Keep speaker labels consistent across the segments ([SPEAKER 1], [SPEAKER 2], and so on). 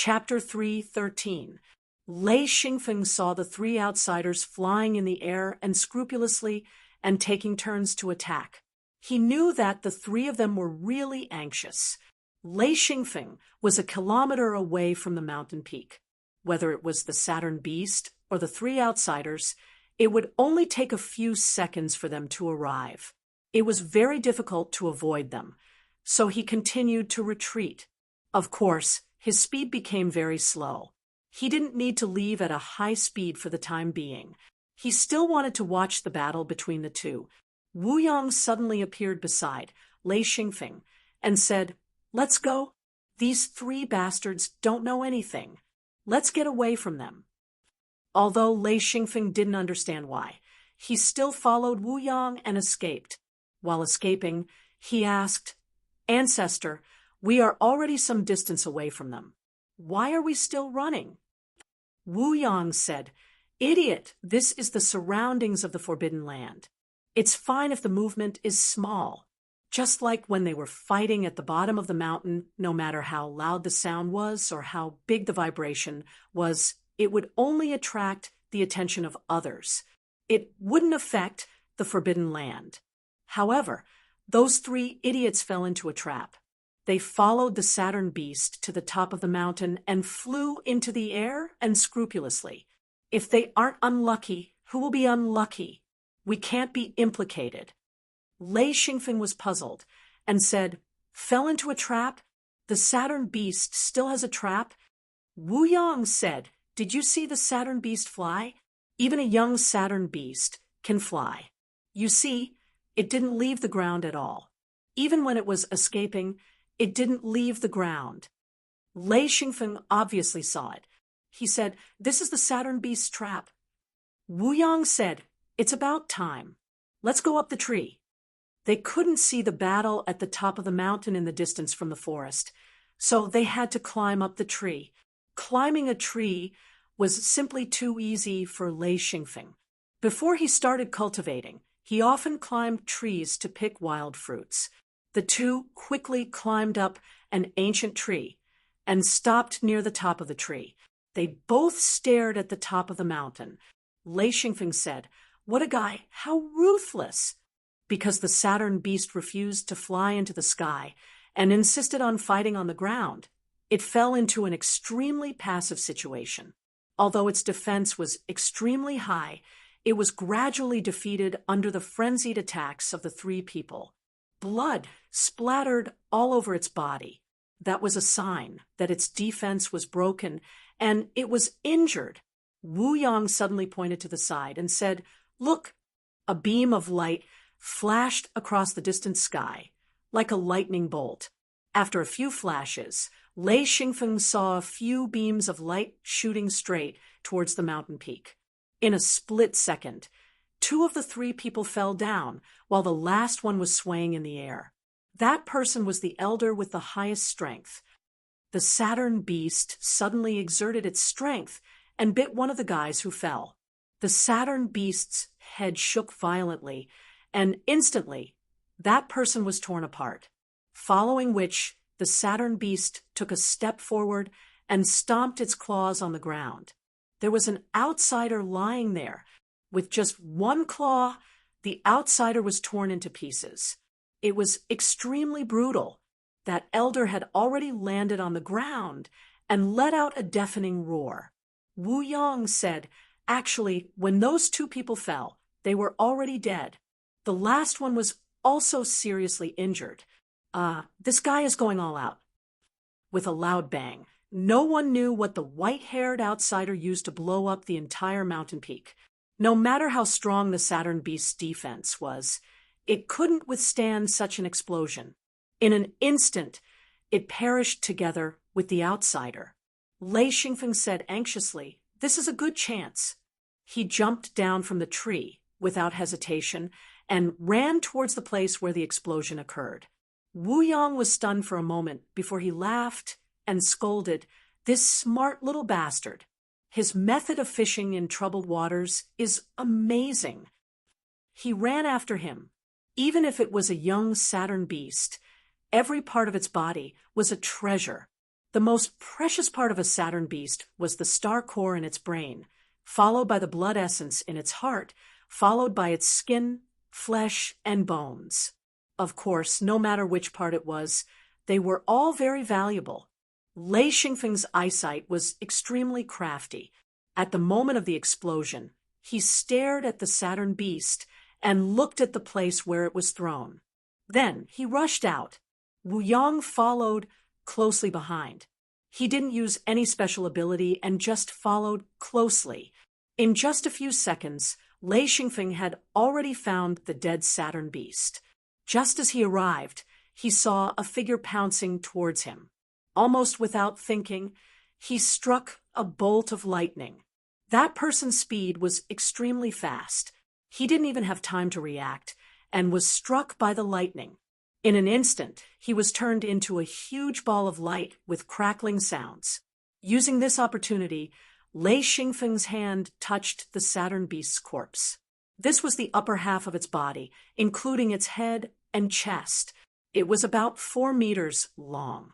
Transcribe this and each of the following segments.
[SPEAKER 1] Chapter 3:13. Lei Xingfeng saw the three outsiders flying in the air and scrupulously and taking turns to attack. He knew that the three of them were really anxious. Lei Xingfeng was a kilometer away from the mountain peak. Whether it was the Saturn beast or the three outsiders, it would only take a few seconds for them to arrive. It was very difficult to avoid them, so he continued to retreat. Of course, his speed became very slow. He didn't need to leave at a high speed for the time being. He still wanted to watch the battle between the two. Wu Yang suddenly appeared beside Lei Xingfeng and said, "Let's go. These three bastards don't know anything. Let's get away from them." Although Lei Xingfeng didn't understand why, he still followed Wu Yang and escaped. While escaping, he asked, "Ancestor, we are already some distance away from them. Why are we still running?" Wu Yang said, "Idiot, this is the surroundings of the Forbidden Land. It's fine if the movement is small. Just like when they were fighting at the bottom of the mountain, no matter how loud the sound was or how big the vibration was, it would only attract the attention of others. It wouldn't affect the Forbidden Land." However, those three idiots fell into a trap. They followed the Saturn beast to the top of the mountain and flew into the air and scrupulously. If they aren't unlucky, who will be unlucky? We can't be implicated. Lei Xingfeng was puzzled and said, "Fell into a trap? The Saturn beast still has a trap?" Wu Yang said, "Did you see the Saturn beast fly? Even a young Saturn beast can fly. You see, it didn't leave the ground at all. Even when it was escaping, it didn't leave the ground." Lei Xingfeng obviously saw it. He said, "This is the Saturn beast's trap." Wu Yang said, "It's about time. Let's go up the tree." They couldn't see the battle at the top of the mountain in the distance from the forest, so they had to climb up the tree. Climbing a tree was simply too easy for Lei Xingfeng. Before he started cultivating, he often climbed trees to pick wild fruits. The two quickly climbed up an ancient tree and stopped near the top of the tree. They both stared at the top of the mountain. Lei Xingfeng said, "What a guy! How ruthless!" Because the Saturn beast refused to fly into the sky and insisted on fighting on the ground, it fell into an extremely passive situation. Although its defense was extremely high, it was gradually defeated under the frenzied attacks of the three people. Blood splattered all over its body. That was a sign that its defense was broken and it was injured. Wu Yang suddenly pointed to the side and said, "Look!" A beam of light flashed across the distant sky, like a lightning bolt. After a few flashes, Lei Xingfeng saw a few beams of light shooting straight towards the mountain peak. In a split second, two of the three people fell down, while the last one was swaying in the air. That person was the elder with the highest strength. The Saturn beast suddenly exerted its strength and bit one of the guys who fell. The Saturn beast's head shook violently, and instantly, that person was torn apart, following which the Saturn beast took a step forward and stomped its claws on the ground. There was an outsider lying there. With just one claw, the outsider was torn into pieces. It was extremely brutal. That elder had already landed on the ground and let out a deafening roar. Wu Yang said, "Actually, when those two people fell, they were already dead. The last one was also seriously injured. This guy is going all out." With a loud bang, no one knew what the white-haired outsider used to blow up the entire mountain peak. No matter how strong the Saturn beast's defense was, it couldn't withstand such an explosion. In an instant, it perished together with the outsider. Lei Xingfeng said anxiously, "This is a good chance." He jumped down from the tree without hesitation and ran towards the place where the explosion occurred. Wu Yang was stunned for a moment before he laughed and scolded, "This smart little bastard. His method of fishing in troubled waters is amazing." He ran after him. Even if it was a young Saturn beast, every part of its body was a treasure. The most precious part of a Saturn beast was the star core in its brain, followed by the blood essence in its heart, followed by its skin, flesh, and bones. Of course, no matter which part it was, they were all very valuable. Lei Xingfeng's eyesight was extremely crafty. At the moment of the explosion, he stared at the Saturn beast and looked at the place where it was thrown. Then he rushed out. Wu Yang followed closely behind. He didn't use any special ability and just followed closely. In just a few seconds, Lei Xingfeng had already found the dead Saturn beast. Just as he arrived, he saw a figure pouncing towards him. Almost without thinking, he struck a bolt of lightning. That person's speed was extremely fast. He didn't even have time to react, and was struck by the lightning. In an instant, he was turned into a huge ball of light with crackling sounds. Using this opportunity, Lei Xingfeng's hand touched the Saturn beast's corpse. This was the upper half of its body, including its head and chest. It was about 4 meters long.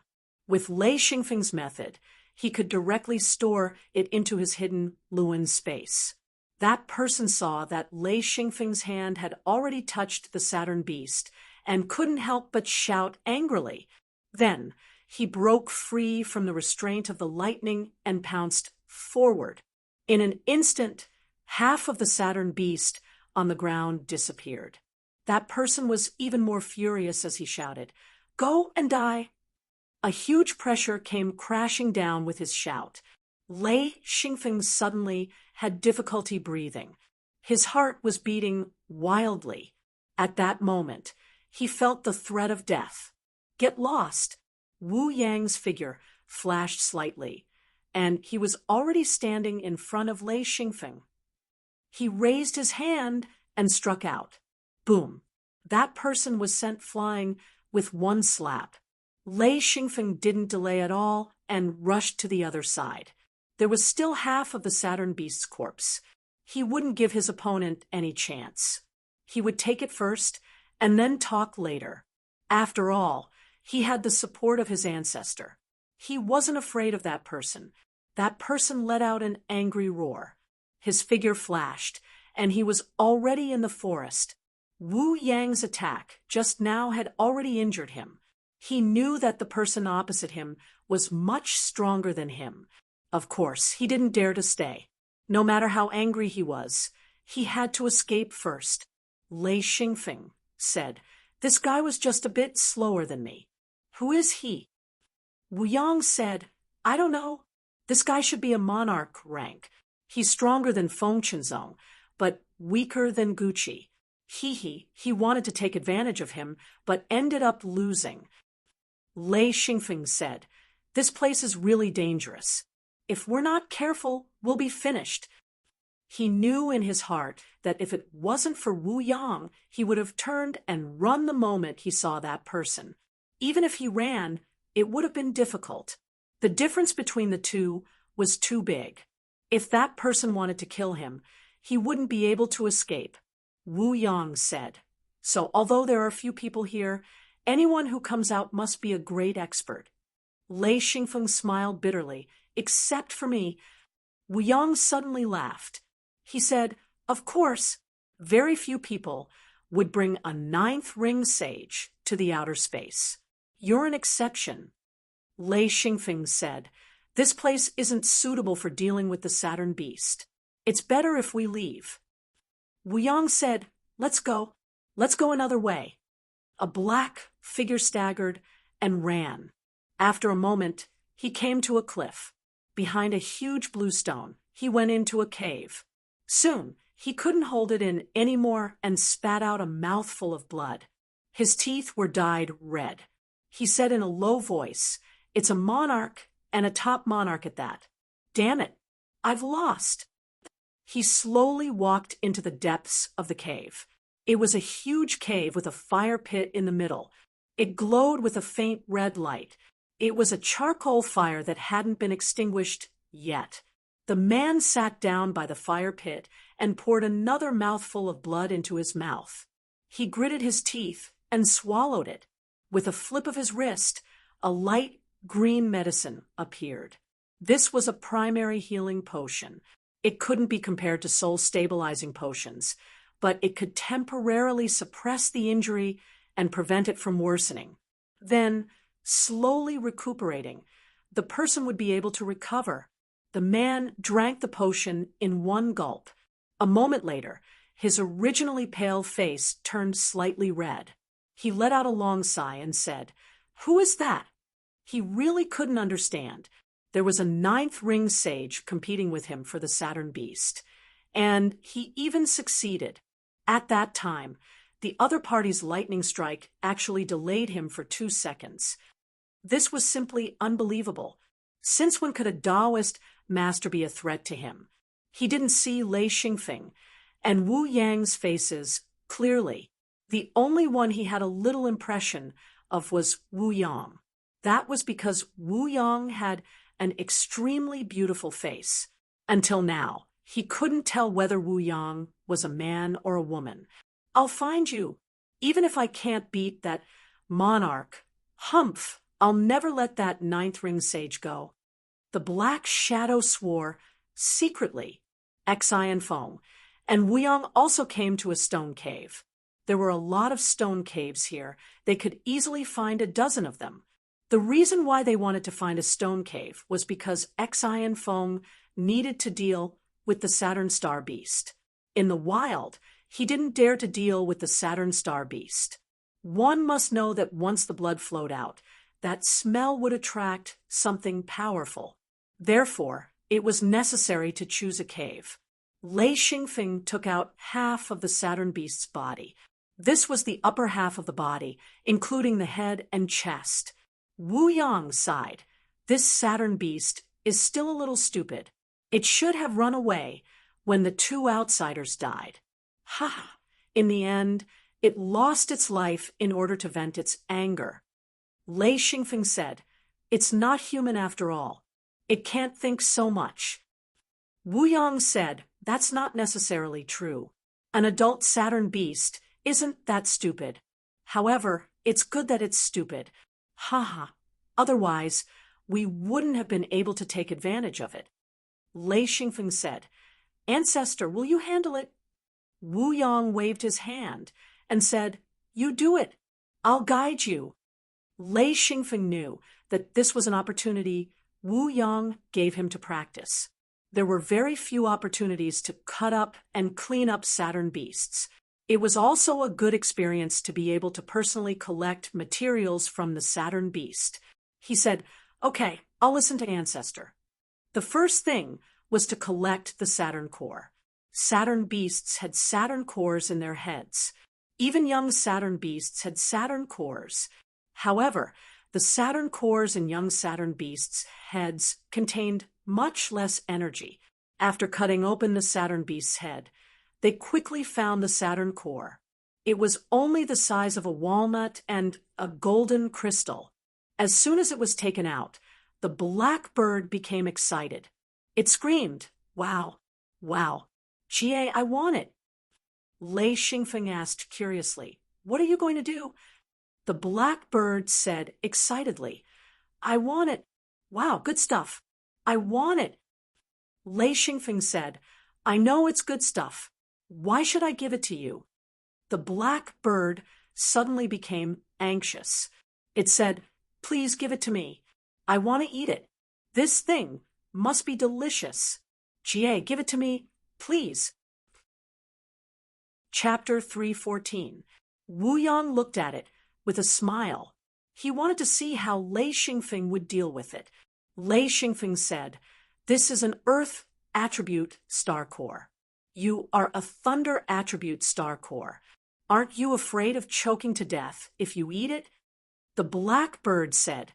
[SPEAKER 1] With Lei Xingfeng's method, he could directly store it into his hidden Luan space. That person saw that Lei Xingfeng's hand had already touched the Saturn beast and couldn't help but shout angrily. Then he broke free from the restraint of the lightning and pounced forward. In an instant, half of the Saturn beast on the ground disappeared. That person was even more furious as he shouted, "Go and die!" A huge pressure came crashing down with his shout. Lei Xingfeng suddenly had difficulty breathing. His heart was beating wildly. At that moment, he felt the threat of death. Get lost! Wu Yang's figure flashed slightly, and he was already standing in front of Lei Xingfeng. He raised his hand and struck out. Boom! That person was sent flying with one slap. Lei Xingfeng didn't delay at all and rushed to the other side. There was still half of the Saturn beast's corpse. He wouldn't give his opponent any chance. He would take it first and then talk later. After all, he had the support of his ancestor. He wasn't afraid of that person. That person let out an angry roar. His figure flashed, and he was already in the forest. Wu Yang's attack just now had already injured him. He knew that the person opposite him was much stronger than him. Of course, he didn't dare to stay. No matter how angry he was, he had to escape first. Lei Xingfeng said, "This guy was just a bit slower than me. Who is he?" Wu Yang said, "I don't know. This guy should be a monarch rank. He's stronger than Feng Qinzong, but weaker than Gucci. He wanted to take advantage of him, but ended up losing." Lei Xingfeng said, "This place is really dangerous. If we're not careful, we'll be finished." He knew in his heart that if it wasn't for Wu Yang, he would have turned and run the moment he saw that person. Even if he ran, it would have been difficult. The difference between the two was too big. If that person wanted to kill him, he wouldn't be able to escape. Wu Yang said, "So although there are few people here, anyone who comes out must be a great expert." Lei Xingfeng smiled bitterly. "Except for me." Wu Yang suddenly laughed. He said, "Of course, very few people would bring a 9th ring sage to the outer space. You're an exception." Lei Xingfeng said, "This place isn't suitable for dealing with the Saturn beast. It's better if we leave." Wu Yang said, "Let's go. Let's go another way." A black figure staggered and ran. After a moment, he came to a cliff. Behind a huge blue stone, he went into a cave. Soon, he couldn't hold it in anymore and spat out a mouthful of blood. His teeth were dyed red. He said in a low voice, "It's a monarch, and a top monarch at that. Damn it, I've lost." He slowly walked into the depths of the cave. It was a huge cave with a fire pit in the middle. It glowed with a faint red light. It was a charcoal fire that hadn't been extinguished yet. The man sat down by the fire pit and poured another mouthful of blood into his mouth. He gritted his teeth and swallowed it. With a flip of his wrist, a light green medicine appeared. This was a primary healing potion. It couldn't be compared to soul-stabilizing potions, but it could temporarily suppress the injury and prevent it from worsening. Then, slowly recuperating, the person would be able to recover. The man drank the potion in one gulp. A moment later, his originally pale face turned slightly red. He let out a long sigh and said, "Who is that?" He really couldn't understand. There was a ninth ring sage competing with him for the Saturn beast, and he even succeeded. At that time, the other party's lightning strike actually delayed him for 2 seconds. This was simply unbelievable. Since when could a Taoist master be a threat to him? He didn't see Lei Xingfeng and Wu Yang's faces clearly. The only one he had a little impression of was Wu Yang. That was because Wu Yang had an extremely beautiful face. Until now, he couldn't tell whether Wu Yang was a man or a woman. "I'll find you. Even if I can't beat that monarch, Humph, I'll never let that ninth ring sage go." The black shadow swore, secretly, Xian Feng, and Wu Yang also came to a stone cave. There were a lot of stone caves here. They could easily find a dozen of them. The reason why they wanted to find a stone cave was because Xian Feng needed to deal with the Saturn Star Beast. In the wild, he didn't dare to deal with the Saturn Star Beast. One must know that once the blood flowed out, that smell would attract something powerful. Therefore, it was necessary to choose a cave. Lei Xingfeng took out half of the Saturn Beast's body. This was the upper half of the body, including the head and chest. Wu Yang sighed. This Saturn Beast is still a little stupid. It should have run away when the 2 outsiders died. Ha! In the end, it lost its life in order to vent its anger. Lei Xingfeng said, "It's not human after all. It can't think so much." Wu Yang said, "That's not necessarily true. An adult Saturn Beast isn't that stupid. However, it's good that it's stupid. Ha. Otherwise, we wouldn't have been able to take advantage of it." Lei Xingfeng said, "Ancestor, will you handle it?" Wu Yang waved his hand and said, "You do it. I'll guide you." Lei Xingfeng knew that this was an opportunity Wu Yang gave him to practice. There were very few opportunities to cut up and clean up Saturn beasts. It was also a good experience to be able to personally collect materials from the Saturn beast. He said, "Okay, I'll listen to Ancestor." The first thing was to collect the Saturn core. Saturn beasts had Saturn cores in their heads. Even young Saturn beasts had Saturn cores. However, the Saturn cores in young Saturn beasts' heads contained much less energy. After cutting open the Saturn beast's head, they quickly found the Saturn core. It was only the size of a walnut and a golden crystal. As soon as it was taken out, the black bird became excited. It screamed, "Wow, wow, Jie, I want it." Lei Xingfeng asked curiously, "What are you going to do?" The black bird said excitedly, "I want it. Wow, good stuff. I want it." Lei Xingfeng said, "I know it's good stuff. Why should I give it to you?" The black bird suddenly became anxious. It said, "Please give it to me. I want to eat it. This thing must be delicious. Jie, give it to me, please." Chapter 314. Wu Yang looked at it with a smile. He wanted to see how Lei Xingfeng would deal with it. Lei Xingfeng said, "This is an Earth attribute star core. You are a Thunder attribute star core. Aren't you afraid of choking to death if you eat it?" The black bird said,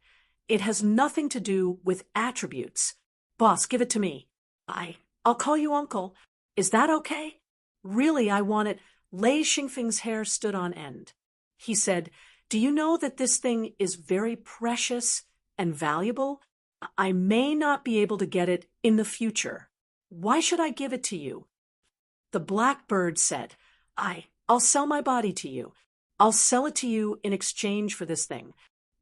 [SPEAKER 1] "It has nothing to do with attributes. Boss, give it to me. I'll call you uncle. Is that okay?" "Really, I want it." Lei Xingfeng's hair stood on end. He said, "Do you know that this thing is very precious and valuable? I may not be able to get it in the future. Why should I give it to you?" The black bird said, I'll sell my body to you. I'll sell it to you in exchange for this thing.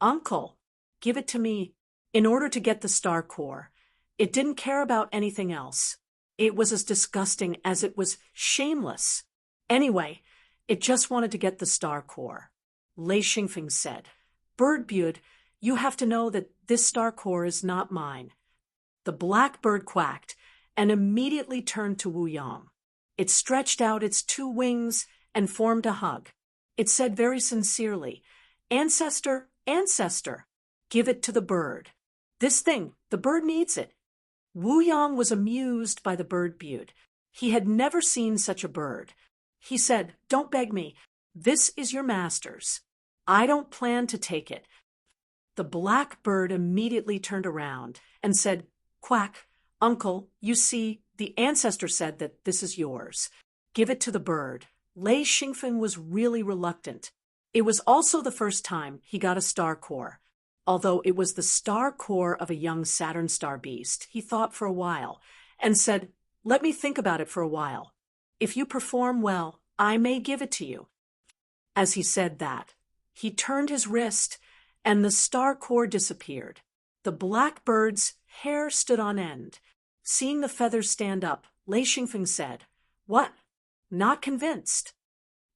[SPEAKER 1] Uncle, give it to me. in order to get the star core. It didn't care about anything else. It was as disgusting as it was shameless. Anyway, it just wanted to get the star core. Lei Xingfeng said, "Bird, you have to know that this star core is not mine." The black bird quacked and immediately turned to Wu Yang. It stretched out its two wings and formed a hug. It said very sincerely, "Ancestor, ancestor, give it to the bird. This thing, the bird needs it." Wu Yang was amused by the bird. He had never seen such a bird. He said, "Don't beg me. This is your master's. I don't plan to take it." The black bird immediately turned around and said, "Quack, uncle, you see, the ancestor said that this is yours. Give it to the bird." Lei Xingfeng was really reluctant. It was also the first time he got a star core. Although it was the star core of a young Saturn star beast, he thought for a while and said, "Let me think about it for a while. If you perform well, I may give it to you." As he said that, he turned his wrist and the star core disappeared. The black bird's hair stood on end. Seeing the feathers stand up, Lei Xingfeng said, "What? Not convinced?"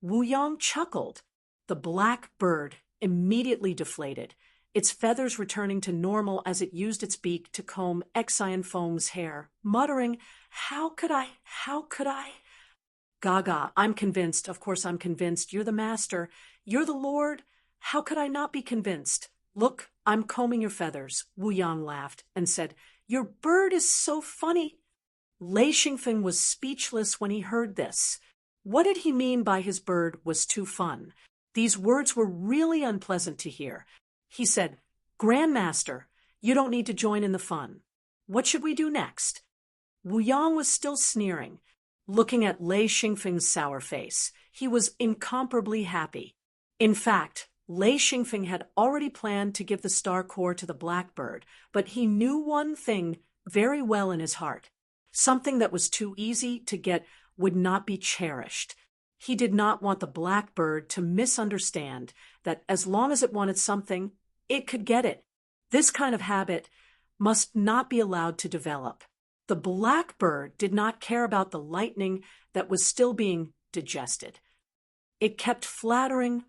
[SPEAKER 1] Wu Yang chuckled. The black bird immediately deflated, its feathers returning to normal as it used its beak to comb Xian Feng's hair, muttering, How could I? Gaga, I'm convinced. Of course I'm convinced. You're the master. You're the Lord. How could I not be convinced? Look, I'm combing your feathers." Wu Yang laughed and said, "Your bird is so funny." Lei Xingfeng was speechless when he heard this. What did he mean by his bird was too fun? These words were really unpleasant to hear. He said, "Grandmaster, you don't need to join in the fun. What should we do next?" Wu Yang was still sneering. Looking at Lei Xingfeng's sour face, he was incomparably happy. In fact, Lei Xingfeng had already planned to give the star core to the blackbird, but he knew one thing very well in his heart. Something that was too easy to get would not be cherished. He did not want the blackbird to misunderstand that as long as it wanted something, it could get it. This kind of habit must not be allowed to develop. The blackbird did not care about the lightning that was still being digested. It kept flattering,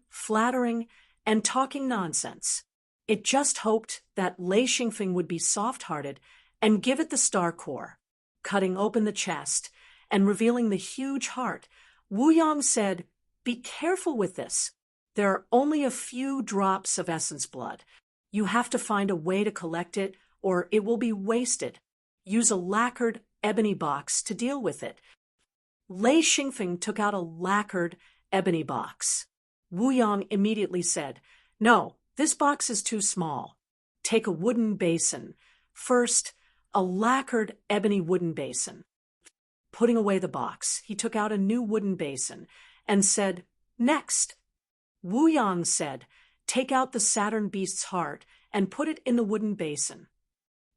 [SPEAKER 1] and talking nonsense. It just hoped that Lei Xingfeng would be soft-hearted and give it the star core. Cutting open the chest and revealing the huge heart, Wu Yang said, "Be careful with this. There are only a few drops of essence blood. You have to find a way to collect it or it will be wasted. Use a lacquered ebony box to deal with it." Lei Xingfeng took out a lacquered ebony box. Wu Yang immediately said, "No, this box is too small. Take a wooden basin. First, a lacquered ebony wooden basin." Putting away the box, he took out a new wooden basin and said, "Next." Wu Yang said, "Take out the Saturn beast's heart and put it in the wooden basin."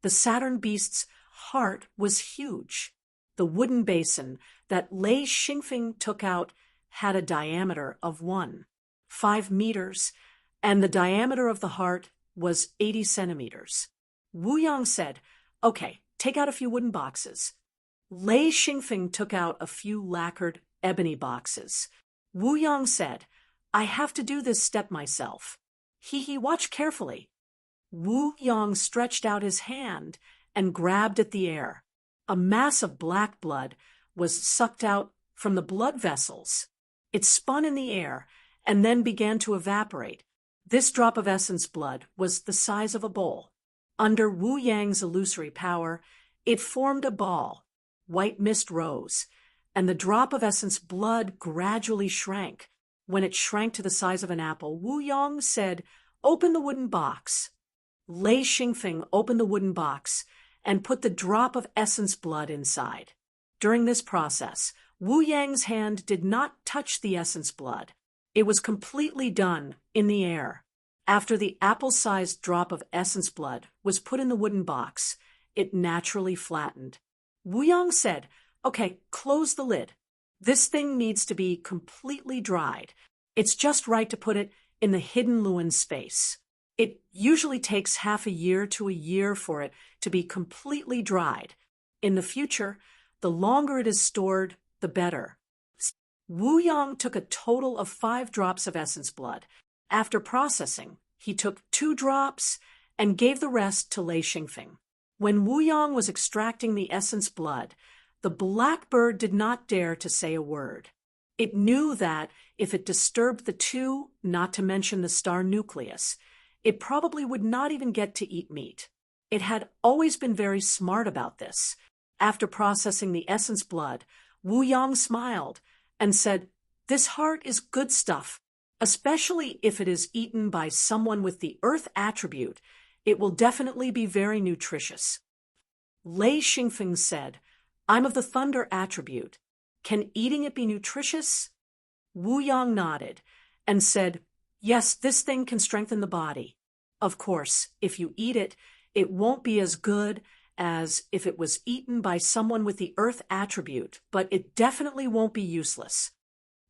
[SPEAKER 1] The Saturn beast's heart was huge. The wooden basin that Lei Xingfeng took out had a diameter of 1.5 meters, and the diameter of the heart was 80 centimeters. Wu Yang said, "Okay, take out a few wooden boxes." Lei Xingfeng took out a few lacquered ebony boxes. Wu Yang said, "I have to do this step myself. Watch carefully." Wu Yang stretched out his hand and grabbed at the air. A mass of black blood was sucked out from the blood vessels. It spun in the air and then began to evaporate. This drop of essence blood was the size of a bowl. Under Wu Yang's illusory power, it formed a ball. White mist rose, and the drop of essence blood gradually shrank. When it shrank to the size of an apple, Wu Yang said, "Open the wooden box." Lei Xingfeng opened the wooden box and put the drop of essence blood inside. During this process, Wu Yang's hand did not touch the essence blood. It was completely done in the air. After the apple-sized drop of essence blood was put in the wooden box, it naturally flattened. Wu Yang said, "Okay, close the lid. This thing needs to be completely dried. It's just right to put it in the hidden Luan space." It usually takes half a year to a year for it to be completely dried. In the future, the longer it is stored, the better. Wu Yang took a total of 5 drops of essence blood. After processing, he took 2 drops and gave the rest to Lei Xingfeng. When Wu Yang was extracting the essence blood, the blackbird did not dare to say a word. It knew that if it disturbed the 2, not to mention the star nucleus, it probably would not even get to eat meat. It had always been very smart about this. After processing the essence blood, Wu Yang smiled and said, "This heart is good stuff. Especially if it is eaten by someone with the earth attribute, it will definitely be very nutritious." Lei Xingfeng said, "I'm of the thunder attribute. Can eating it be nutritious?" Wu Yang nodded and said, "Yes, this thing can strengthen the body. Of course, if you eat it, it won't be as good as if it was eaten by someone with the earth attribute, but it definitely won't be useless."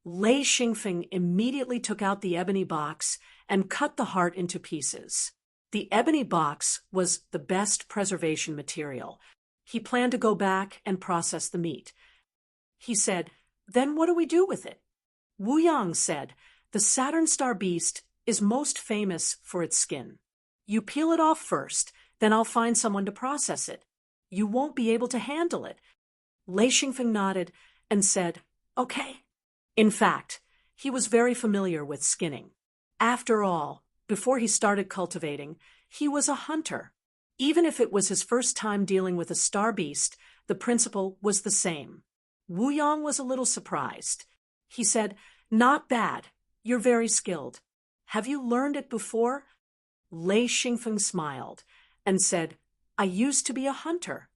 [SPEAKER 1] Lei Xingfeng immediately took out the ebony box and cut the heart into pieces. The ebony box was the best preservation material. He planned to go back and process the meat. He said, "Then what do we do with it?" Wu Yang said, "The Saturn star beast is most famous for its skin. You peel it off first, then I'll find someone to process it. You won't be able to handle it." Lei Xingfeng nodded and said, "Okay." In fact, he was very familiar with skinning. After all, before he started cultivating, he was a hunter. Even if it was his first time dealing with a star beast, the principle was the same. Wu Yang was a little surprised. He said, "Not bad. You're very skilled. Have you learned it before?" Lei Xingfeng smiled and said, "I used to be a hunter."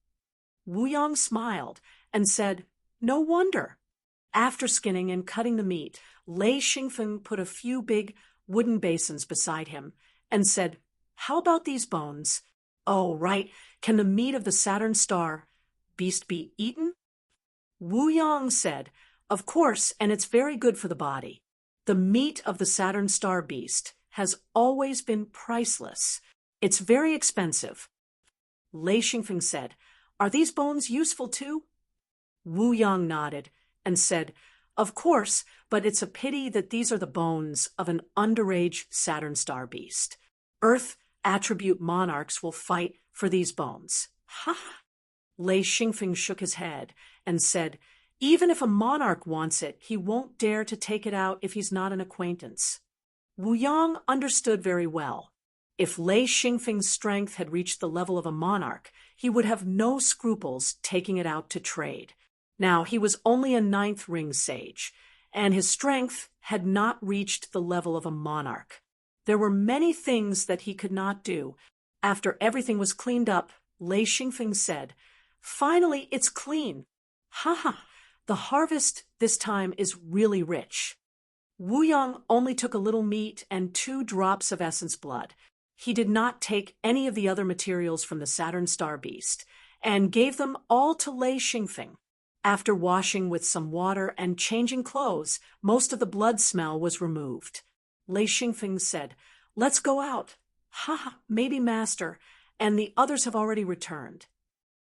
[SPEAKER 1] Wu Yang smiled and said, "No wonder." After skinning and cutting the meat, Lei Xingfeng put a few big wooden basins beside him and said, "How about these bones? Oh, right. Can the meat of the Saturn star beast be eaten?" Wu Yang said, "Of course, and it's very good for the body. The meat of the Saturn star beast has always been priceless. It's very expensive." Lei Xingfeng said, "Are these bones useful too?" Wu Yang nodded and said, "Of course, but it's a pity that these are the bones of an underage Saturn star beast. Earth attribute monarchs will fight for these bones." Ha! Lei Xingfeng shook his head and said, "Even if a monarch wants it, he won't dare to take it out if he's not an acquaintance." Wu Yang understood very well. If Lei Xingfeng's strength had reached the level of a monarch, he would have no scruples taking it out to trade. Now, he was only a 9th ring sage, and his strength had not reached the level of a monarch. There were many things that he could not do. After everything was cleaned up, Lei Xingfeng said, "Finally, it's clean. Ha ha! The harvest this time is really rich." Wu Yang only took a little meat and 2 drops of essence blood. He did not take any of the other materials from the Saturn star beast, and gave them all to Lei Xingfeng. After washing with some water and changing clothes, most of the blood smell was removed. Lei Xingfeng said, "Let's go out." "Ha, maybe, master, and the others have already returned."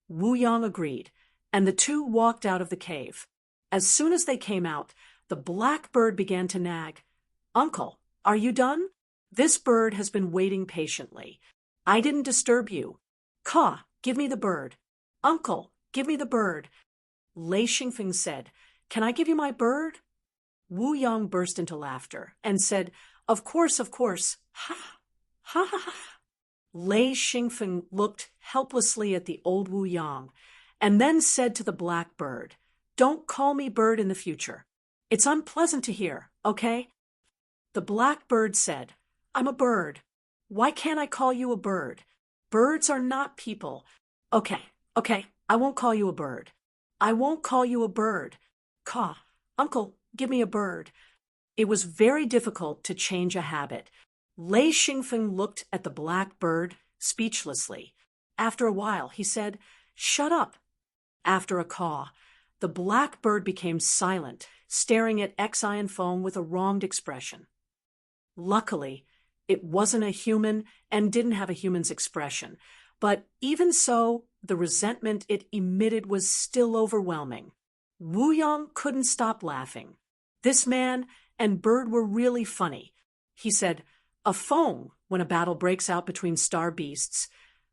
[SPEAKER 1] Wu Yang agreed, and the 2 walked out of the cave. As soon as they came out, the blackbird began to nag. "Uncle, are you done? This bird has been waiting patiently. I didn't disturb you. Caw, give me the bird. Uncle, give me the bird." Lei Xingfeng said, "Can I give you my bird?" Wu Yang burst into laughter and said, Of course, of course. Ha, ha, ha, ha." Lei Xingfeng looked helplessly at the old Wu Yang and then said to the blackbird, "Don't call me bird in the future. It's unpleasant to hear, okay?" The blackbird said, "I'm a bird. Why can't I call you a bird? Birds are not people. Okay, I won't call you a bird. I won't call you a bird. Caw, uncle, give me a bird." It was very difficult to change a habit. Lei Xingfeng looked at the blackbird speechlessly. After a while, he said, "Shut up." After a caw, the blackbird became silent, staring at Xian Feng with a wronged expression. Luckily, It wasn't a human and didn't have a human's expression. But even so, the resentment it emitted was still overwhelming. Wu Yong couldn't stop laughing. This man and bird were really funny. He said, "A Feng, when a battle breaks out between star beasts,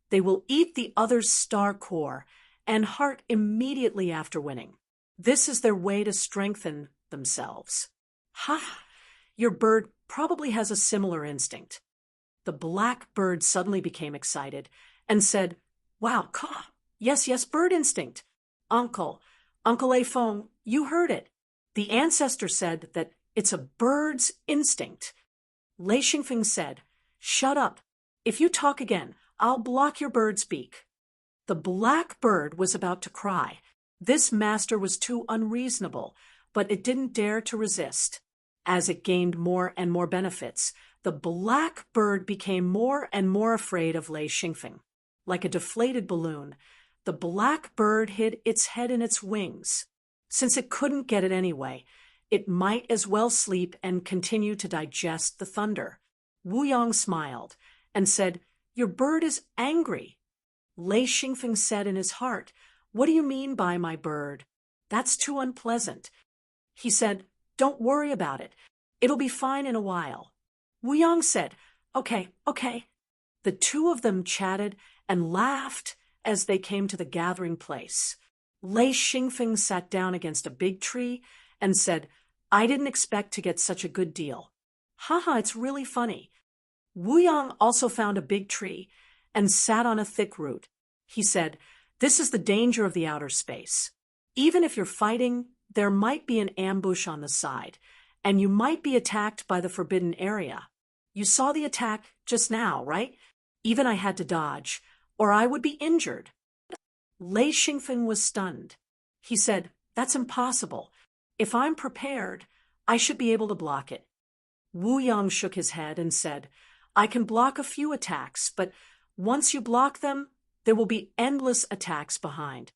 [SPEAKER 1] they will eat the other's star core and heart immediately after winning. This is their way to strengthen themselves." Ha! Your bird probably has a similar instinct. The black bird suddenly became excited and said, "Wow, caw! Yes, bird instinct. Uncle A Feng, you heard it. The ancestor said that it's a bird's instinct." Lei Xingfeng said, "Shut up. If you talk again, I'll block your bird's beak." The black bird was about to cry. This master was too unreasonable, but it didn't dare to resist. As it gained more and more benefits, the black bird became more and more afraid of Lei Xingfeng. Like a deflated balloon, the black bird hid its head in its wings. Since it couldn't get it anyway, it might as well sleep and continue to digest the thunder. Wu Yong smiled and said, "Your bird is angry." Lei Xingfeng said in his heart, "What do you mean by my bird? That's too unpleasant." He said, "Don't worry about it. It'll be fine in a while." Wu Yong said, Okay. The two of them chatted and laughed as they came to the gathering place. Lei Xingfeng sat down against a big tree and said, "I didn't expect to get such a good deal. Haha, it's really funny." Wu Yong also found a big tree and sat on a thick root. He said, "This is the danger of the outer space. Even if you're fighting, there might be an ambush on the side, and you might be attacked by the forbidden area. You saw the attack just now, right? Even I had to dodge, or I would be injured." Lei Xingfeng was stunned. He said, "That's impossible. If I'm prepared, I should be able to block it." Wu Yong shook his head and said, "I can block a few attacks, but once you block them, there will be endless attacks behind.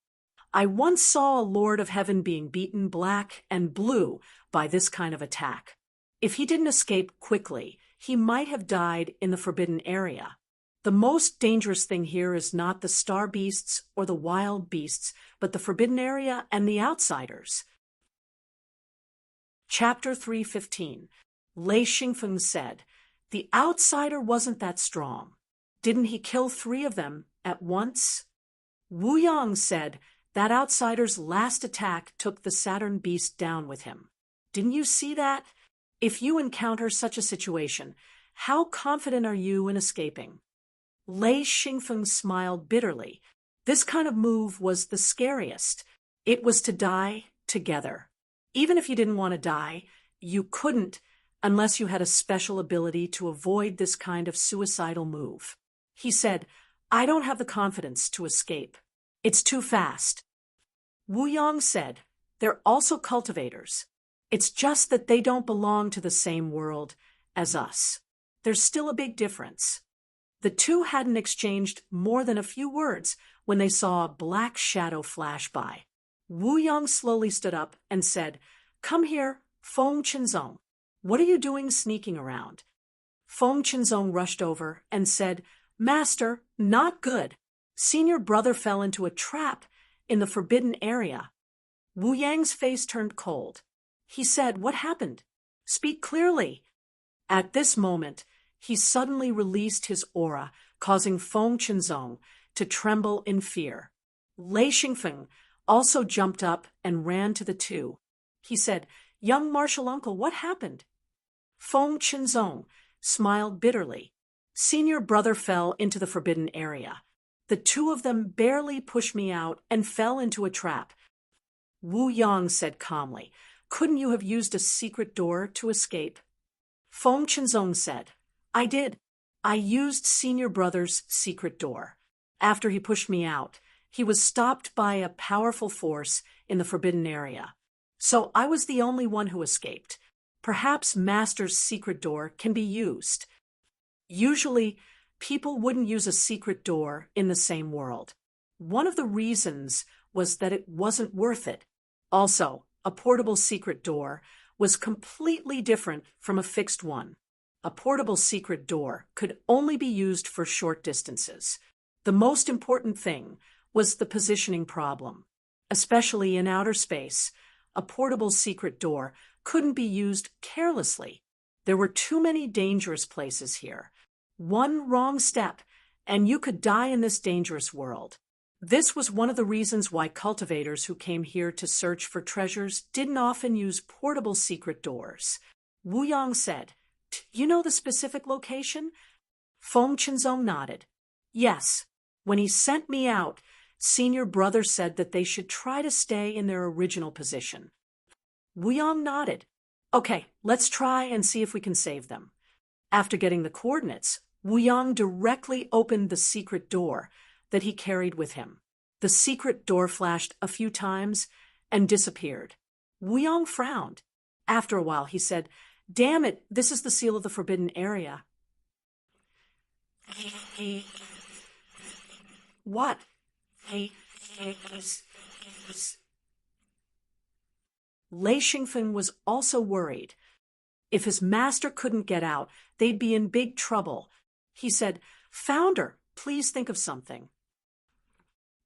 [SPEAKER 1] I once saw a Lord of Heaven being beaten black and blue by this kind of attack. If he didn't escape quickly, he might have died in the forbidden area. The most dangerous thing here is not the star beasts or the wild beasts, but the forbidden area and the outsiders." Chapter 315. Lei Xingfeng said, "The outsider wasn't that strong. Didn't he kill 3 of them at once?" Wu Yong said, "That outsider's last attack took the Saturn beast down with him. Didn't you see that? If you encounter such a situation, how confident are you in escaping?" Lei Xingfeng smiled bitterly. This kind of move was the scariest. It was to die together. Even if you didn't want to die, you couldn't unless you had a special ability to avoid this kind of suicidal move. He said, "I don't have the confidence to escape. It's too fast." Wu Yong said, "They're also cultivators. It's just that they don't belong to the same world as us. There's still a big difference." The two hadn't exchanged more than a few words when they saw a black shadow flash by. Wu Yong slowly stood up and said, "Come here, Feng Qinzong. What are you doing sneaking around?" Feng Qinzong rushed over and said, "Master, not good. Senior brother fell into a trap in the forbidden area." Wu Yang's face turned cold. He said, "What happened? Speak clearly." At this moment, he suddenly released his aura, causing Feng Qinzong to tremble in fear. Lei Xingfeng also jumped up and ran to the two. He said, "Young martial uncle, what happened?" Feng Qinzong smiled bitterly. "Senior brother fell into the forbidden area. The two of them barely pushed me out and fell into a trap." Wu Yong said calmly, "Couldn't you have used a secret door to escape?" Feng Qinzong said, "I did. I used senior brother's secret door. After he pushed me out, he was stopped by a powerful force in the forbidden area. So I was the only one who escaped. Perhaps Master's secret door can be used." Usually, people wouldn't use a secret door in the same world. One of the reasons was that it wasn't worth it. Also, a portable secret door was completely different from a fixed one. A portable secret door could only be used for short distances. The most important thing was the positioning problem. Especially in outer space, a portable secret door couldn't be used carelessly. There were too many dangerous places here. One wrong step, and you could die in this dangerous world. This was one of the reasons why cultivators who came here to search for treasures didn't often use portable secret doors. Wu Yang said, "You know the specific location?" Feng Qinzong nodded. "Yes. When he sent me out, senior brother said that they should try to stay in their original position." Wu Yang nodded. "Okay, let's try and see if we can save them." After getting the coordinates, Wu Yang directly opened the secret door that he carried with him. The secret door flashed a few times and disappeared. Wu Yang frowned. After a while, he said, "Damn it, this is the seal of the forbidden area." "What?" Lei Xingfeng was also worried. If his master couldn't get out, they'd be in big trouble. He said, "Founder, please think of something."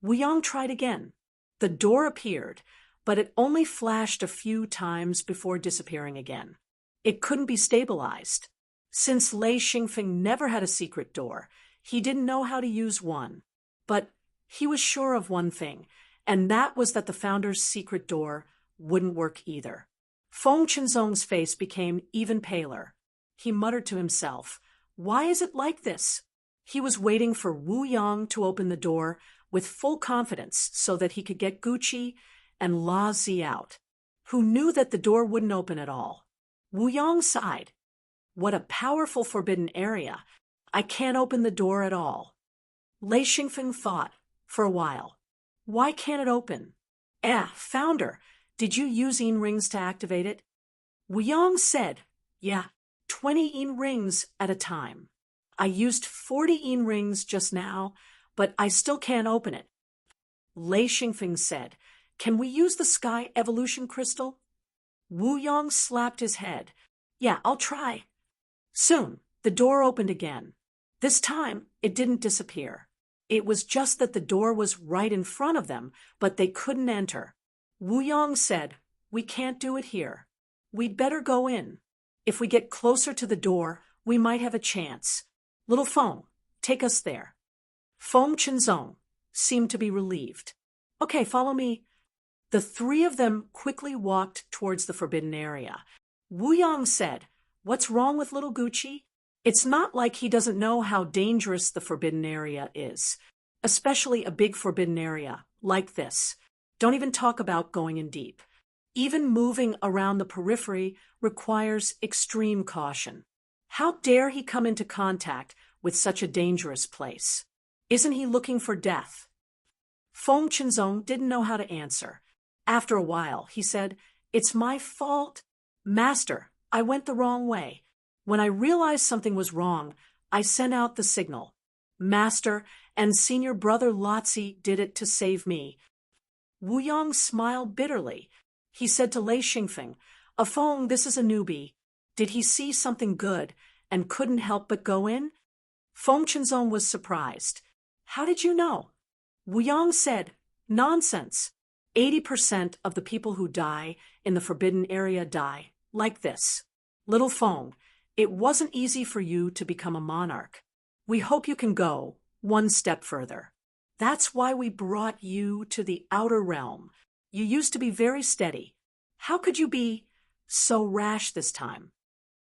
[SPEAKER 1] Wu Yang tried again. The door appeared, but it only flashed a few times before disappearing again. It couldn't be stabilized. Since Lei Xingfeng never had a secret door, he didn't know how to use one. But he was sure of one thing, and that was that the founder's secret door wouldn't work either. Feng Qinzong's face became even paler. He muttered to himself, "Why is it like this?" He was waiting for Wu Yang to open the door with full confidence so that he could get Gucci and La Zi out, who knew that the door wouldn't open at all. Wu Yang sighed. "What a powerful forbidden area. I can't open the door at all." Lei Xingfeng thought for a while. "Why can't it open?" Founder, did you use yin rings to activate it?" Wu Yang said, "Yeah, 20 yin rings at a time. I used 40 yin rings just now, but I still can't open it." Lei Xingfeng said, "Can we use the sky evolution crystal?" Wu Yang slapped his head. "Yeah, I'll try." Soon, the door opened again. This time, it didn't disappear. It was just that the door was right in front of them, but they couldn't enter. Wu Yang said, "We can't do it here. We'd better go in. If we get closer to the door, we might have a chance. Little Feng, take us there." Feng Qinzong seemed to be relieved. "Okay, follow me." The three of them quickly walked towards the forbidden area. Wu Yang said, "What's wrong with little Gucci? It's not like he doesn't know how dangerous the forbidden area is, especially a big forbidden area like this. Don't even talk about going in deep. Even moving around the periphery requires extreme caution. How dare he come into contact with such a dangerous place? Isn't he looking for death?" Feng Qinzong didn't know how to answer. After a while, he said, "It's my fault. Master, I went the wrong way. When I realized something was wrong, I sent out the signal. Master and senior brother Lotzi did it to save me." Wu Yang smiled bitterly. He said to Lei Xingfeng, "Feng, this is a newbie. Did he see something good and couldn't help but go in?" Feng Qinzong was surprised. "How did you know?" Wu Yang said, "Nonsense. 80% of the people who die in the forbidden area die like this. Little Feng, it wasn't easy for you to become a monarch. We hope you can go one step further. That's why we brought you to the outer realm. You used to be very steady. How could you be so rash this time?"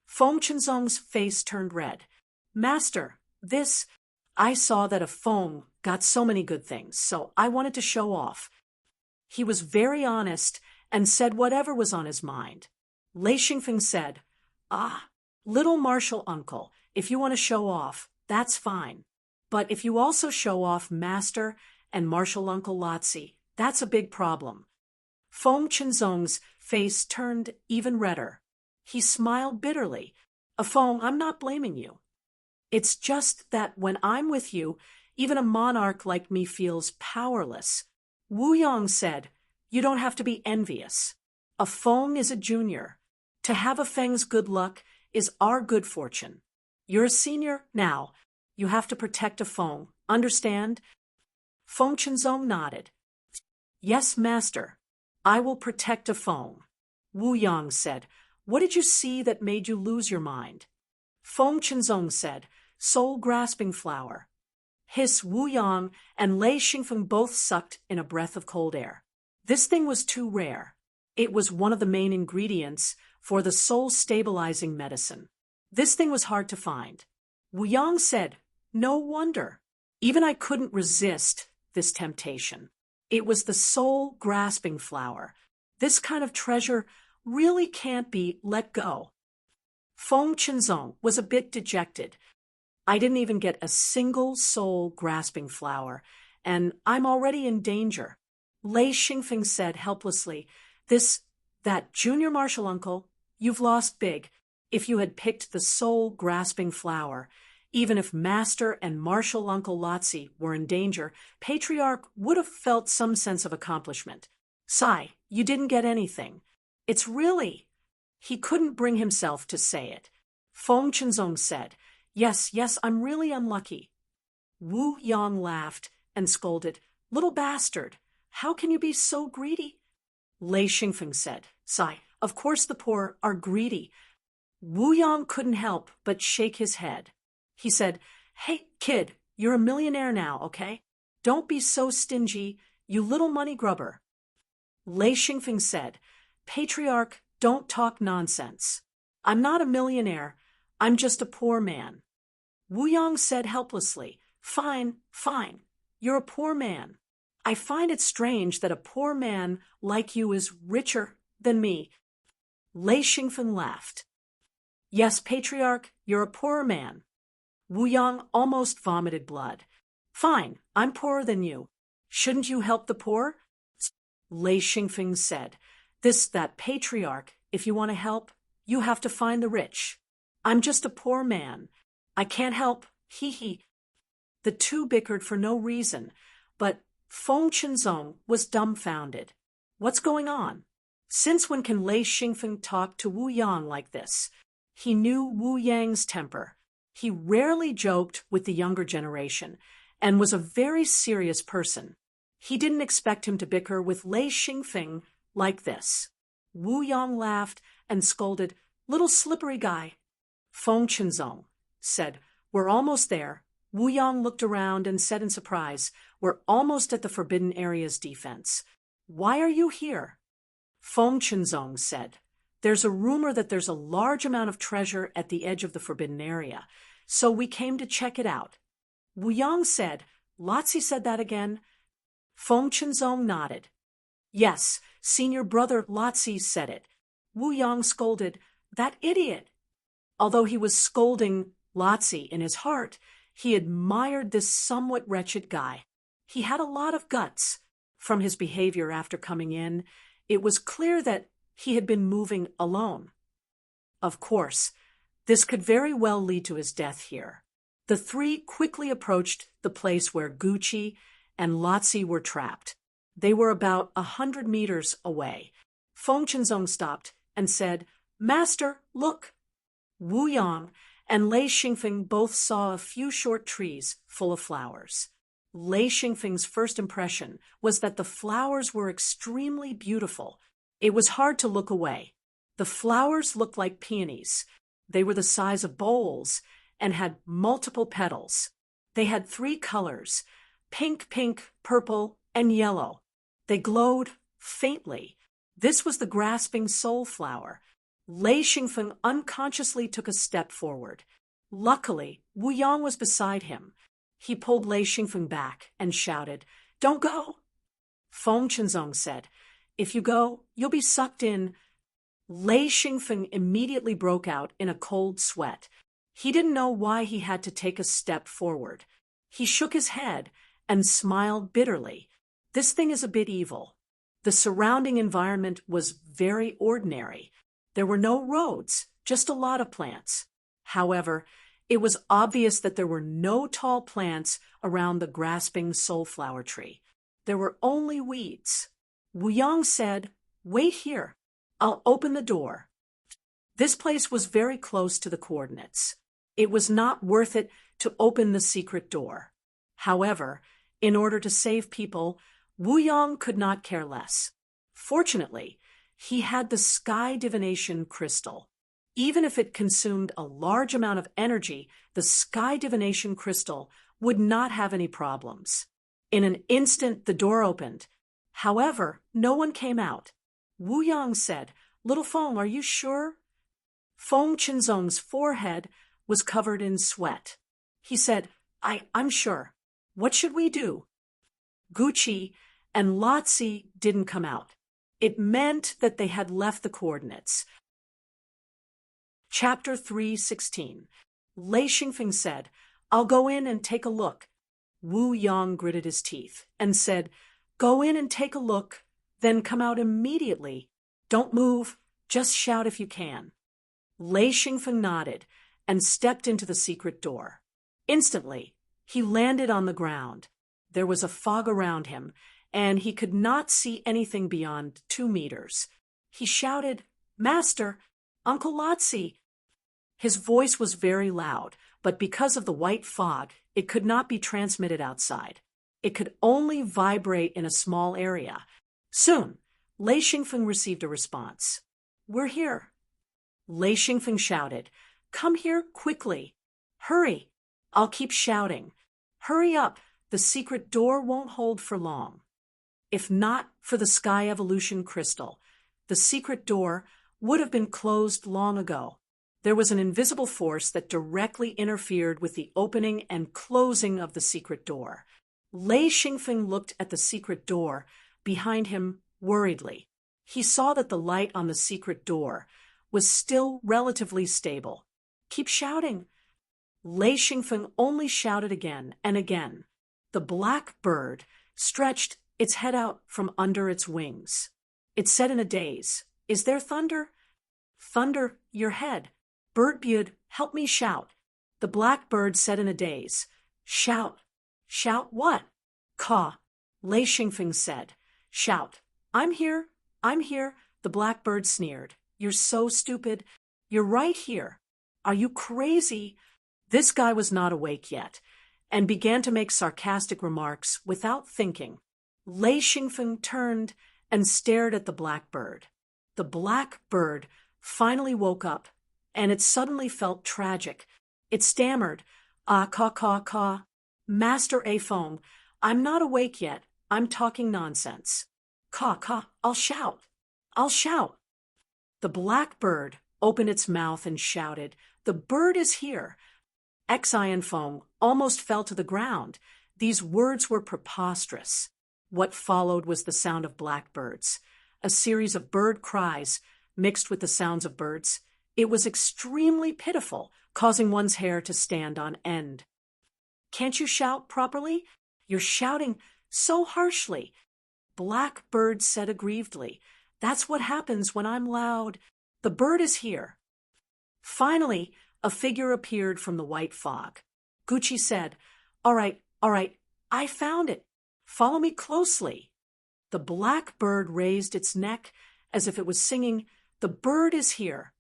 [SPEAKER 1] Feng Qinzong's face turned red. "Master, I saw that a Feng got so many good things, so I wanted to show off." He was very honest and said whatever was on his mind. Lei Xingfeng said, "Little martial uncle, if you want to show off, that's fine. But if you also show off Master and martial uncle Lotzi, that's a big problem." Feng Qinzong's face turned even redder. He smiled bitterly. "Feng, I'm not blaming you. It's just that when I'm with you, even a monarch like me feels powerless." Wu Yang said, "You don't have to be envious. A Feng is a junior. To have a Feng's good luck is our good fortune. You're a senior now. You have to protect a Feng, understand? Feng Chenzong nodded. Yes, master. I will protect a Feng. Wu Yang said, what did you see that made you lose your mind? Feng Chenzong said, soul-grasping flower. Hiss Wu Yang and Lei Xingfeng both sucked in a breath of cold air. This thing was too rare. It was one of the main ingredients for the soul-stabilizing medicine. This thing was hard to find. Wu Yang said, no wonder. Even I couldn't resist this temptation. It was the soul-grasping flower. This kind of treasure really can't be let go. Feng Chenzong was a bit dejected. I didn't even get a single soul-grasping flower, and I'm already in danger. Lei Xingfeng said helplessly, that junior martial uncle, you've lost big. If you had picked the soul-grasping flower, even if Master and Martial Uncle Lotzi were in danger, Patriarch would have felt some sense of accomplishment. Sigh, you didn't get anything. It's really... He couldn't bring himself to say it. Feng Chenzong said, yes, I'm really unlucky. Wu Yang laughed and scolded, little bastard, how can you be so greedy? Lei Xingfeng said, sigh, of course the poor are greedy. Wu Yang couldn't help but shake his head. He said, hey, kid, you're a millionaire now, okay? Don't be so stingy, you little money grubber. Lei Xingfeng said, Patriarch, don't talk nonsense. I'm not a millionaire, I'm just a poor man. Wu Yang said helplessly, fine, you're a poor man. I find it strange that a poor man like you is richer than me. Lei Xingfeng laughed. Yes, Patriarch, you're a poor man. Wu Yang almost vomited blood. Fine, I'm poorer than you. Shouldn't you help the poor? Lei Xingfeng said, that Patriarch, if you want to help, you have to find the rich. I'm just a poor man. I can't help, hee. The two bickered for no reason, but Feng Chenzong was dumbfounded. What's going on? Since when can Lei Xingfeng talk to Wu Yang like this? He knew Wu Yang's temper. He rarely joked with the younger generation and was a very serious person. He didn't expect him to bicker with Lei Xingfeng like this. Wu Yang laughed and scolded, little slippery guy. Feng Chenzong said, we're almost there. Wu Yang looked around and said in surprise, we're almost at the Forbidden Area's defense. Why are you here? Feng Chenzong said, there's a rumor that there's a large amount of treasure at the edge of the Forbidden Area, so we came to check it out. Wu Yang said, Lotzi said that again? Feng Chenzong nodded. Yes, senior brother Lotzi said it. Wu Yang scolded, that idiot. Although he was scolding Lotzi in his heart, he admired this somewhat wretched guy. He had a lot of guts. From his behavior after coming in, it was clear that he had been moving alone. Of course, this could very well lead to his death here. The three quickly approached the place where Gucci and Lotzi were trapped. They were about 100 meters away. Feng Chenzong stopped and said, Master, look. Wu Yang and Lei Xingfeng both saw a few short trees full of flowers. Lei Xingfeng's first impression was that the flowers were extremely beautiful. It was hard to look away. The flowers looked like peonies. They were the size of bowls and had multiple petals. They had 3 colors, pink, purple, and yellow. They glowed faintly. This was the grasping soul flower. Lei Xingfeng unconsciously took a step forward. Luckily, Wu Yang was beside him. He pulled Lei Xingfeng back and shouted, Don't go! Feng Chenzong said, If you go, you'll be sucked in. Lei Xingfeng immediately broke out in a cold sweat. He didn't know why he had to take a step forward. He shook his head and smiled bitterly. This thing is a bit evil. The surrounding environment was very ordinary. There were no roads, just a lot of plants. However, it was obvious that there were no tall plants around the grasping soulflower tree. There were only weeds. Wu Yang said, Wait here. I'll open the door. This place was very close to the coordinates. It was not worth it to open the secret door. However, in order to save people, Wu Yong could not care less. Fortunately, he had the sky divination crystal. Even if it consumed a large amount of energy, the sky divination crystal would not have any problems. In an instant, the door opened. However, no one came out. Wu Yang said, "Little Feng, are you sure?" Feng Qinzong's forehead was covered in sweat. He said, I'm sure. What should we do?" Gucci and Lotzi didn't come out. It meant that they had left the coordinates. Chapter 3:16. Lei Xingfeng said, "I'll go in and take a look." Wu Yang gritted his teeth and said, "Go in and take a look, then come out immediately. Don't move, just shout if you can." Lei Xingfeng nodded and stepped into the secret door. Instantly, he landed on the ground. There was a fog around him, and he could not see anything beyond 2 meters. He shouted, "Master, Uncle Lotzi!" His voice was very loud, but because of the white fog, it could not be transmitted outside. It could only vibrate in a small area. Soon, Lei Xingfeng received a response. "We're here." Lei Xingfeng shouted, "Come here quickly. Hurry. I'll keep shouting. Hurry up. The secret door won't hold for long." If not for the Sky Evolution Crystal, the secret door would have been closed long ago. There was an invisible force that directly interfered with the opening and closing of the secret door. Lei Xingfeng looked at the secret door behind him worriedly. He saw that the light on the secret door was still relatively stable. "Keep shouting." Lei Xingfeng only shouted again and again. The black bird stretched its head out from under its wings. It said in a daze, "Is there thunder?" "Thunder, your head. Birdbud, help me shout." The black bird said in a daze, "Shout." "Shout what?" "Caw." Lei Xingfeng said, "Shout." I'm here. The black bird sneered. "You're so stupid. You're right here. Are you crazy?" This guy was not awake yet, and began to make sarcastic remarks without thinking. Lei Xingfeng turned and stared at the black bird. The black bird finally woke up, and it suddenly felt tragic. It stammered, "Caw, caw, caw. Master A Feng, I'm not awake yet. I'm talking nonsense." "Caw, caw, I'll shout. I'll shout." The black bird opened its mouth and shouted, "The bird is here." Xian Feng almost fell to the ground. These words were preposterous. What followed was the sound of blackbirds, a series of bird cries mixed with the sounds of birds. It was extremely pitiful, causing one's hair to stand on end. "Can't you shout properly? You're shouting so harshly." Blackbird said aggrievedly, "That's what happens when I'm loud. The bird is here." Finally, a figure appeared from the white fog. Gucci said, all right, I found it. Follow me closely." The black bird raised its neck as if it was singing, "The bird is here."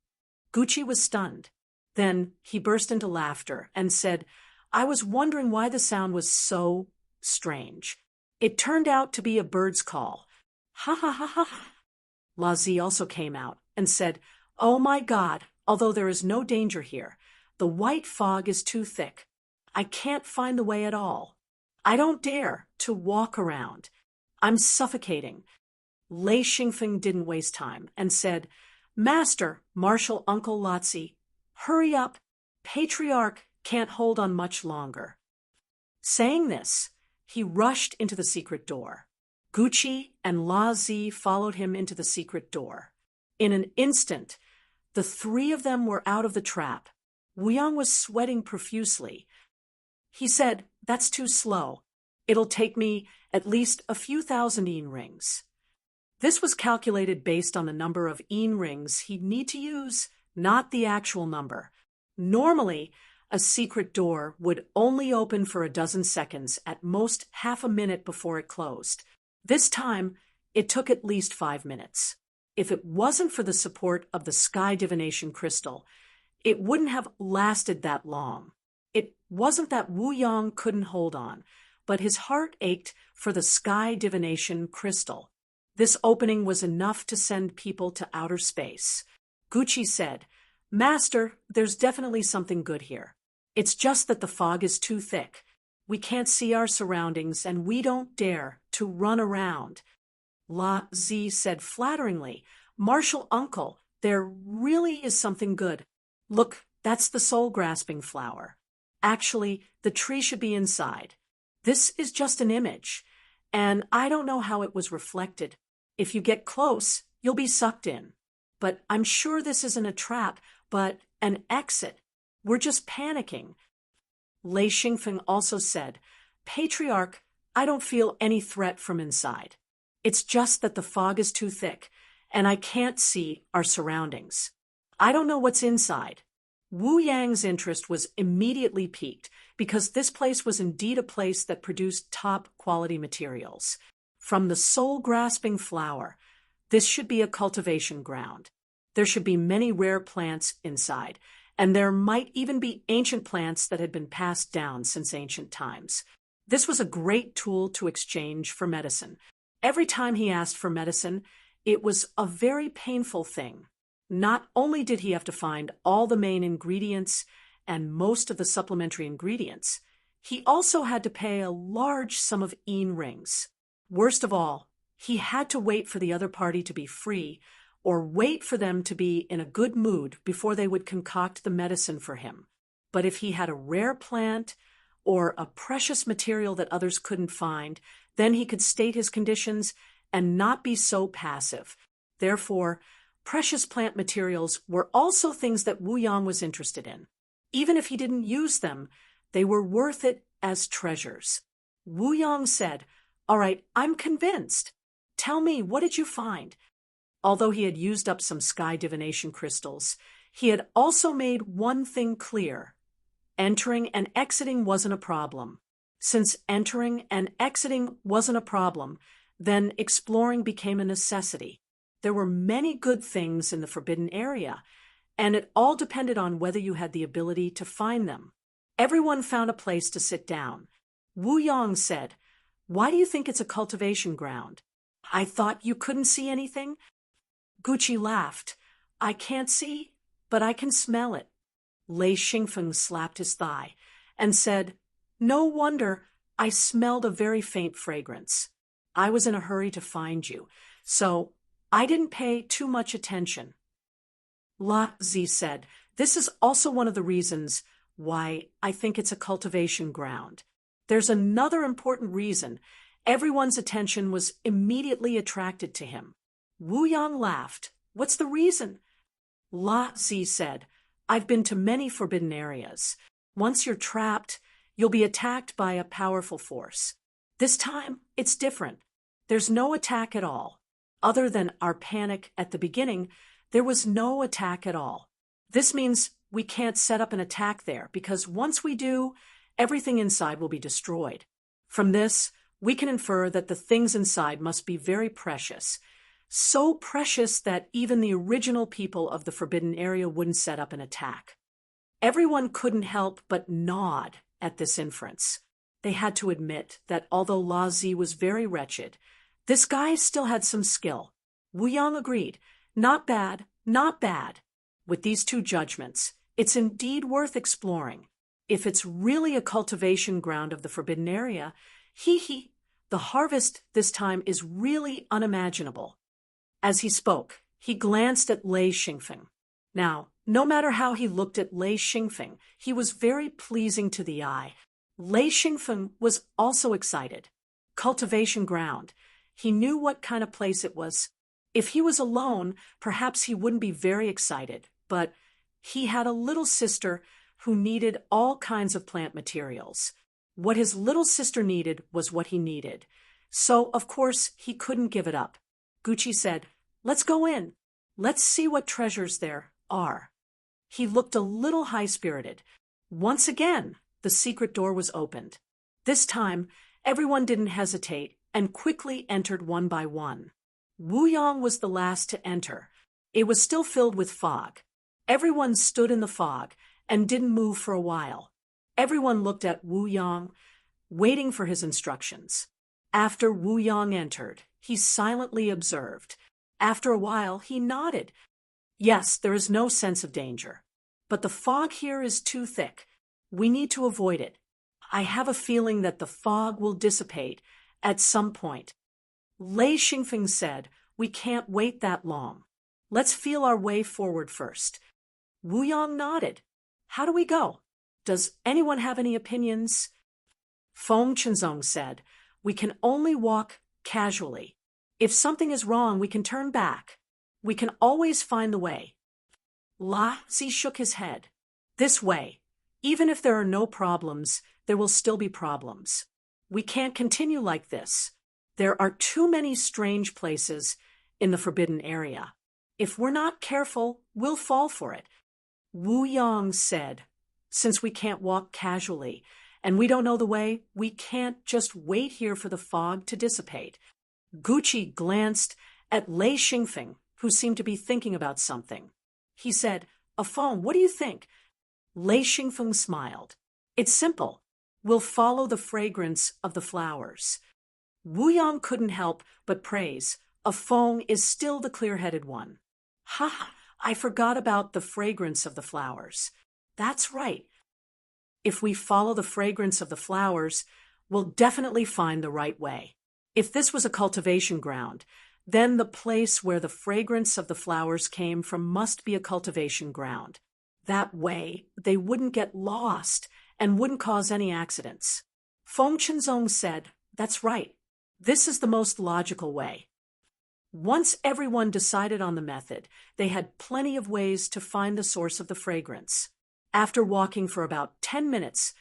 [SPEAKER 1] Gucci was stunned. Then he burst into laughter and said, "I was wondering why the sound was so strange. It turned out to be a bird's call. Ha ha ha ha." Lazi also came out and said, "Oh my God, although there is no danger here, the white fog is too thick. I can't find the way at all. I don't dare to walk around. I'm suffocating." Lei Xingfeng didn't waste time and said, "Master, Marshal Uncle Lotzi, hurry up. Patriarch can't hold on much longer." Saying this, he rushed into the secret door. Gucci and Lazi followed him into the secret door. In an instant, the 3 of them were out of the trap. Wu Yang was sweating profusely. He said, "That's too slow. It'll take me at least a few thousand yin rings." This was calculated based on the number of yin rings he'd need to use, not the actual number. Normally, a secret door would only open for a dozen seconds, at most half a minute before it closed. This time, it took at least 5 minutes. If it wasn't for the support of the sky divination crystal, it wouldn't have lasted that long. It wasn't that Wu Yang couldn't hold on, but his heart ached for the sky divination crystal. This opening was enough to send people to outer space. Gucci said, "Master, there's definitely something good here. It's just that the fog is too thick. We can't see our surroundings and we don't dare to run around." La Zi said flatteringly, "Martial uncle, there really is something good. Look, that's the soul-grasping flower. Actually, the tree should be inside. This is just an image, and I don't know how it was reflected. If you get close, you'll be sucked in. But I'm sure this isn't a trap, but an exit. We're just panicking." Lei Xingfeng also said, "Patriarch, I don't feel any threat from inside. It's just that the fog is too thick, and I can't see our surroundings. I don't know what's inside." Wu Yang's interest was immediately piqued because this place was indeed a place that produced top-quality materials. From the soul-grasping flower, this should be a cultivation ground. There should be many rare plants inside, and there might even be ancient plants that had been passed down since ancient times. This was a great tool to exchange for medicine. Every time he asked for medicine, it was a very painful thing. Not only did he have to find all the main ingredients and most of the supplementary ingredients, he also had to pay a large sum of yin rings. Worst of all, he had to wait for the other party to be free or wait for them to be in a good mood before they would concoct the medicine for him. But if he had a rare plant or a precious material that others couldn't find, then he could state his conditions and not be so passive. Therefore, precious plant materials were also things that Wu Yang was interested in. Even if he didn't use them, they were worth it as treasures. Wu Yang said, "All right, I'm convinced. Tell me, what did you find?" Although he had used up some sky divination crystals, he had also made one thing clear. Entering and exiting wasn't a problem. Since entering and exiting wasn't a problem, then exploring became a necessity. There were many good things in the forbidden area, and it all depended on whether you had the ability to find them. Everyone found a place to sit down. Wu Yang said, "Why do you think it's a cultivation ground? I thought you couldn't see anything?" Gucci laughed. "I can't see, but I can smell it." Lei Xingfeng slapped his thigh and said, "No wonder, I smelled a very faint fragrance. I was in a hurry to find you, so I didn't pay too much attention." La Zi said, "This is also one of the reasons why I think it's a cultivation ground. There's another important reason. Everyone's attention was immediately attracted to him." Wu Yang laughed. "What's the reason?" La Zi said, "I've been to many forbidden areas. Once you're trapped, you'll be attacked by a powerful force. This time, it's different. There's no attack at all. Other than our panic at the beginning, there was no attack at all. This means we can't set up an attack there, because once we do, everything inside will be destroyed. From this, we can infer that the things inside must be very precious. So precious that even the original people of the forbidden area wouldn't set up an attack." Everyone couldn't help but nod at this inference. They had to admit that although La Zi was very wretched, this guy still had some skill. Wu Yang agreed. "Not bad, not bad. With these two judgments, it's indeed worth exploring. If it's really a cultivation ground of the forbidden area, the harvest this time is really unimaginable." As he spoke, he glanced at Lei Xingfeng. Now, no matter how he looked at Lei Xingfeng, he was very pleasing to the eye. Lei Xingfeng was also excited. Cultivation ground. He knew what kind of place it was. If he was alone, perhaps he wouldn't be very excited, but he had a little sister who needed all kinds of plant materials. What his little sister needed was what he needed. So, of course, he couldn't give it up. Gucci said, "Let's go in. Let's see what treasures there are." He looked a little high-spirited. Once again, the secret door was opened. This time, everyone didn't hesitate and quickly entered one by one. Wu Yong was the last to enter. It was still filled with fog. Everyone stood in the fog and didn't move for a while. Everyone looked at Wu Yong, waiting for his instructions. After Wu Yong entered, he silently observed. After a while, he nodded. Yes, there is no sense of danger. But the fog here is too thick. We need to avoid it. I have a feeling that the fog will dissipate at some point. Lei Xingfeng said, we can't wait that long. Let's feel our way forward first. Wu Yong nodded. How do we go? Does anyone have any opinions? Feng Chenzong said, we can only walk casually. If something is wrong, we can turn back. We can always find the way. La Zi shook his head. This way. Even if there are no problems, there will still be problems. We can't continue like this. There are too many strange places in the forbidden area. If we're not careful, we'll fall for it. Wu Yong said, since we can't walk casually and we don't know the way, we can't just wait here for the fog to dissipate. Gucci glanced at Lei Xingfeng, who seemed to be thinking about something. He said, a phone, what do you think? Lei Xingfeng smiled. It's simple. We'll follow the fragrance of the flowers. Wu Yong couldn't help but praise. A phone is still the clear-headed one. Ha! I forgot about the fragrance of the flowers. That's right. If we follow the fragrance of the flowers, we'll definitely find the right way. If this was a cultivation ground, then the place where the fragrance of the flowers came from must be a cultivation ground. That way, they wouldn't get lost and wouldn't cause any accidents. Feng Chenzong said, that's right. This is the most logical way. Once everyone decided on the method, they had plenty of ways to find the source of the fragrance. After walking for about 10 minutes,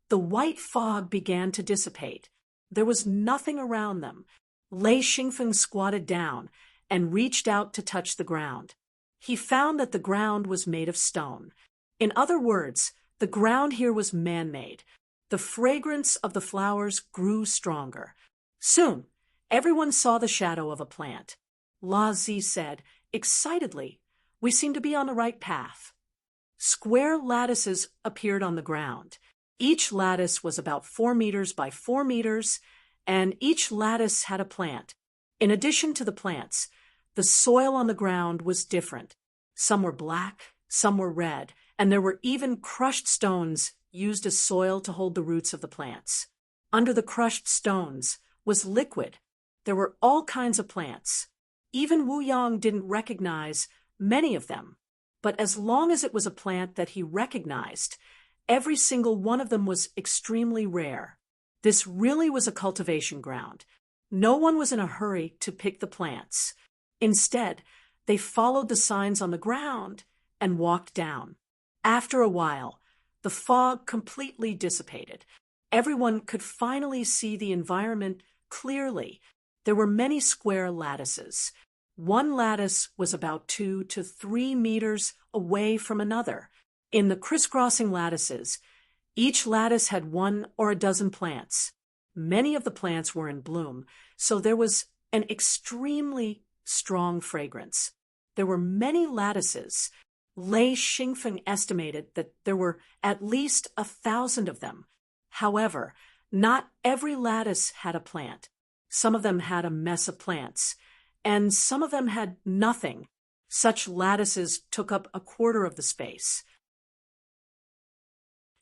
[SPEAKER 1] the white fog began to dissipate. There was nothing around them. Lei Xingfeng squatted down and reached out to touch the ground. He found that the ground was made of stone. In other words, the ground here was man-made. The fragrance of the flowers grew stronger. Soon, everyone saw the shadow of a plant. La Zi said, excitedly, we seem to be on the right path. Square lattices appeared on the ground. Each lattice was about 4 meters by 4 meters, and each lattice had a plant. In addition to the plants, the soil on the ground was different. Some were black, some were red, and there were even crushed stones used as soil to hold the roots of the plants. Under the crushed stones was liquid. There were all kinds of plants. Even Wu Yong didn't recognize many of them. But as long as it was a plant that he recognized, every single one of them was extremely rare. This really was a cultivation ground. No one was in a hurry to pick the plants. Instead, they followed the signs on the ground and walked down. After a while, the fog completely dissipated. Everyone could finally see the environment clearly. There were many square lattices. One lattice was about 2 to 3 meters away from another. In the crisscrossing lattices, each lattice had 1 or a dozen plants. Many of the plants were in bloom, so there was an extremely strong fragrance. There were many lattices. Lei Xingfeng estimated that there were at least 1,000 of them. However, not every lattice had a plant. Some of them had a mess of plants, and some of them had nothing. Such lattices took up a quarter of the space.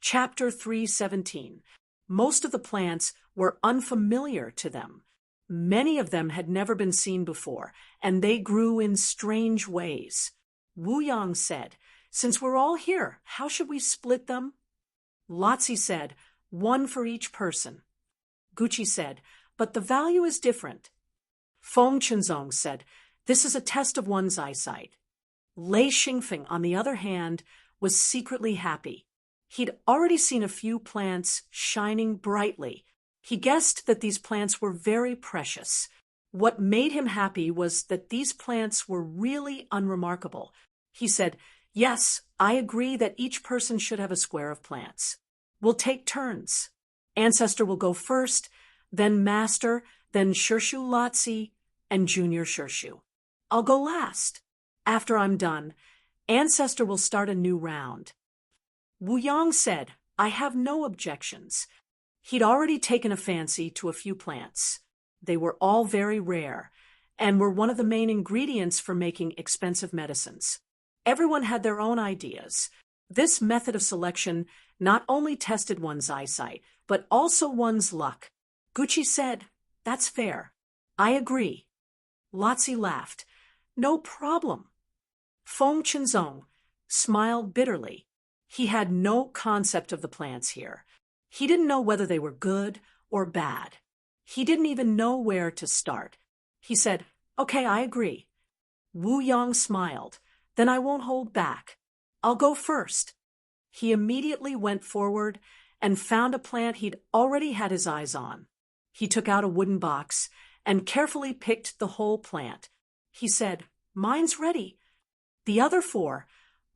[SPEAKER 1] Chapter 3:17. Most of the plants were unfamiliar to them. Many of them had never been seen before, and they grew in strange ways. Wu Yong said, since we're all here, how should we split them? Lotzi said, 1 for each person. Gucci said, but the value is different. Feng Chenzong said, this is a test of one's eyesight. Lei Xingfeng, on the other hand, was secretly happy. He'd already seen a few plants shining brightly. He guessed that these plants were very precious. What made him happy was that these plants were really unremarkable. He said, yes, I agree that each person should have a square of plants. We'll take turns. Ancestor will go first, then Master, then Shirshu Lotzi, and Junior Shirshu. I'll go last. After I'm done, Ancestor will start a new round. Wu Yang said, I have no objections. He'd already taken a fancy to a few plants. They were all very rare, and were one of the main ingredients for making expensive medicines. Everyone had their own ideas. This method of selection not only tested one's eyesight, but also one's luck. Gucci said, That's fair. I agree. Lotzi laughed. No problem. Feng Chinzong smiled bitterly. He had no concept of the plants here. He didn't know whether they were good or bad. He didn't even know where to start. He said, Okay, I agree. Wu Yang smiled. Then I won't hold back. I'll go first. He immediately went forward and found a plant he'd already had his eyes on. He took out a wooden box and carefully picked the whole plant. He said, Mine's ready. The other 4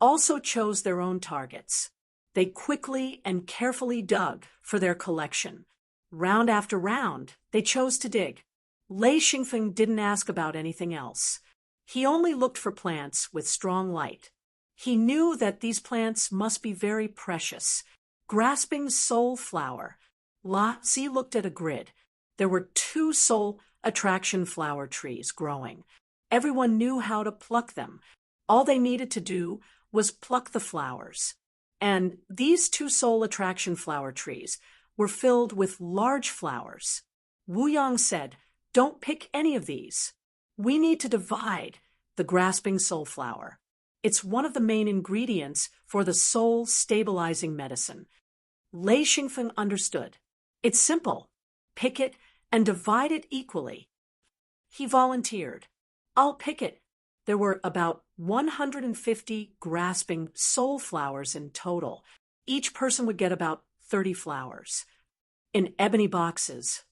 [SPEAKER 1] also chose their own targets. They quickly and carefully dug for their collection. Round after round, they chose to dig. Lei Xingfeng didn't ask about anything else. He only looked for plants with strong light. He knew that these plants must be very precious. Grasping soul flower. Lotzi looked at a grid. There were 2 soul attraction flower trees growing. Everyone knew how to pluck them. All they needed to do was pluck the flowers. And these 2 soul attraction flower trees were filled with large flowers. Wu Yang said, Don't pick any of these. We need to divide the grasping soul flower. It's one of the main ingredients for the soul-stabilizing medicine. Lei Xingfeng understood. It's simple. Pick it and divide it equally. He volunteered. I'll pick it. There were about 150 grasping soul flowers in total. Each person would get about 30 flowers. In ebony boxes.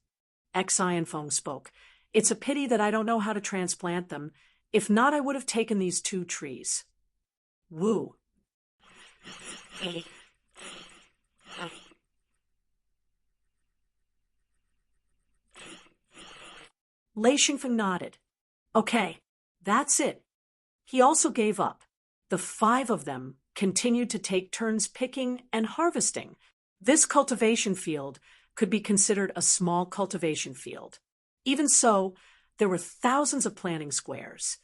[SPEAKER 1] Xian Feng spoke. It's a pity that I don't know how to transplant them. If not, I would have taken these 2 trees. Wu. Lei Xingfeng nodded. Okay, that's it. He also gave up. The 5 of them continued to take turns picking and harvesting. This cultivation field could be considered a small cultivation field. Even so, there were thousands of planting squares.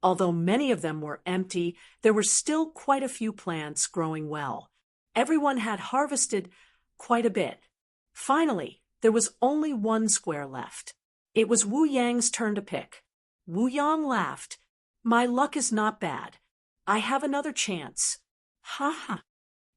[SPEAKER 1] Although many of them were empty, there were still quite a few plants growing well. Everyone had harvested quite a bit. Finally, there was only 1 square left. It was Wu Yang's turn to pick. Wu Yang laughed. My luck is not bad. I have another chance. Ha ha.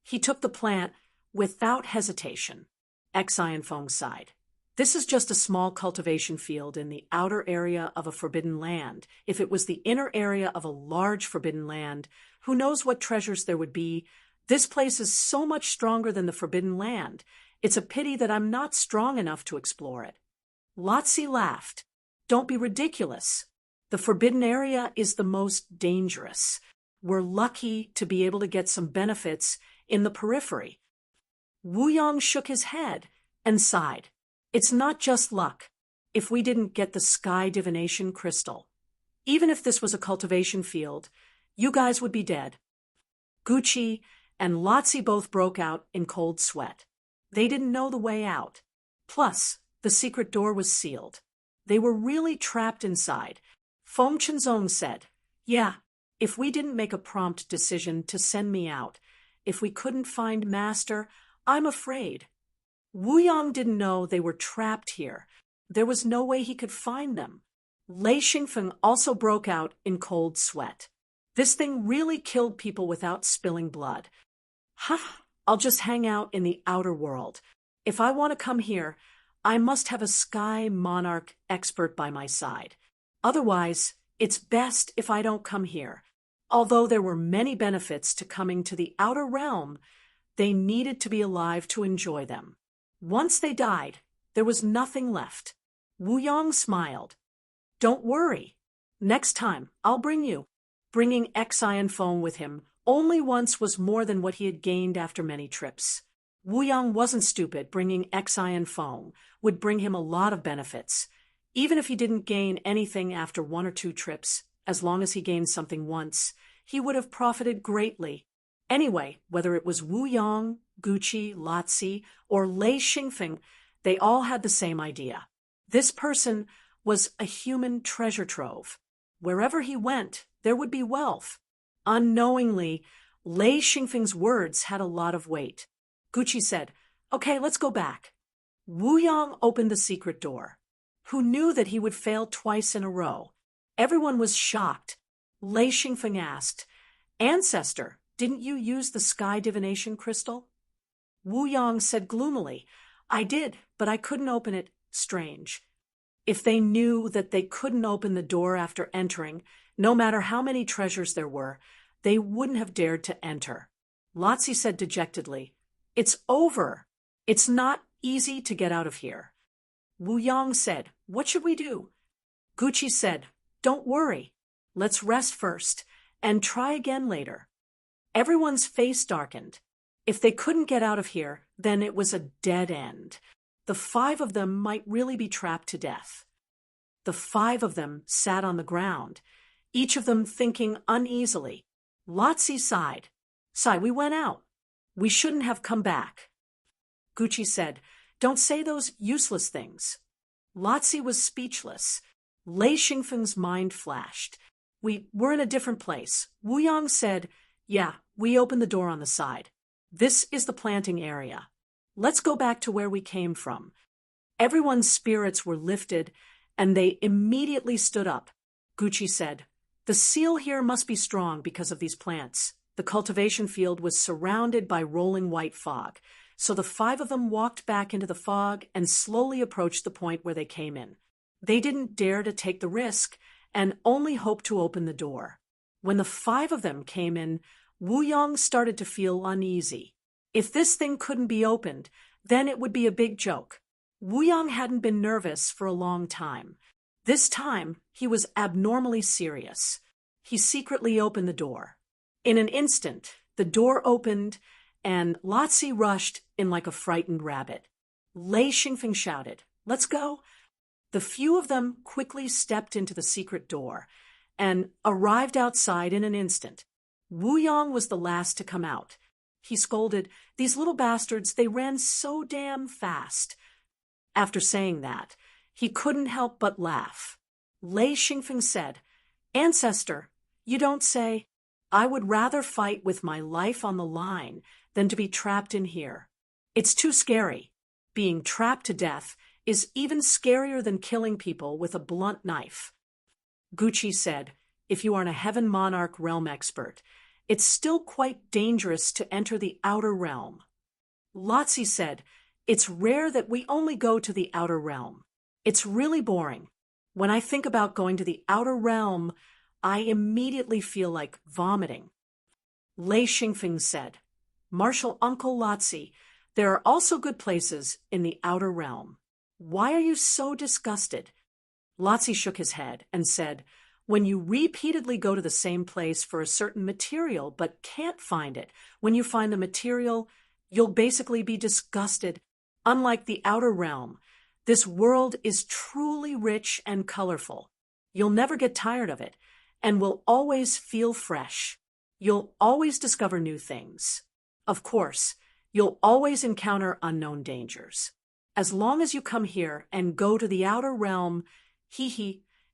[SPEAKER 1] He took the plant without hesitation. Xian Feng sighed. This is just a small cultivation field in the outer area of a forbidden land. If it was the inner area of a large forbidden land, who knows what treasures there would be. This place is so much stronger than the forbidden land. It's a pity that I'm not strong enough to explore it. Lotzi laughed. Don't be ridiculous. The forbidden area is the most dangerous. We're lucky to be able to get some benefits in the periphery. Wu Yang shook his head and sighed. It's not just luck. If we didn't get the sky divination crystal, even if this was a cultivation field, you guys would be dead. Gucci and Lotzi both broke out in cold sweat. They didn't know the way out. Plus, the secret door was sealed. They were really trapped inside. Feng Chinzong said, Yeah, if we didn't make a prompt decision to send me out, if we couldn't find Master, I'm afraid. Wu Yang didn't know they were trapped here. There was no way he could find them. Lei Xingfeng also broke out in cold sweat. This thing really killed people without spilling blood. I'll just hang out in the outer world. If I want to come here, I must have a sky monarch expert by my side. Otherwise, it's best if I don't come here. Although there were many benefits to coming to the outer realm, they needed to be alive to enjoy them. Once they died, there was nothing left. Wu Yang smiled. Don't worry. Next time, I'll bring you. Bringing Xian Feng with him only once was more than what he had gained after many trips. Wu Yang wasn't stupid. Bringing Xian Feng would bring him a lot of benefits. Even if he didn't gain anything after 1 or 2 trips, as long as he gained something once, he would have profited greatly. Anyway, whether it was Wu Yong, Gucci, Lotzi, or Lei Xingfeng, they all had the same idea. This person was a human treasure trove. Wherever he went, there would be wealth. Unknowingly, Lei Xingfeng's words had a lot of weight. Gucci said, "Okay, let's go back." Wu Yong opened the secret door. Who knew that he would fail twice in a row? Everyone was shocked. Lei Xingfeng asked, "Ancestor, didn't you use the sky divination crystal?" Wu Yong said gloomily, "I did, but I couldn't open it. Strange." If they knew that they couldn't open the door after entering, no matter how many treasures there were, they wouldn't have dared to enter. Lotzi said dejectedly, "It's over. It's not easy to get out of here." Wu Yong said, "What should we do?" Gucci said, "Don't worry. Let's rest first and try again later." Everyone's face darkened. If they couldn't get out of here, then it was a dead end. The 5 of them might really be trapped to death. The 5 of them sat on the ground, each of them thinking uneasily. Lotzi sighed. "Sigh, we went out. We shouldn't have come back." Gucci said, "Don't say those useless things." Lotzi was speechless. Lei Xingfeng's mind flashed. We're in a different place." Wu Yong said, "Yeah, we opened the door on the side. This is the planting area. Let's go back to where we came from." Everyone's spirits were lifted, and they immediately stood up. Gucci said, "The seal here must be strong because of these plants." The cultivation field was surrounded by rolling white fog, so the 5 of them walked back into the fog and slowly approached the point where they came in. They didn't dare to take the risk and only hoped to open the door. When the 5 of them came in, Wu Yong started to feel uneasy. If this thing couldn't be opened, then it would be a big joke. Wu Yong hadn't been nervous for a long time. This time, he was abnormally serious. He secretly opened the door. In an instant, the door opened, and Lotzi rushed in like a frightened rabbit. Lei Xingfeng shouted, "Let's go!" The few of them quickly stepped into the secret door and arrived outside in an instant. Wu Yong was the last to come out. He scolded, "These little bastards, they ran so damn fast." After saying that, he couldn't help but laugh. Lei Xingfeng said, "Ancestor, you don't say. I would rather fight with my life on the line than to be trapped in here. It's too scary. Being trapped to death is even scarier than killing people with a blunt knife." Gucci said, "If you aren't a Heaven Monarch realm expert, it's still quite dangerous to enter the outer realm." Lotzi said, "It's rare that we only go to the outer realm. It's really boring. When I think about going to the outer realm, I immediately feel like vomiting." Lei Xingfeng said, "Martial Uncle Lotzi, there are also good places in the outer realm. Why are you so disgusted?" Lotzi shook his head and said, "When you repeatedly go to the same place for a certain material but can't find it, when you find the material, you'll basically be disgusted. Unlike the outer realm, this world is truly rich and colorful. You'll never get tired of it, and will always feel fresh. You'll always discover new things. Of course, you'll always encounter unknown dangers. As long as you come here and go to the outer realm,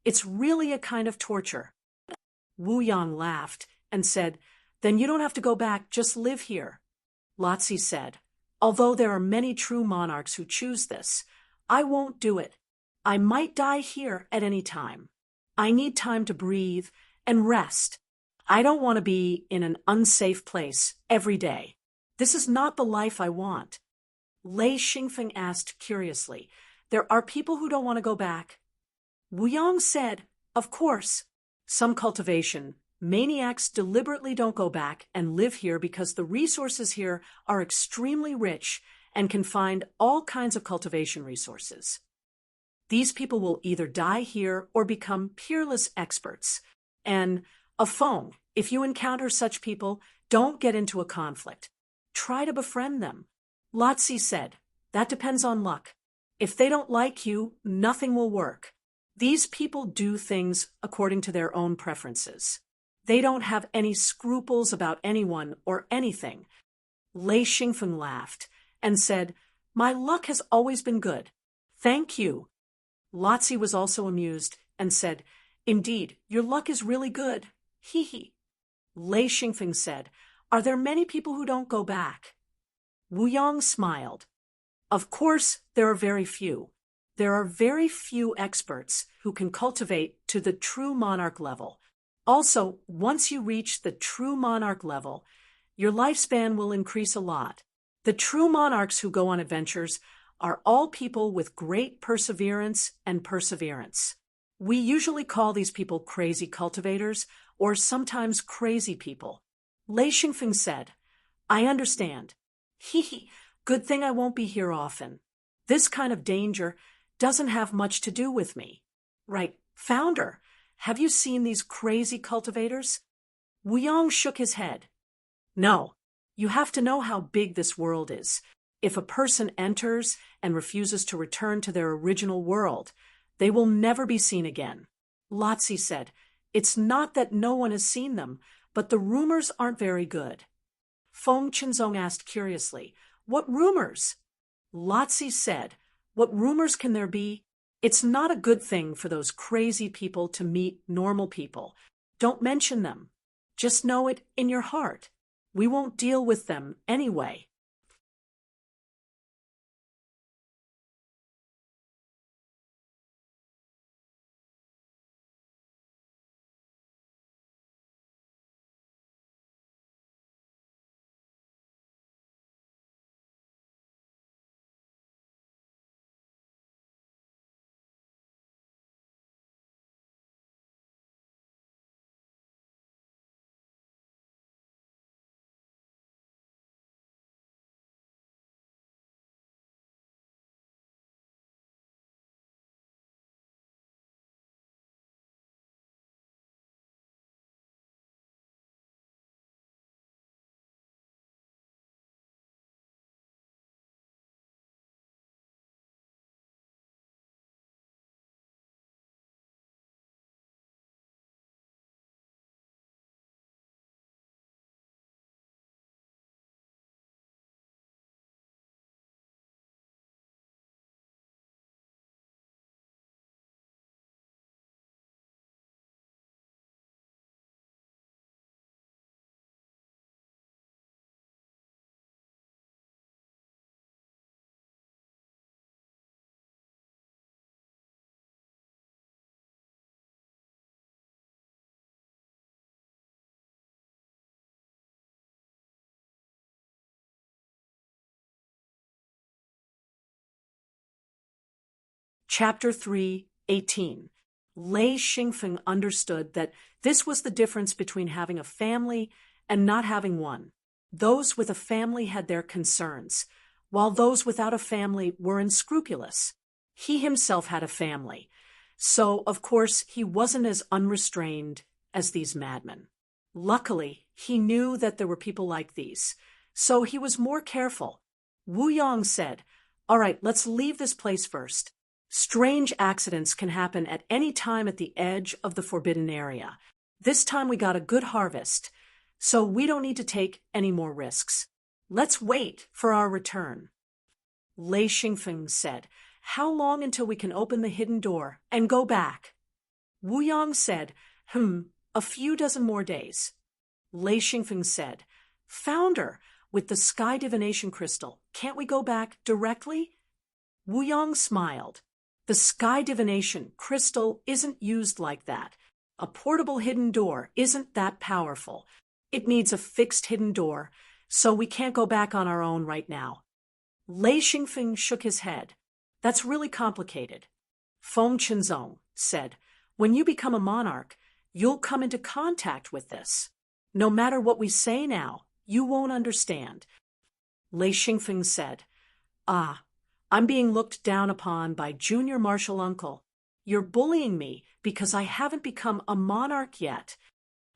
[SPEAKER 1] it's really a kind of torture." Wu Yong laughed and said, "Then you don't have to go back, just live here." Lotzi said, "Although there are many true monarchs who choose this, I won't do it. I might die here at any time. I need time to breathe and rest. I don't want to be in an unsafe place every day. This is not the life I want." Lei Xingfeng asked curiously, "There are people who don't want to go back?" Wu Yong said, "Of course. Some cultivation maniacs deliberately don't go back and live here because the resources here are extremely rich and can find all kinds of cultivation resources. These people will either die here or become peerless experts. And a Feng, if you encounter such people, don't get into a conflict. Try to befriend them." Lotzi said, "That depends on luck. If they don't like you, nothing will work. These people do things according to their own preferences. They don't have any scruples about anyone or anything. Lei Xingfeng laughed and said, "My luck has always been good. Thank you." Lotzi was also amused and said, "Indeed, your luck is really good. Hee hee." Lei Xingfeng said, "Are there many people who don't go back?" Wu Yong smiled. "Of course, there are very few. There are very few experts who can cultivate to the true monarch level. Also, once you reach the true monarch level, your lifespan will increase a lot. The true monarchs who go on adventures are all people with great perseverance and perseverance. We usually call these people crazy cultivators or sometimes crazy people." Lei Xingfeng said, "I understand. Hee hee, good thing I won't be here often. This kind of danger doesn't have much to do with me." "Right, Founder, have you seen these crazy cultivators?" Wu Yong shook his head. "No, you have to know how big this world is. If a person enters and refuses to return to their original world, they will never be seen again." Lotzi said, "It's not that no one has seen them, but the rumors aren't very good." Feng Qinzong asked curiously, "What rumors?" Lotzi said, "What rumors can there be? It's not a good thing for those crazy people to meet normal people. Don't mention them. Just know it in your heart. We won't deal with them anyway." Chapter 3:18. Lei Xingfeng understood that this was the difference between having a family and not having one. Those with a family had their concerns, while those without a family were unscrupulous. He himself had a family, so of course he wasn't as unrestrained as these madmen. Luckily, he knew that there were people like these, so he was more careful. Wu Yong said, "All right, let's leave this place first. Strange accidents can happen at any time at the edge of the forbidden area. This time we got a good harvest, so we don't need to take any more risks. Let's wait for our return." Lei Xingfeng said, "How long until we can open the hidden door and go back?" Wu Yong said, "A few dozen more days." Lei Xingfeng said, "Founder, with the sky divination crystal, can't we go back directly?" Wu Yong smiled. "The sky divination crystal isn't used like that. A portable hidden door isn't that powerful. It needs a fixed hidden door, so we can't go back on our own right now." Lei Xingfeng shook his head. "That's really complicated." Feng Qinzong said, "When you become a monarch, you'll come into contact with this. No matter what we say now, you won't understand." Lei Xingfeng said, "Ah, I'm being looked down upon by Junior Marshal Uncle. You're bullying me because I haven't become a monarch yet."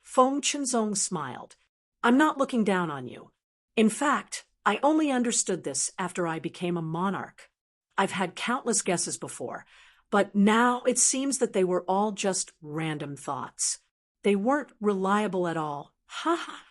[SPEAKER 1] Feng Qinzong smiled. "I'm not looking down on you. In fact, I only understood this after I became a monarch. I've had countless guesses before, But now it seems that they were all just random thoughts. They weren't reliable at all. Ha ha.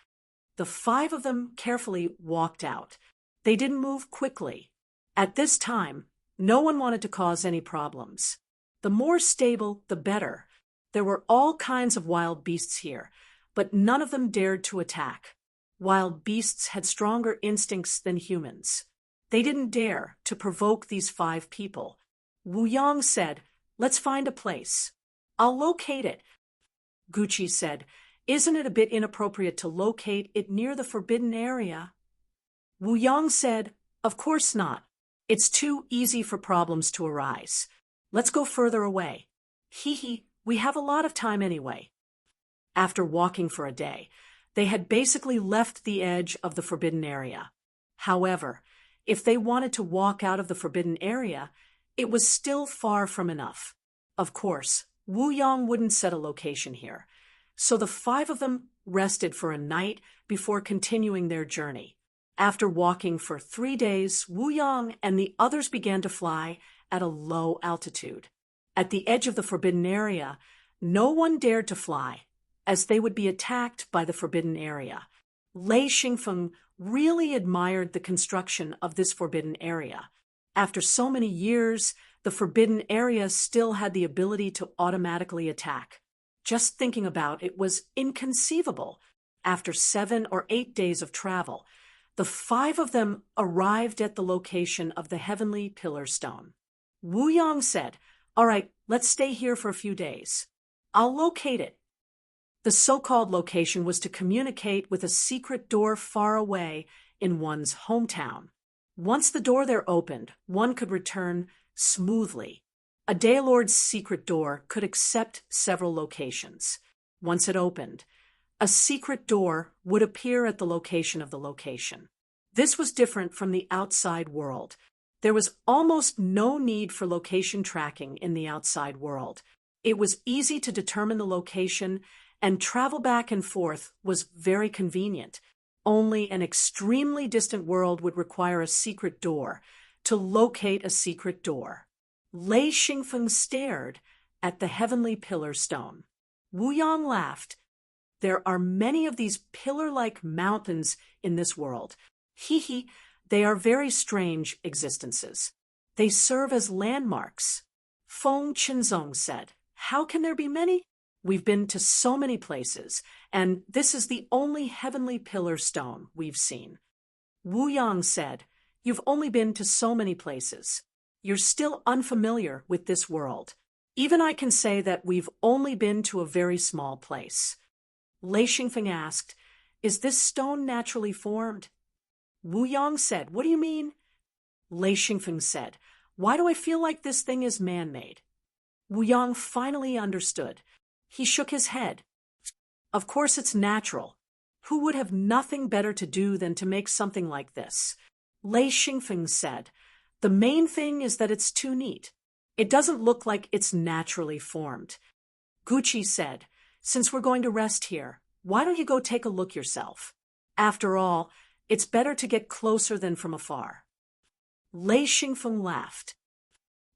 [SPEAKER 1] The five of them carefully walked out. They didn't move quickly. At this time, no one wanted to cause any problems. The more stable, the better. There were all kinds of wild beasts here, but none of them dared to attack. Wild beasts had stronger instincts than humans. They didn't dare to provoke these five people. Wu Yang said, "Let's find a place." "I'll locate it." Gucci said, "Isn't it a bit inappropriate to locate it near the forbidden area?" Wu Yang said, "Of course not. It's too easy for problems to arise. Let's go further away. Hee, we have a lot of time anyway." After walking for a day, they had basically left the edge of the forbidden area. However, if they wanted to walk out of the forbidden area, it was still far from enough. Of course, Wu Yang wouldn't set a location here, so the five of them rested for a night before continuing their journey. After walking for 3 days, Wu Yang and the others began to fly at a low altitude. At the edge of the forbidden area, no one dared to fly, as they would be attacked by the forbidden area. Lei Xingfeng really admired the construction of this forbidden area. After so many years, the forbidden area still had the ability to automatically attack. Just thinking about it was inconceivable. After 7 or 8 days of travel, the five of them arrived at the location of the heavenly pillar stone. Wu Yang said, "All right, let's stay here for a few days. I'll locate it." The so-called location was to communicate with a secret door far away in one's hometown. Once the door there opened, one could return smoothly. A Daylord's secret door could accept several locations. Once it opened, a secret door would appear at the location of the location. This was different from the outside world. There was almost no need for location tracking in the outside world. It was easy to determine the location, and travel back and forth was very convenient. Only an extremely distant world would require a secret door to locate a secret door. Lei Xingfeng stared at the heavenly pillar stone. Wu Yang laughed. "There are many of these pillar-like mountains in this world. Hee, they are very strange existences. They serve as landmarks." Feng Qinzong said, "How can there be many? We've been to so many places, and this is the only heavenly pillar stone we've seen." Wu Yang said, "You've only been to so many places. You're still unfamiliar with this world. Even I can say that we've only been to a very small place." Lei Xingfeng asked, "Is this stone naturally formed?" Wu Yang said, "What do you mean?" Lei Xingfeng said, "Why do I feel like this thing is man-made?" Wu Yang finally understood. He shook his head. "Of course it's natural. Who would have nothing better to do than to make something like this?" Lei Xingfeng said, "The main thing is that it's too neat. It doesn't look like it's naturally formed." Gucci said, "Since we're going to rest here, why don't you go take a look yourself? After all, it's better to get closer than from afar." Lei Xingfeng laughed.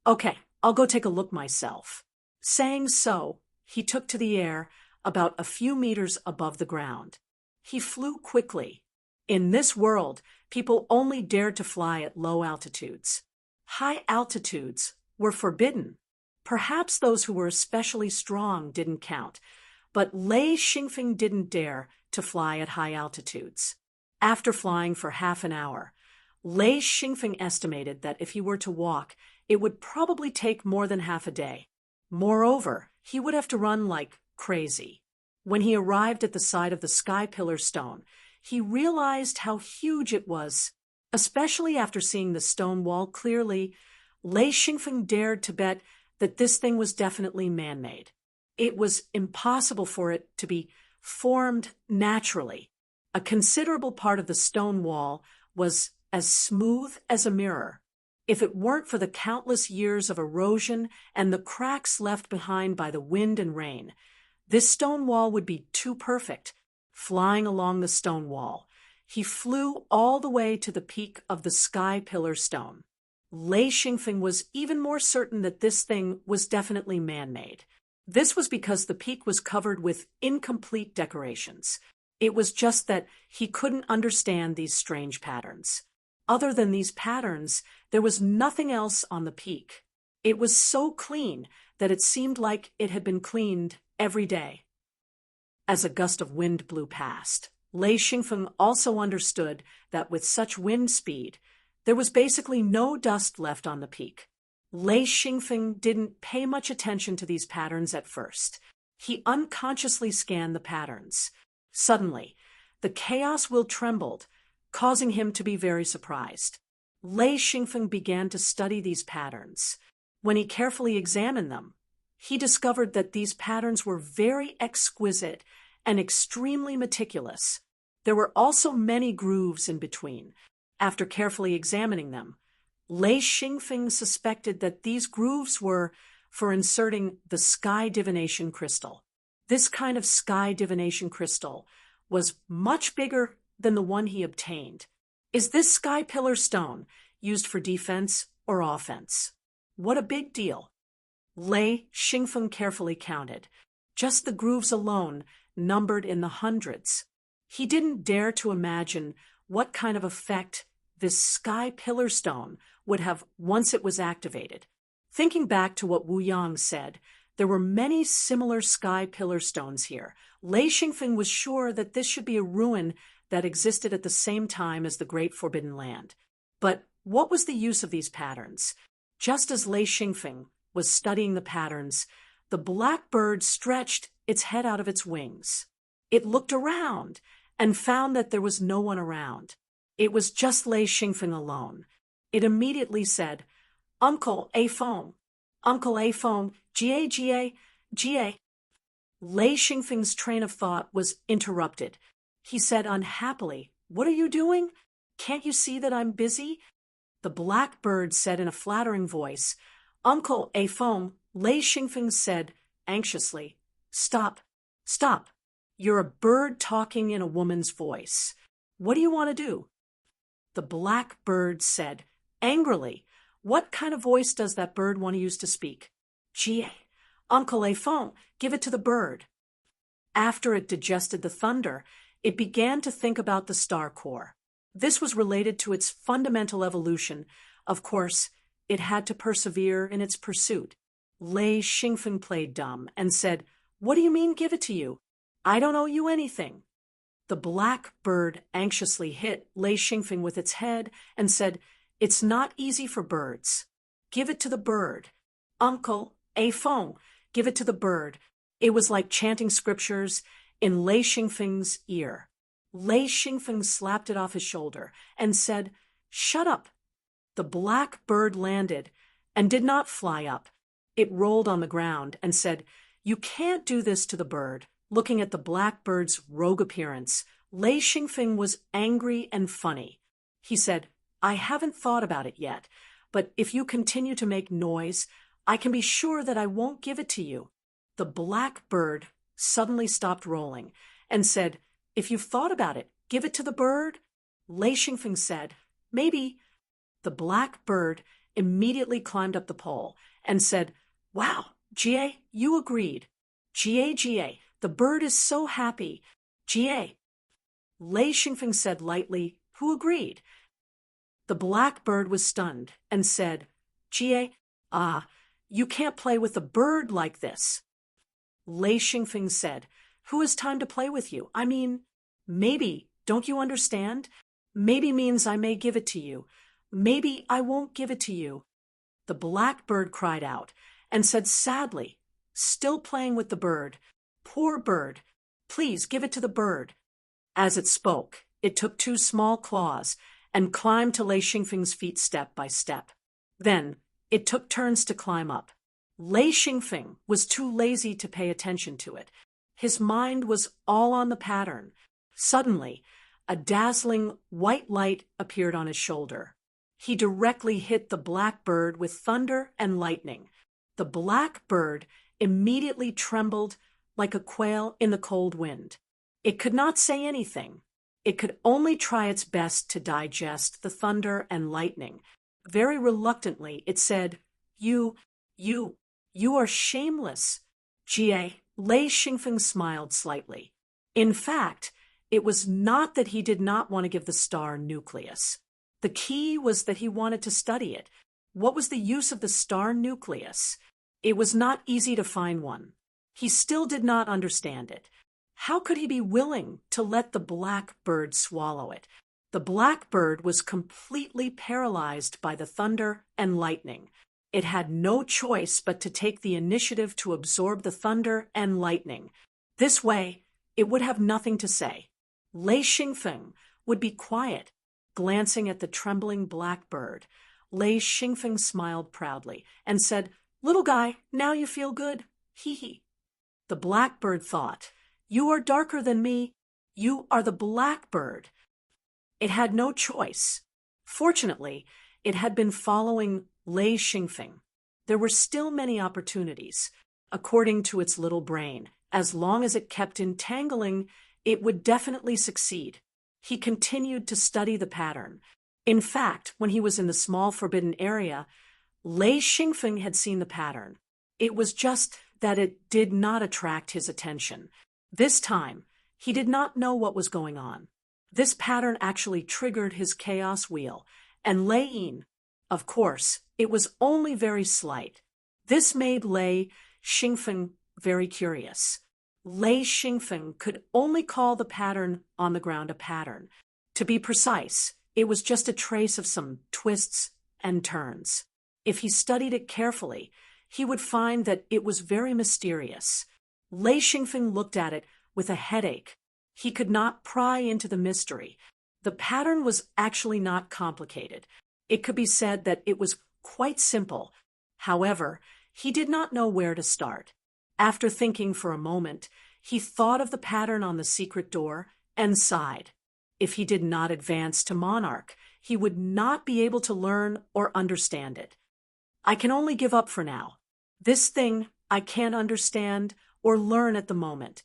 [SPEAKER 1] "Okay, I'll go take a look myself." Saying so, he took to the air about a few meters above the ground. He flew quickly. In this world, people only dared to fly at low altitudes. High altitudes were forbidden. Perhaps those who were especially strong didn't count, but Lei Xingfeng didn't dare to fly at high altitudes. After flying for half an hour, Lei Xingfeng estimated that if he were to walk, it would probably take more than half a day. Moreover, he would have to run like crazy. When he arrived at the side of the sky pillar stone, he realized how huge it was. Especially after seeing the stone wall clearly, Lei Xingfeng dared to bet that this thing was definitely man-made. It was impossible for it to be formed naturally. A considerable part of the stone wall was as smooth as a mirror. If it weren't for the countless years of erosion and the cracks left behind by the wind and rain, this stone wall would be too perfect. Flying along the stone wall, he flew all the way to the peak of the sky pillar stone. Lei Xingfeng was even more certain that this thing was definitely man-made. This was because the peak was covered with incomplete decorations. It was just that he couldn't understand these strange patterns. Other than these patterns, there was nothing else on the peak. It was so clean that it seemed like it had been cleaned every day. As a gust of wind blew past, Lei Xingfeng also understood that with such wind speed, there was basically no dust left on the peak. Lei Xingfeng didn't pay much attention to these patterns at first. He unconsciously scanned the patterns. Suddenly, the chaos wheel trembled, causing him to be very surprised. Lei Xingfeng began to study these patterns. When he carefully examined them, he discovered that these patterns were very exquisite and extremely meticulous. There were also many grooves in between. After carefully examining them, Lei Xingfeng suspected that these grooves were for inserting the sky divination crystal. This kind of sky divination crystal was much bigger than the one he obtained. Is this sky pillar stone used for defense or offense? What a big deal. Lei Xingfeng carefully counted. Just the grooves alone numbered in the hundreds. He didn't dare to imagine what kind of effect this sky pillar stone would have once it was activated. Thinking back to what Wu Yang said, there were many similar sky pillar stones here. Lei Xingfeng was sure that this should be a ruin that existed at the same time as the Great Forbidden Land. But what was the use of these patterns? Just as Lei Xingfeng was studying the patterns, the black bird stretched its head out of its wings. It looked around and found that there was no one around. It was just Lei Xingfeng alone. It immediately said, "Uncle A phone. Uncle A phone. Ga. Lei Xingfeng's train of thought was interrupted. He said unhappily, "What are you doing? Can't you see that I'm busy?" The black bird said in a flattering voice, "Uncle A phone." Lei Xingfeng said anxiously, "Stop. Stop. You're a bird talking in a woman's voice. What do you want to do?" The black bird said angrily, "What kind of voice does that bird want to use to speak?" "Ga. Uncle A phone, give it to the bird." After it digested the thunder, it began to think about the star core. This was related to its fundamental evolution. Of course, it had to persevere in its pursuit. Lei Xingfeng played dumb and said, "What do you mean give it to you? I don't owe you anything." The black bird anxiously hit Lei Xingfeng with its head and said, "It's not easy for birds. Give it to the bird. Uncle A phone, give it to the bird." It was like chanting scriptures in Lei Xingfeng's ear. Lei Xingfeng slapped it off his shoulder and said, "Shut up." The black bird landed and did not fly up. It rolled on the ground and said, "You can't do this to the bird." Looking at the black bird's rogue appearance, Lei Xingfeng was angry and funny. He said, "I haven't thought about it yet, but if you continue to make noise, I can be sure that I won't give it to you." The black bird suddenly stopped rolling and said, "If you've thought about it, give it to the bird." Lei Xingfeng said, "Maybe." The black bird immediately climbed up the pole and said, "Wow, Ga, you agreed. Ga, the bird is so happy. Ga." Lei Xingfeng said lightly, "Who agreed?" The black bird was stunned and said, "Ga, you can't play with a bird like this." Lei Xingfeng said, "Who has time to play with you? I mean, maybe, don't you understand? Maybe means I may give it to you. Maybe I won't give it to you." The black bird cried out and said sadly, still playing with the bird, "Poor bird, please give it to the bird." As it spoke, it took two small claws and climbed to Lei Xingfeng's feet step by step. Then it took turns to climb up. Lei Xingfeng was too lazy to pay attention to it. His mind was all on the pattern. Suddenly, a dazzling white light appeared on his shoulder. He directly hit the black bird with thunder and lightning. The black bird immediately trembled like a quail in the cold wind. It could not say anything. It could only try its best to digest the thunder and lightning. Very reluctantly, it said, You, you, you are shameless. Jie, Lei Xingfeng smiled slightly. In fact, it was not that he did not want to give the star nucleus. The key was that he wanted to study it. What was the use of the star nucleus? It was not easy to find one. He still did not understand it. How could he be willing to let the black bird swallow it? The black bird was completely paralyzed by the thunder and lightning. It had no choice but to take the initiative to absorb the thunder and lightning. This way, it would have nothing to say. Lei Xingfeng would be quiet, glancing at the trembling black bird. Lei Xingfeng smiled proudly and said, Little guy, now you feel good. Hee hee. The blackbird thought, You are darker than me. You are the blackbird. It had no choice. Fortunately, it had been following Lei Xingfeng. There were still many opportunities. According to its little brain, as long as it kept entangling, it would definitely succeed. He continued to study the pattern. In fact, when he was in the small forbidden area, Lei Xingfeng had seen the pattern. It was just that it did not attract his attention. This time, he did not know what was going on. This pattern actually triggered his chaos wheel, and Lei Yin, of course, it was only very slight. This made Lei Xingfeng very curious. Lei Xingfeng could only call the pattern on the ground a pattern. To be precise, it was just a trace of some twists and turns. If he studied it carefully, he would find that it was very mysterious. Lei Xingfeng looked at it with a headache. He could not pry into the mystery. The pattern was actually not complicated. It could be said that it was quite simple. However, he did not know where to start. After thinking for a moment, he thought of the pattern on the secret door and sighed. If he did not advance to Monarch, he would not be able to learn or understand it. I can only give up for now. This thing I can't understand or learn at the moment.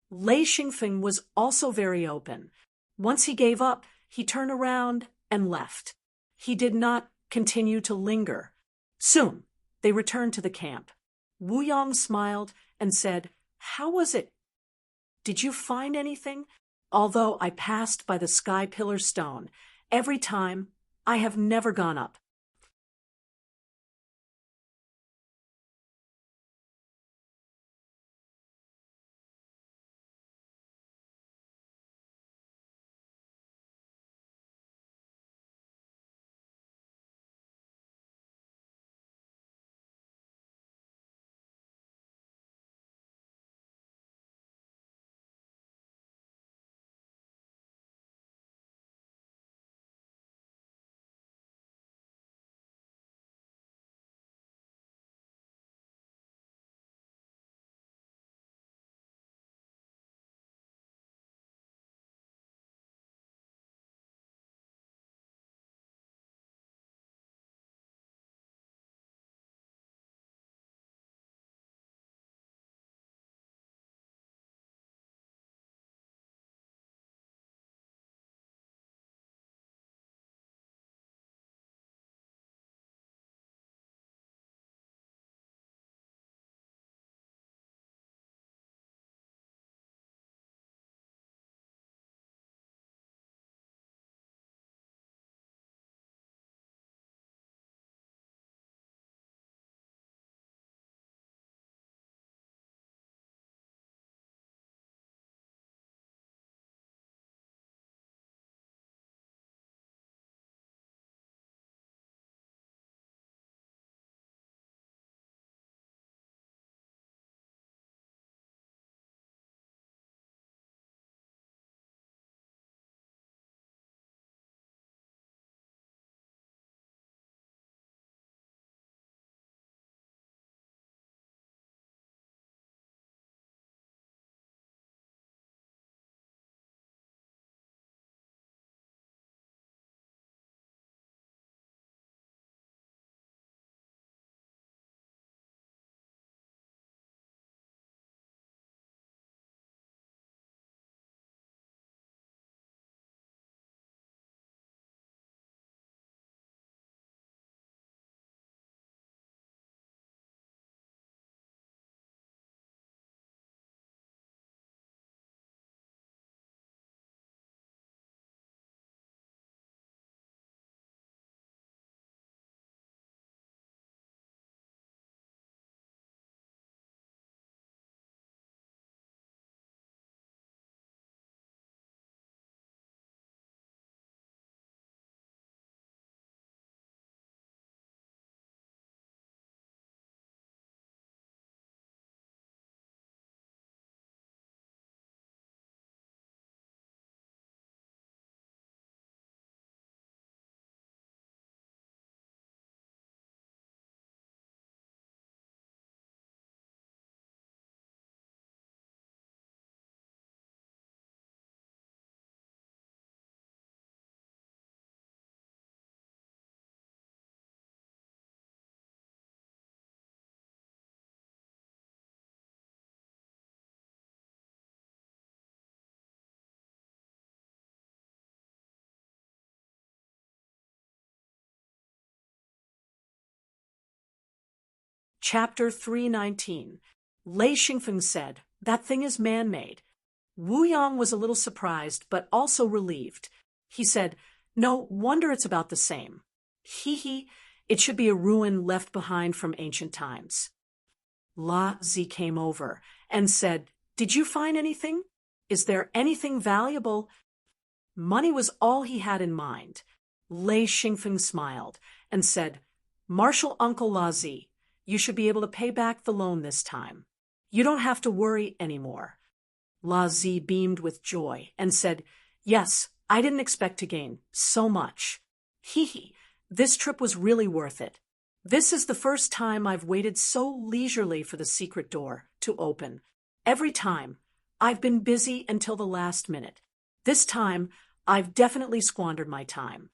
[SPEAKER 1] Lei Xingfeng was also very open. Once he gave up, he turned around and left. He did not continue to linger. Soon, they returned to the camp. Wu Yong smiled and said, How was it? Did you find anything? Although I passed by the sky pillar stone, every time I have never gone up. Chapter 319. Lei Xingfeng said, "That thing is man-made." Wu Yang was a little surprised, but also relieved. He said, "No wonder it's about the same. Hee, it should be a ruin left behind from ancient times." La Zi came over and said, "Did you find anything? Is there anything valuable?" Money was all he had in mind. Lei Xingfeng smiled and said, "Martial Uncle La Zi, you should be able to pay back the loan this time. You don't have to worry anymore." La Zi beamed with joy and said, "Yes, I didn't expect to gain so much. Hee, this trip was really worth it. This is the first time I've waited so leisurely for the secret door to open. Every time, I've been busy until the last minute. This time, I've definitely squandered my time."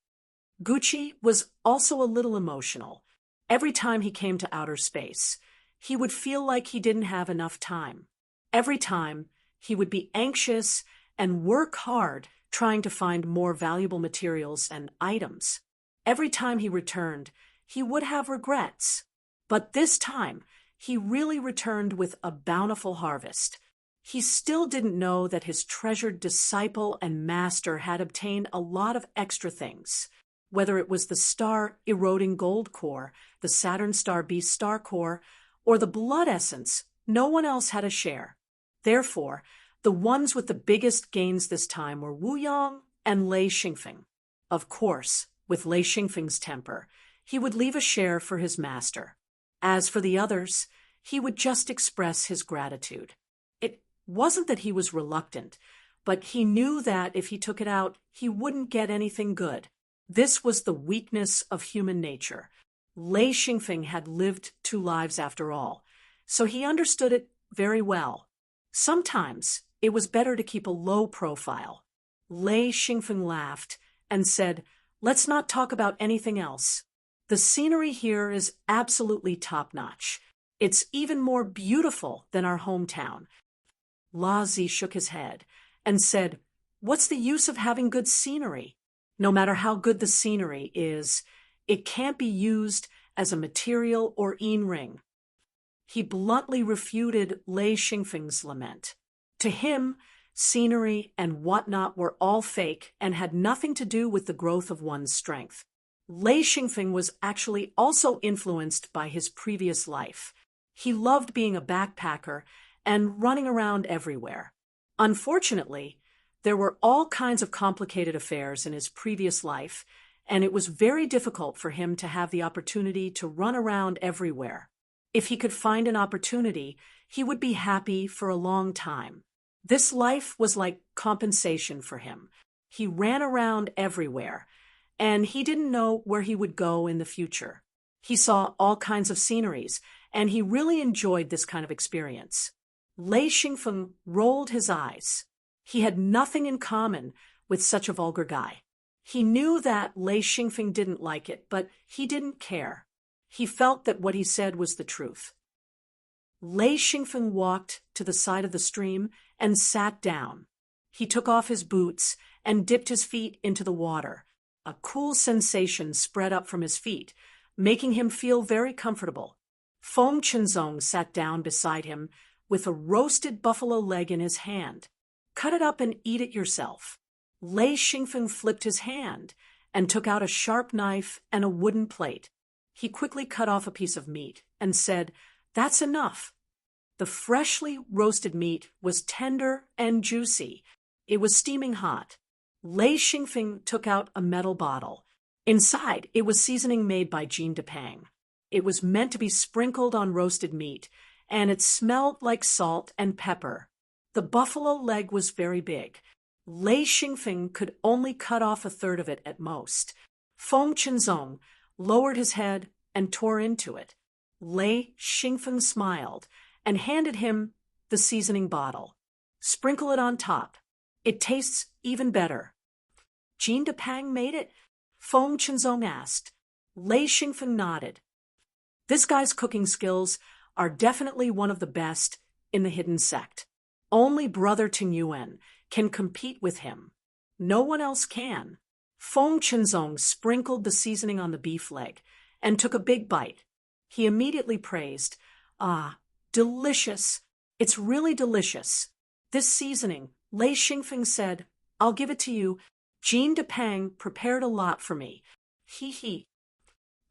[SPEAKER 1] Gucci was also a little emotional. Every time he came to outer space, he would feel like he didn't have enough time. Every time, he would be anxious and work hard trying to find more valuable materials and items. Every time he returned, he would have regrets. But this time, he really returned with a bountiful harvest. He still didn't know that his treasured disciple and master had obtained a lot of extra things. Whether it was the star-eroding gold core, the Saturn star beast star core, or the blood essence, no one else had a share. Therefore, the ones with the biggest gains this time were Wu Yang and Lei Xingfeng. Of course, with Lei Xingfeng's temper, he would leave a share for his master. As for the others, he would just express his gratitude. It wasn't that he was reluctant, but he knew that if he took it out, he wouldn't get anything good. This was the weakness of human nature. Lei Xingfeng had lived 2 lives after all, so he understood it very well. Sometimes it was better to keep a low profile. Lei Xingfeng laughed and said, "Let's not talk about anything else. The scenery here is absolutely top-notch. It's even more beautiful than our hometown." La Zi shook his head and said, "What's the use of having good scenery? No matter how good the scenery is, it can't be used as a material or ring." He bluntly refuted Lei Xingfeng's lament. To him, scenery and whatnot were all fake and had nothing to do with the growth of one's strength. Lei Xingfeng was actually also influenced by his previous life. He loved being a backpacker and running around everywhere. Unfortunately, there were all kinds of complicated affairs in his previous life, and it was very difficult for him to have the opportunity to run around everywhere. If he could find an opportunity, he would be happy for a long time. This life was like compensation for him. He ran around everywhere, and he didn't know where he would go in the future. He saw all kinds of sceneries, and he really enjoyed this kind of experience. Lei Xingfeng rolled his eyes. He had nothing in common with such a vulgar guy. He knew that Lei Xingfeng didn't like it, but he didn't care. He felt that what he said was the truth. Lei Xingfeng walked to the side of the stream and sat down. He took off his boots and dipped his feet into the water. A cool sensation spread up from his feet, making him feel very comfortable. Feng Chenzong sat down beside him with a roasted buffalo leg in his hand. "Cut it up and eat it yourself." Lei Xingfeng flipped his hand and took out a sharp knife and a wooden plate. He quickly cut off a piece of meat and said, "That's enough." The freshly roasted meat was tender and juicy. It was steaming hot. Lei Xingfeng took out a metal bottle. Inside, it was seasoning made by Jean Depang. It was meant to be sprinkled on roasted meat, and it smelled like salt and pepper. The buffalo leg was very big. Lei Xingfeng could only cut off a third of it at most. Feng Chenzong lowered his head and tore into it. Lei Xingfeng smiled and handed him the seasoning bottle. "Sprinkle it on top. It tastes even better." "Jean Depang made it?" Feng Chenzong asked. Lei Xingfeng nodded. "This guy's cooking skills are definitely one of the best in the hidden sect. Only Brother Tingyuan can compete with him. No one else can." Feng Chenzong sprinkled the seasoning on the beef leg and took a big bite. He immediately praised, "Ah, delicious. It's really delicious. This seasoning," Lei Xingfeng said, "I'll give it to you. Jean de Pang prepared a lot for me. He he."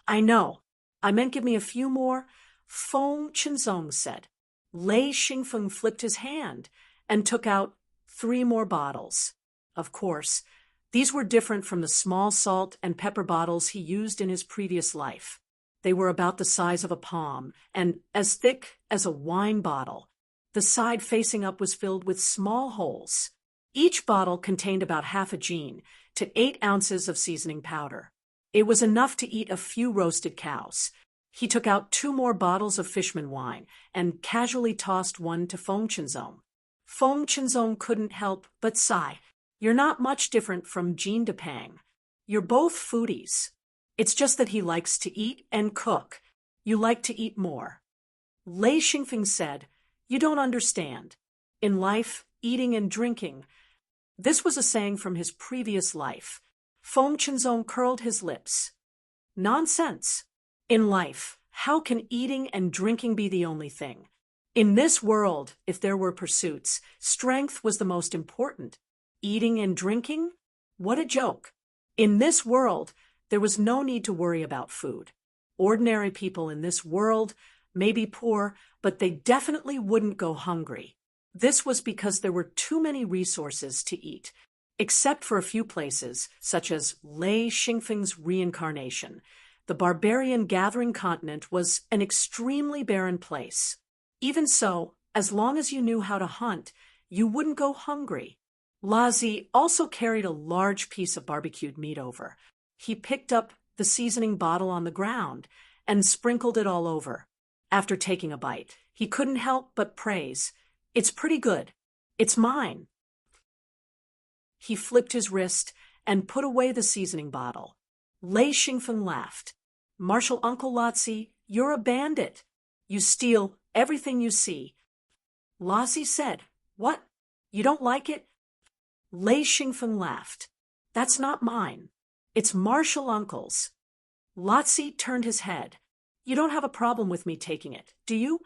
[SPEAKER 1] "I know. I meant give me a few more," Feng Chinzong said. Lei Xingfeng flipped his hand and took out 3 more bottles. Of course, these were different from the small salt and pepper bottles he used in his previous life. They were about the size of a palm and as thick as a wine bottle. The side facing up was filled with small holes. Each bottle contained about half a jean to 8 ounces of seasoning powder. It was enough to eat a few roasted cows. He took out 2 more bottles of Fishman wine and casually tossed one to Feng Chinzong. Feng Chinzong couldn't help but sigh. "You're not much different from Jean de Pang. You're both foodies. It's just that he likes to eat and cook. You like to eat more." Lei Xingfeng said, "You don't understand. In life, eating and drinking." This was a saying from his previous life. Feng Chinzong curled his lips. "Nonsense. In life, how can eating and drinking be the only thing? In this world, if there were pursuits, strength was the most important. Eating and drinking? What a joke. In this world, there was no need to worry about food. Ordinary people in this world may be poor, but they definitely wouldn't go hungry. This was because there were too many resources to eat, except for a few places, such as Lei Xingfeng's reincarnation. The barbarian gathering continent was an extremely barren place. Even so, as long as you knew how to hunt, you wouldn't go hungry. Lazi also carried a large piece of barbecued meat over. He picked up the seasoning bottle on the ground and sprinkled it all over. After taking a bite, he couldn't help but praise, "It's pretty good. It's mine." He flipped his wrist and put away the seasoning bottle. Lei Xingfeng laughed. "Martial Uncle Lazi, you're a bandit. You steal everything you see." Lazi said, "What? You don't like it?" Lei Xingfeng laughed. "That's not mine. It's Martial Uncle's." Lazi turned his head. "You don't have a problem with me taking it, do you?"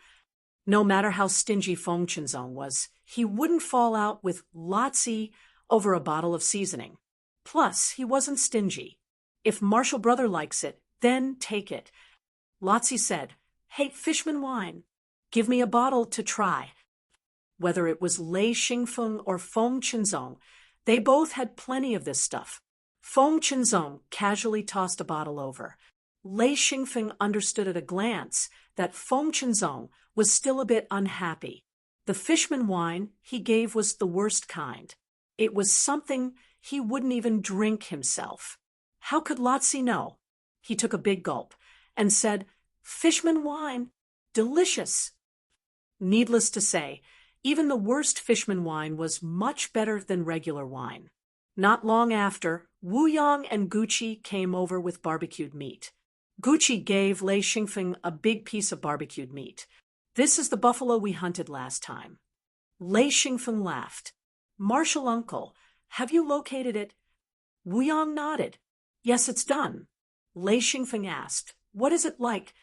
[SPEAKER 1] No matter how stingy Feng Chinzong was, he wouldn't fall out with Lazi over a bottle of seasoning. Plus, he wasn't stingy. "If Martial Brother likes it, then take it." Lazi said, "Hey, Fishman wine. Give me a bottle to try." Whether it was Lei Xingfeng or Feng Chinzong, they both had plenty of this stuff. Feng Chinzong casually tossed a bottle over. Lei Xingfeng understood at a glance that Feng Chinzong was still a bit unhappy. The Fishman wine he gave was the worst kind. It was something he wouldn't even drink himself. How could Lazi know? He took a big gulp and said, "Fishman wine, delicious." Needless to say, even the worst Fishman wine was much better than regular wine. Not long after, Wu Yang and Gucci came over with barbecued meat. Gucci gave Lei Xingfeng a big piece of barbecued meat. "This is the buffalo we hunted last time." Lei Xingfeng laughed. "Martial Uncle, have you located it?" Wu Yang nodded. "Yes, it's done." Lei Xingfeng asked, "What is it like?"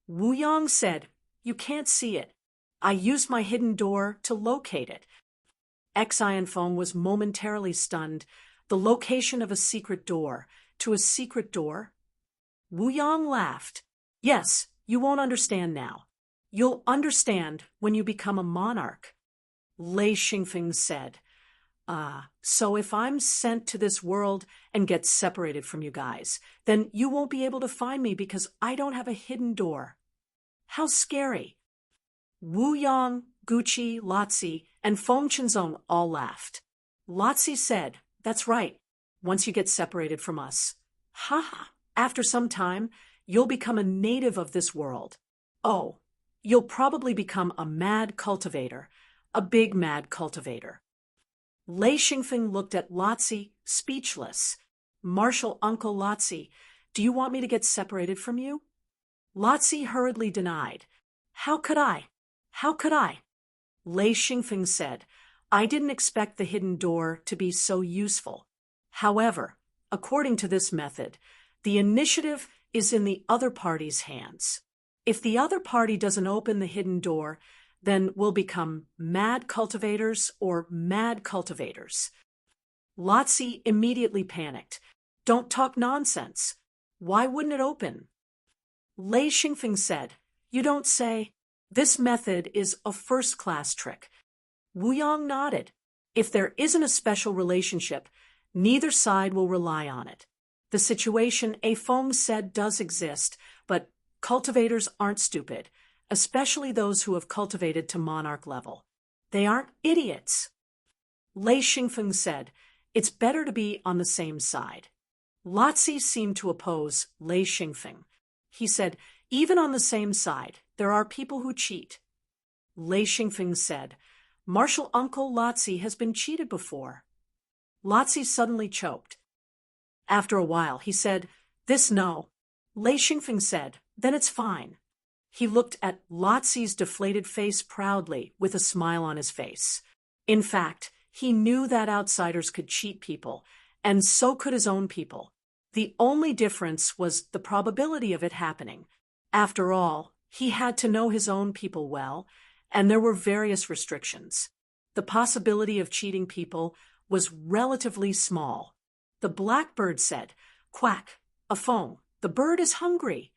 [SPEAKER 1] Wu Yang said, "You can't see it. I used my hidden door to locate it." Xian Feng was momentarily stunned. The location of a secret door to a secret door? Wu Yang laughed. "Yes, you won't understand now. You'll understand when you become a monarch." Lei Xingfeng said, "So if I'm sent to this world and get separated from you guys, then you won't be able to find me because I don't have a hidden door. How scary." Wu Yang, Gucci, Lazi, and Feng Chinzong all laughed. Lazi said, "That's right. Once you get separated from us, after some time, you'll become a native of this world. Oh, you'll probably become a mad cultivator, a big mad cultivator." Lei Xingfeng looked at Lazi, speechless. "Martial Uncle Lazi, do you want me to get separated from you?" Lazi hurriedly denied. How could I? How could I?" Lei Xingfeng said, "I didn't expect the hidden door to be so useful. However, according to this method, the initiative is in the other party's hands. If the other party doesn't open the hidden door, then we'll become mad cultivators or mad cultivators. Lotzi immediately panicked. Don't talk nonsense. Why wouldn't it open? Lei Xingfeng said, You don't say. This method is a first-class trick. Wu Yang nodded. If there isn't a special relationship, neither side will rely on it. The situation A Feng said does exist, but cultivators aren't stupid, especially those who have cultivated to monarch level. They aren't idiots. Lei Xingfeng said, It's better to be on the same side. Lotzi seemed to oppose Lei Xingfeng. He said, Even on the same side, there are people who cheat. Lei Xingfeng said, Martial Uncle Lotzi has been cheated before. Lotzi suddenly choked. After a while, he said, This no. Lei Xingfeng said, Then it's fine. He looked at Lotzi's deflated face proudly, with a smile on his face. In fact, he knew that outsiders could cheat people, and so could his own people. The only difference was the probability of it happening. After all, he had to know his own people well, and there were various restrictions. The possibility of cheating people was relatively small. The blackbird said, Quack, a phone, the bird is hungry.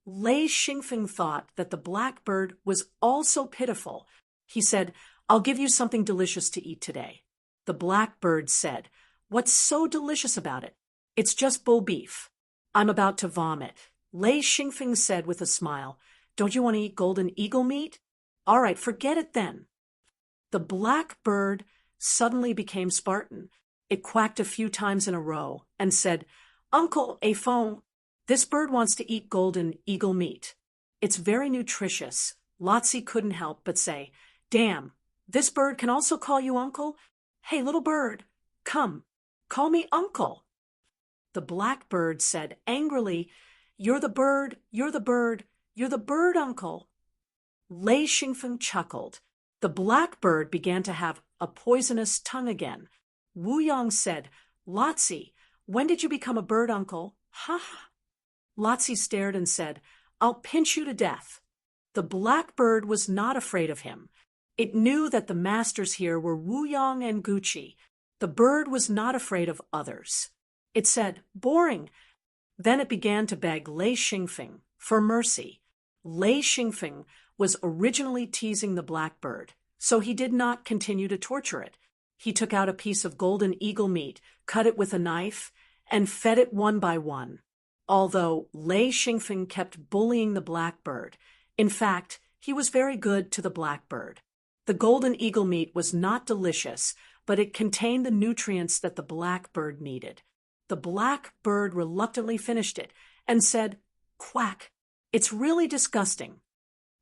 [SPEAKER 1] Lei Xingfeng thought that the blackbird was also pitiful. He said, I'll give you something delicious to eat today. The blackbird said, What's so delicious about it? It's just bull beef. I'm about to vomit. Lei Xingfeng said with a smile, Don't you want to eat golden eagle meat? All right, forget it then. The blackbird suddenly became Spartan. It quacked a few times in a row and said, Uncle A Feng, this bird wants to eat golden eagle meat. It's very nutritious. Lotzi couldn't help but say, Damn, this bird can also call you uncle? Hey, little bird, come, call me uncle. The blackbird said angrily, You're the bird, you're the bird, you're the bird, uncle. Lei Xingfeng chuckled. The blackbird began to have a poisonous tongue again. Wu Yang said, Lotzi, when did you become a bird, uncle? Ha ha. Lotzi stared and said, I'll pinch you to death. The blackbird was not afraid of him. It knew that the masters here were Wu Yang and Gucci. The bird was not afraid of others. It said, Boring. Then it began to beg Lei Xingfeng for mercy. Lei Xingfeng was originally teasing the blackbird, so he did not continue to torture it. He took out a piece of golden eagle meat, cut it with a knife, and fed it one by one. Although Lei Xingfeng kept bullying the blackbird, in fact, he was very good to the blackbird. The golden eagle meat was not delicious, but it contained the nutrients that the blackbird needed. The blackbird reluctantly finished it and said, Quack, it's really disgusting.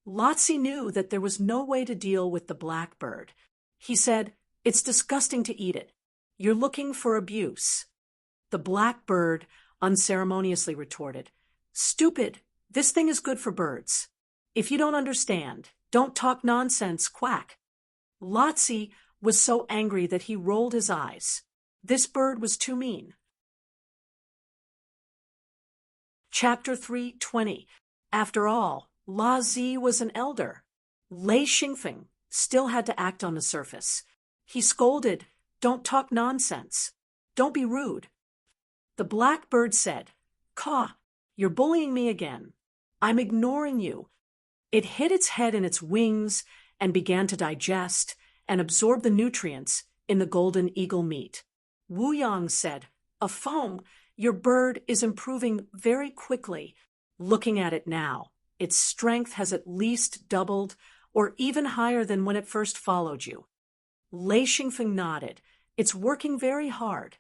[SPEAKER 1] Lotzi knew that there was no way to deal with the blackbird. He said, It's disgusting to eat it. You're looking for abuse. The blackbird unceremoniously retorted, Stupid, this thing is good for birds. If you don't understand, don't talk nonsense, quack. Lotzi was so angry that he rolled his eyes. This bird was too mean. Chapter 3:20. After all, La Zi was an elder. Lei Xingfeng still had to act on the surface. He scolded, Don't talk nonsense. Don't be rude. The blackbird said, Caw, you're bullying me again. I'm ignoring you. It hid its head in its wings and began to digest and absorb the nutrients in the golden eagle meat. Wu Yang said, A Feng, your bird is improving very quickly. Looking at it now, its strength has at least doubled or even higher than when it first followed you. Lei Xingfeng nodded. It's working very hard.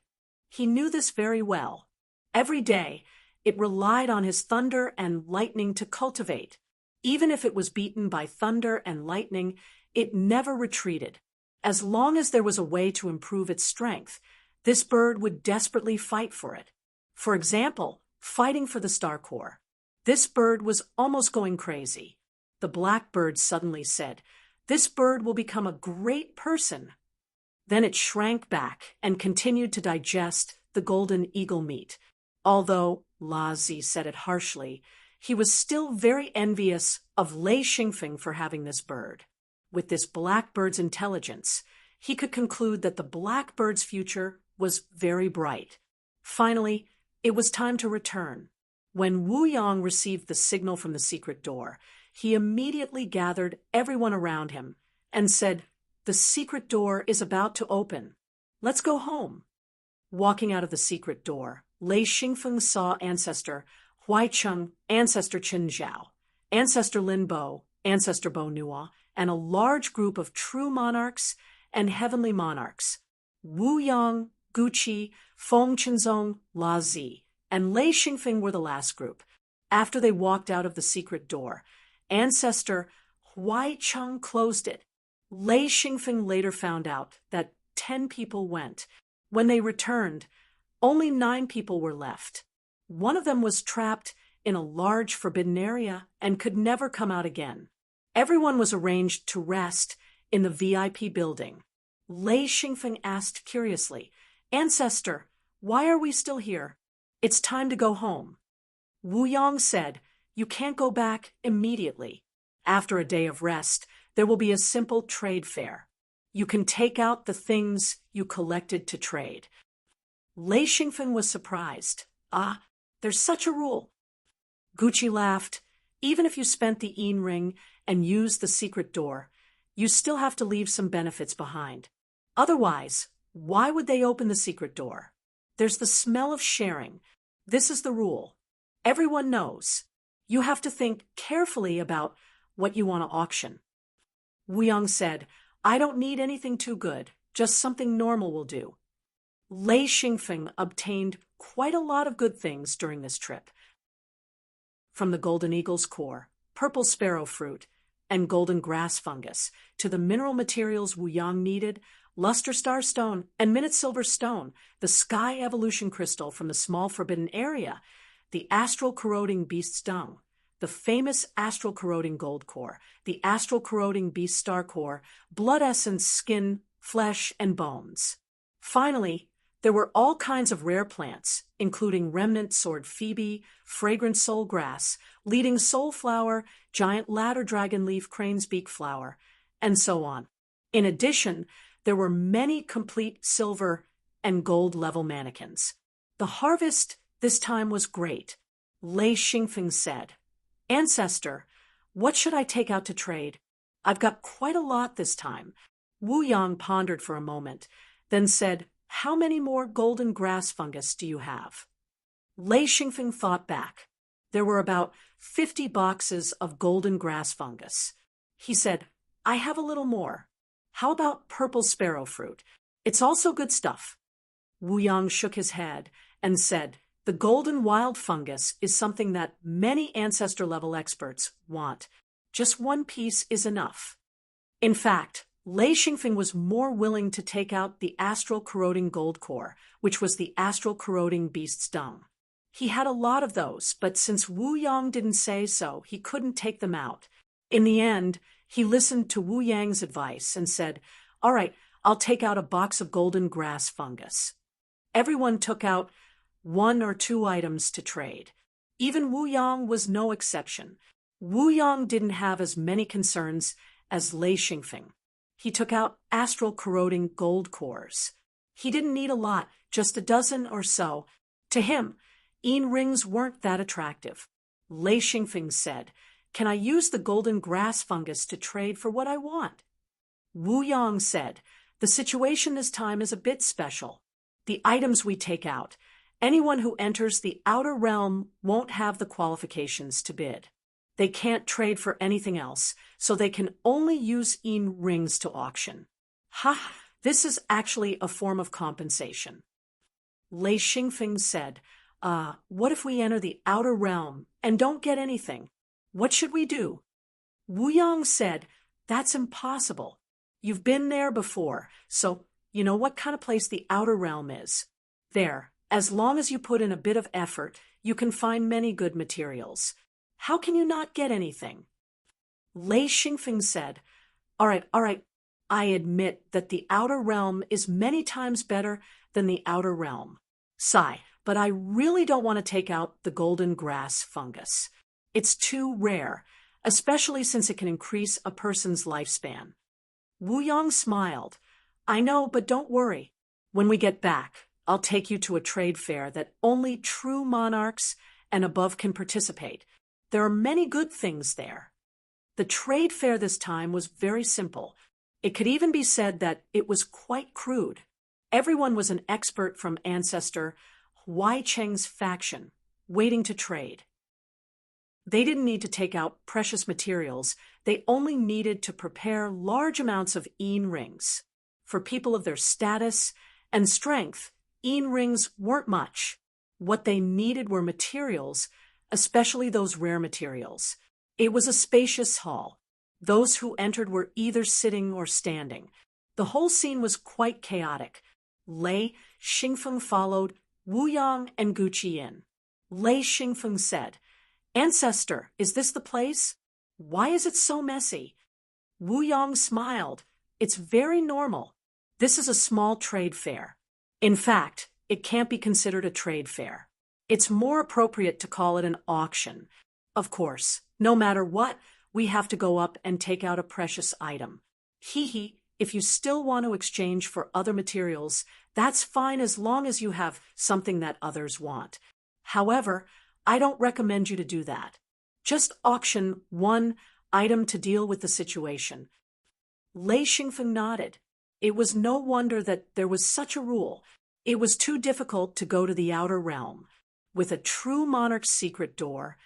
[SPEAKER 1] He knew this very well. Every day, it relied on his thunder and lightning to cultivate. Even if it was beaten by thunder and lightning, it never retreated. As long as there was a way to improve its strength, this bird would desperately fight for it. For example, fighting for the star core. This bird was almost going crazy. The blackbird suddenly said, This bird will become a great person. Then it shrank back and continued to digest the golden eagle meat. Although, La Zi said it harshly, he was still very envious of Lei Xingfeng for having this bird. With this blackbird's intelligence, he could conclude that the blackbird's future was very bright. Finally, it was time to return. When Wu Yang received the signal from the secret door, he immediately gathered everyone around him and said, "The secret door is about to open. Let's go home." Walking out of the secret door, Lei Xingfeng saw ancestor Huaicheng, ancestor Qin Zhao, ancestor Lin Bo, ancestor Bo Nua, and a large group of true monarchs and heavenly monarchs, Wu Yang, Guqi, Feng Qinzong, La Zi, and Lei Xingfeng were the last group. After they walked out of the secret door, ancestor Huaicheng closed it. Lei Xingfeng later found out that 10 people went. When they returned, only 9 people were left. One of them was trapped in a large forbidden area and could never come out again. Everyone was arranged to rest in the VIP building. Lei Xingfeng asked curiously, "Ancestor, why are we still here? It's time to go home." Wu Yang said, "You can't go back immediately. After a day of rest, there will be a simple trade fair. You can take out the things you collected to trade." Lei Xingfeng was surprised. "Ah, there's such a rule." Guqi laughed. "Even if you spent the Yin ring and used the secret door, you still have to leave some benefits behind. Otherwise, why would they open the secret door? There's the smell of sharing. This is the rule. Everyone knows. You have to think carefully about what you want to auction." Wu Yang said, "I don't need anything too good. Just something normal will do." Lei Xingfeng obtained quite a lot of good things during this trip. From the golden eagle's core, purple sparrow fruit, and golden grass fungus, to the mineral materials Wu Yang needed, luster star stone and minute silver stone, the sky evolution crystal from the small forbidden area, the astral corroding beast's dung, the famous astral corroding gold core, the astral corroding beast star core, blood essence, skin, flesh, and bones. Finally, there were all kinds of rare plants, including remnant sword phoebe, fragrant soul grass, leading soul flower, giant ladder dragon leaf crane's beak flower, and so on. In addition, there were many complete silver and gold level mannequins. The harvest this time was great. Lei Xingfeng said, "Ancestor, what should I take out to trade? I've got quite a lot this time." Wu Yang pondered for a moment, then said, "How many more golden grass fungus do you have?" Lei Xingfeng thought back. There were about 50 boxes of golden grass fungus. He said, "I have a little more. How about purple sparrow fruit? It's also good stuff." Wu Yang shook his head and said, "The golden wild fungus is something that many ancestor-level experts want. Just one piece is enough." In fact, Lei Xingfeng was more willing to take out the astral corroding gold core, which was the astral corroding beast's dung. He had a lot of those, but since Wu Yang didn't say so, he couldn't take them out. In the end, he listened to Wu Yang's advice and said, "All right, I'll take out a box of golden grass fungus." Everyone took out 1 or 2 items to trade. Even Wu Yang was no exception. Wu Yang didn't have as many concerns as Lei Xingfeng. He took out astral corroding gold cores. He didn't need a lot, just a dozen or so. To him, Yin rings weren't that attractive. Lei Xingfeng said, "Can I use the golden grass fungus to trade for what I want?" Wu Yang said, "The situation this time is a bit special. The items we take out, anyone who enters the outer realm won't have the qualifications to bid. They can't trade for anything else, so they can only use Yin rings to auction." "Ha! This is actually a form of compensation." Lei Xingfeng said, "What if we enter the outer realm and don't get anything? What should we do?" Wu Yang said, "That's impossible. You've been there before, so you know what kind of place the outer realm is. There, as long as you put in a bit of effort, you can find many good materials. How can you not get anything?" Lei Xingfeng said, all right, I admit that the outer realm is many times better than the outer realm. Sigh, but I really don't want to take out the golden grass fungus. It's too rare, especially since it can increase a person's lifespan. Wu Yong smiled. I know, but don't worry. When we get back, I'll take you to a trade fair that only true monarchs and above can participate. There are many good things there. The trade fair this time was very simple. It could even be said that it was quite crude. Everyone was an expert from ancestor Huai Cheng's faction, waiting to trade. They didn't need to take out precious materials. They only needed to prepare large amounts of yin rings. For people of their status and strength, yin rings weren't much. What they needed were materials, especially those rare materials. It was a spacious hall. Those who entered were either sitting or standing. The whole scene was quite chaotic. Lei Xingfeng followed Wu Yang and Gu Qiyin. Lei Xingfeng said, Ancestor, is this the place? Why is it so messy? Wu Yang smiled. It's very normal. This is a small trade fair. In fact, it can't be considered a trade fair. It's more appropriate to call it an auction. Of course, no matter what, we have to go up and take out a precious item. Hee, if you still want to exchange for other materials, that's fine as long as you have something that others want. However, I don't recommend you to do that. Just auction one item to deal with the situation. Lei Xingfeng nodded. It was no wonder that there was such a rule. It was too difficult to go to the outer realm. With a true monarch's secret door,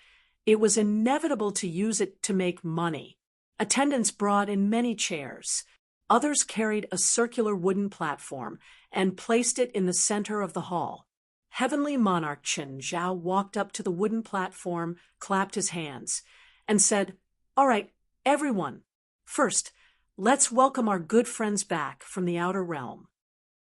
[SPEAKER 1] it was inevitable to use it to make money. Attendants brought in many chairs. Others carried a circular wooden platform and placed it in the center of the hall. Heavenly Monarch Chen Zhao walked up to the wooden platform, clapped his hands, and said, All right, everyone. First, let's welcome our good friends back from the outer realm.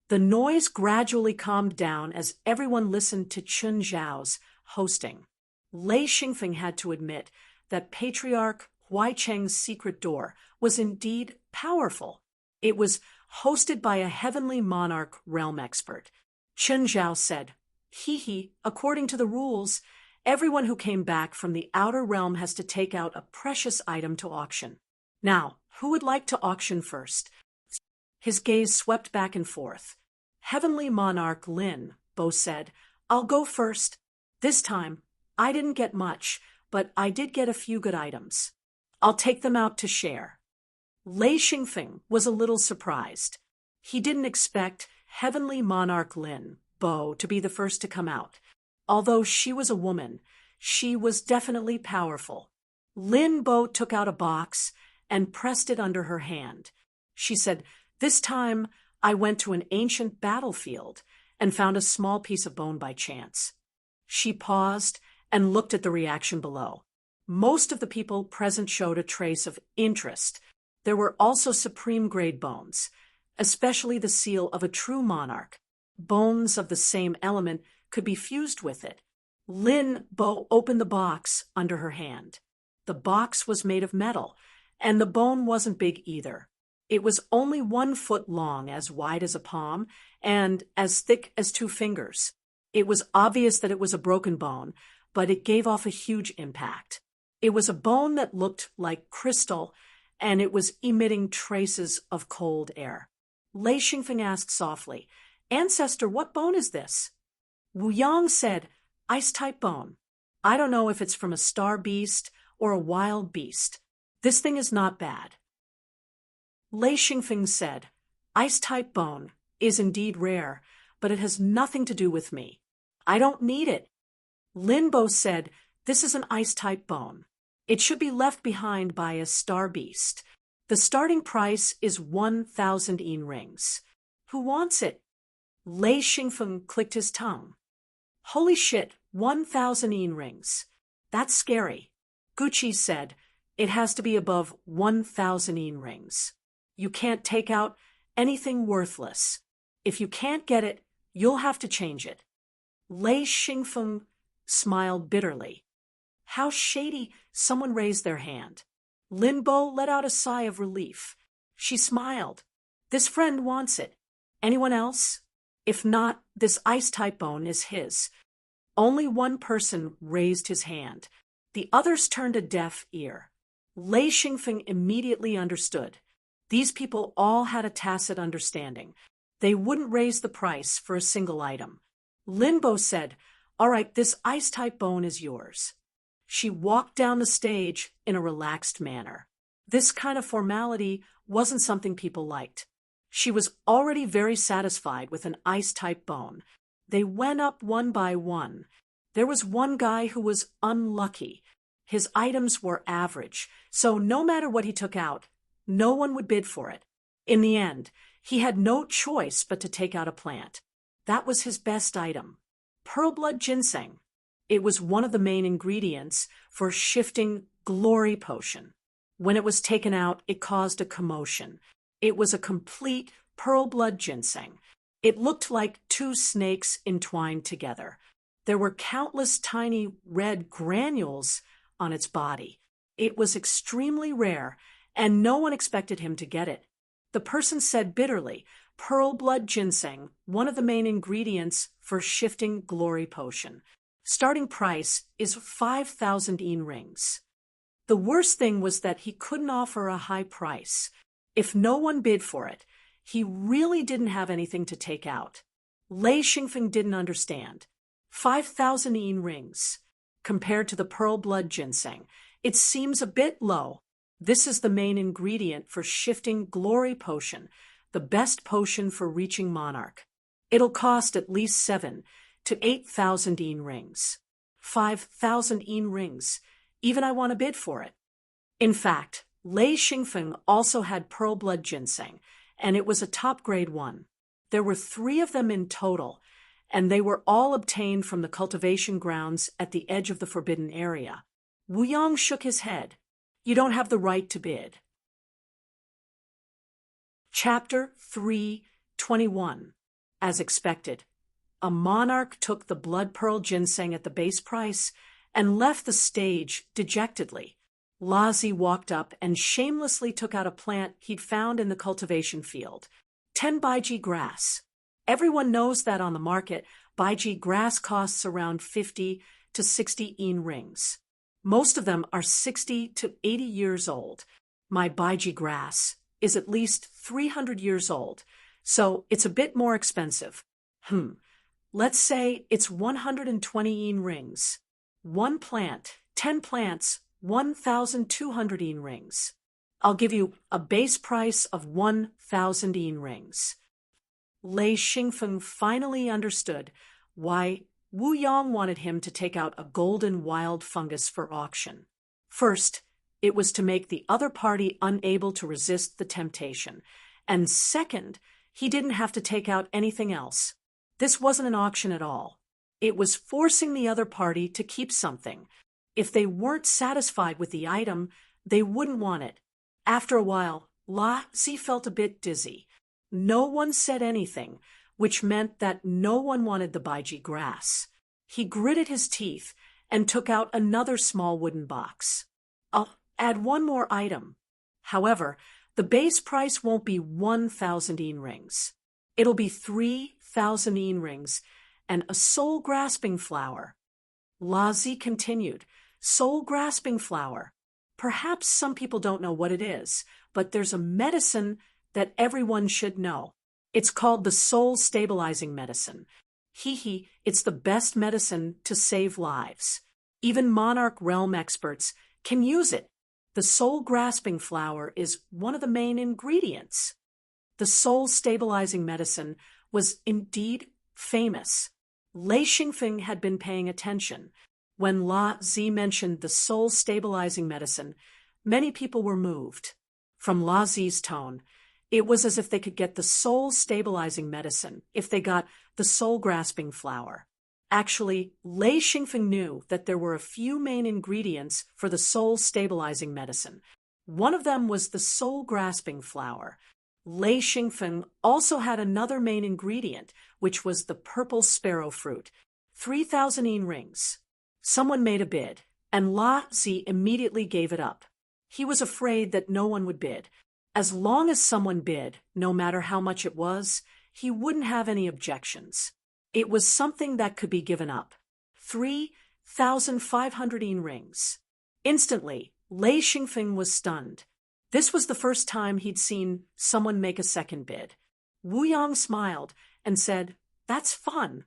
[SPEAKER 1] The noise gradually calmed down as everyone listened to Chen Zhao's hosting. Lei Xingfeng had to admit that Patriarch Huai Cheng's secret door was indeed powerful. It was hosted by a heavenly monarch realm expert. Chen Zhao said, Hee, according to the rules, everyone who came back from the outer realm has to take out a precious item to auction. Now, who would like to auction first? His gaze swept back and forth. Heavenly Monarch Lin Bo said, I'll go first. This time, I didn't get much, but I did get a few good items. I'll take them out to share. Lei Xingfeng was a little surprised. He didn't expect Heavenly Monarch Lin Bo to be the first to come out. Although she was a woman, she was definitely powerful. Lin Bo took out a box and pressed it under her hand. She said, This time I went to an ancient battlefield and found a small piece of bone by chance. She paused and looked at the reaction below. Most of the people present showed a trace of interest. There were also supreme-grade bones, especially the seal of a true monarch. Bones of the same element could be fused with it. Lin Bo opened the box under her hand. The box was made of metal, and the bone wasn't big either. It was only 1 foot long, as wide as a palm, and as thick as 2 fingers. It was obvious that it was a broken bone, but it gave off a huge impact. It was a bone that looked like crystal, and it was emitting traces of cold air. Lei Xingfeng asked softly, Ancestor, what bone is this? Wu Yang said, Ice-type bone. I don't know if it's from a star beast or a wild beast. This thing is not bad. Lei Xingfeng said, Ice-type bone is indeed rare, but it has nothing to do with me. I don't need it. Lin Bo said, This is an ice-type bone. It should be left behind by a star beast. The starting price is 1,000 yin rings. Who wants it? Lei Xingfeng clicked his tongue. Holy shit, 1,000 yin rings. That's scary. Gucci said, It has to be above 1,000 yin rings. You can't take out anything worthless. If you can't get it, you'll have to change it. Lei Xingfeng smiled bitterly. How shady! Someone raised their hand. Lin Bo let out a sigh of relief. She smiled. This friend wants it. Anyone else? If not, this ice-type bone is his. Only one person raised his hand. The others turned a deaf ear. Lei Xingfeng immediately understood. These people all had a tacit understanding. They wouldn't raise the price for a single item. Linbo said, "All right, this ice-type bone is yours." She walked down the stage in a relaxed manner. This kind of formality wasn't something people liked. She was already very satisfied with an ice-type bone. They went up one by one. There was one guy who was unlucky. His items were average, so no matter what he took out, no one would bid for it. In the end, he had no choice but to take out a plant. That was his best item. Pearl blood ginseng. It was one of the main ingredients for shifting glory potion. When it was taken out, it caused a commotion. It was a complete pearl blood ginseng. It looked like two snakes entwined together. There were countless tiny red granules on its body. It was extremely rare, and no one expected him to get it. The person said bitterly, "Pearl blood ginseng, one of the main ingredients for shifting glory potion. Starting price is 5,000 yen rings." The worst thing was that he couldn't offer a high price. If no one bid for it, he really didn't have anything to take out. Lei Xingfeng didn't understand. 5,000 yen rings. Compared to the pearl blood ginseng, it seems a bit low. This is the main ingredient for shifting glory potion, the best potion for reaching monarch. It'll cost at least 7,000 to 8,000 yen rings. 5,000 yen rings. Even I want to bid for it. In fact, Lei Xingfeng also had pearl blood ginseng, and it was a top-grade one. There were 3 of them in total, and they were all obtained from the cultivation grounds at the edge of the forbidden area. Wu Yong shook his head. "You don't have the right to bid." Chapter 3:21. As expected, a monarch took the blood pearl ginseng at the base price and left the stage dejectedly. Lazi walked up and shamelessly took out a plant he'd found in the cultivation field. 10 baiji grass. Everyone knows that on the market, baiji grass costs around 50 to 60 yen rings. Most of them are 60 to 80 years old. My baiji grass is at least 300 years old, so it's a bit more expensive. Let's say it's 120 yen rings. One plant, 10 plants, 1,200 yen rings. I'll give you a base price of 1,000 yen rings. Lei Xingfeng finally understood why Wu Yong wanted him to take out a golden wild fungus for auction. First, it was to make the other party unable to resist the temptation. And second, he didn't have to take out anything else. This wasn't an auction at all. It was forcing the other party to keep something. If they weren't satisfied with the item, they wouldn't want it. After a while, Lazi felt a bit dizzy. No one said anything, which meant that no one wanted the baiji grass. He gritted his teeth and took out another small wooden box. "I'll add one more item. However, the base price won't be 1,000 yen rings. It'll be 3,000 yen rings and a soul-grasping flower." Lazi continued, "Soul-grasping flower. Perhaps some people don't know what it is, but there's a medicine that everyone should know. It's called the soul-stabilizing medicine. It's the best medicine to save lives. Even monarch realm experts can use it. The soul-grasping flower is one of the main ingredients." The soul-stabilizing medicine was indeed famous. Lei Xingfeng had been paying attention. When Lazi mentioned the soul-stabilizing medicine, many people were moved. From Lazi's tone, it was as if they could get the soul-stabilizing medicine if they got the soul-grasping flower. Actually, Lei Xingfeng knew that there were a few main ingredients for the soul-stabilizing medicine. One of them was the soul-grasping flower. Lei Xingfeng also had another main ingredient, which was the purple sparrow fruit. 3,000 yen rings. Someone made a bid, and Lazi immediately gave it up. He was afraid that no one would bid. As long as someone bid, no matter how much it was, he wouldn't have any objections. It was something that could be given up. 3,500 yen rings. Instantly, Lei Xingfeng was stunned. This was the first time he'd seen someone make a second bid. Wu Yang smiled and said, "That's fun."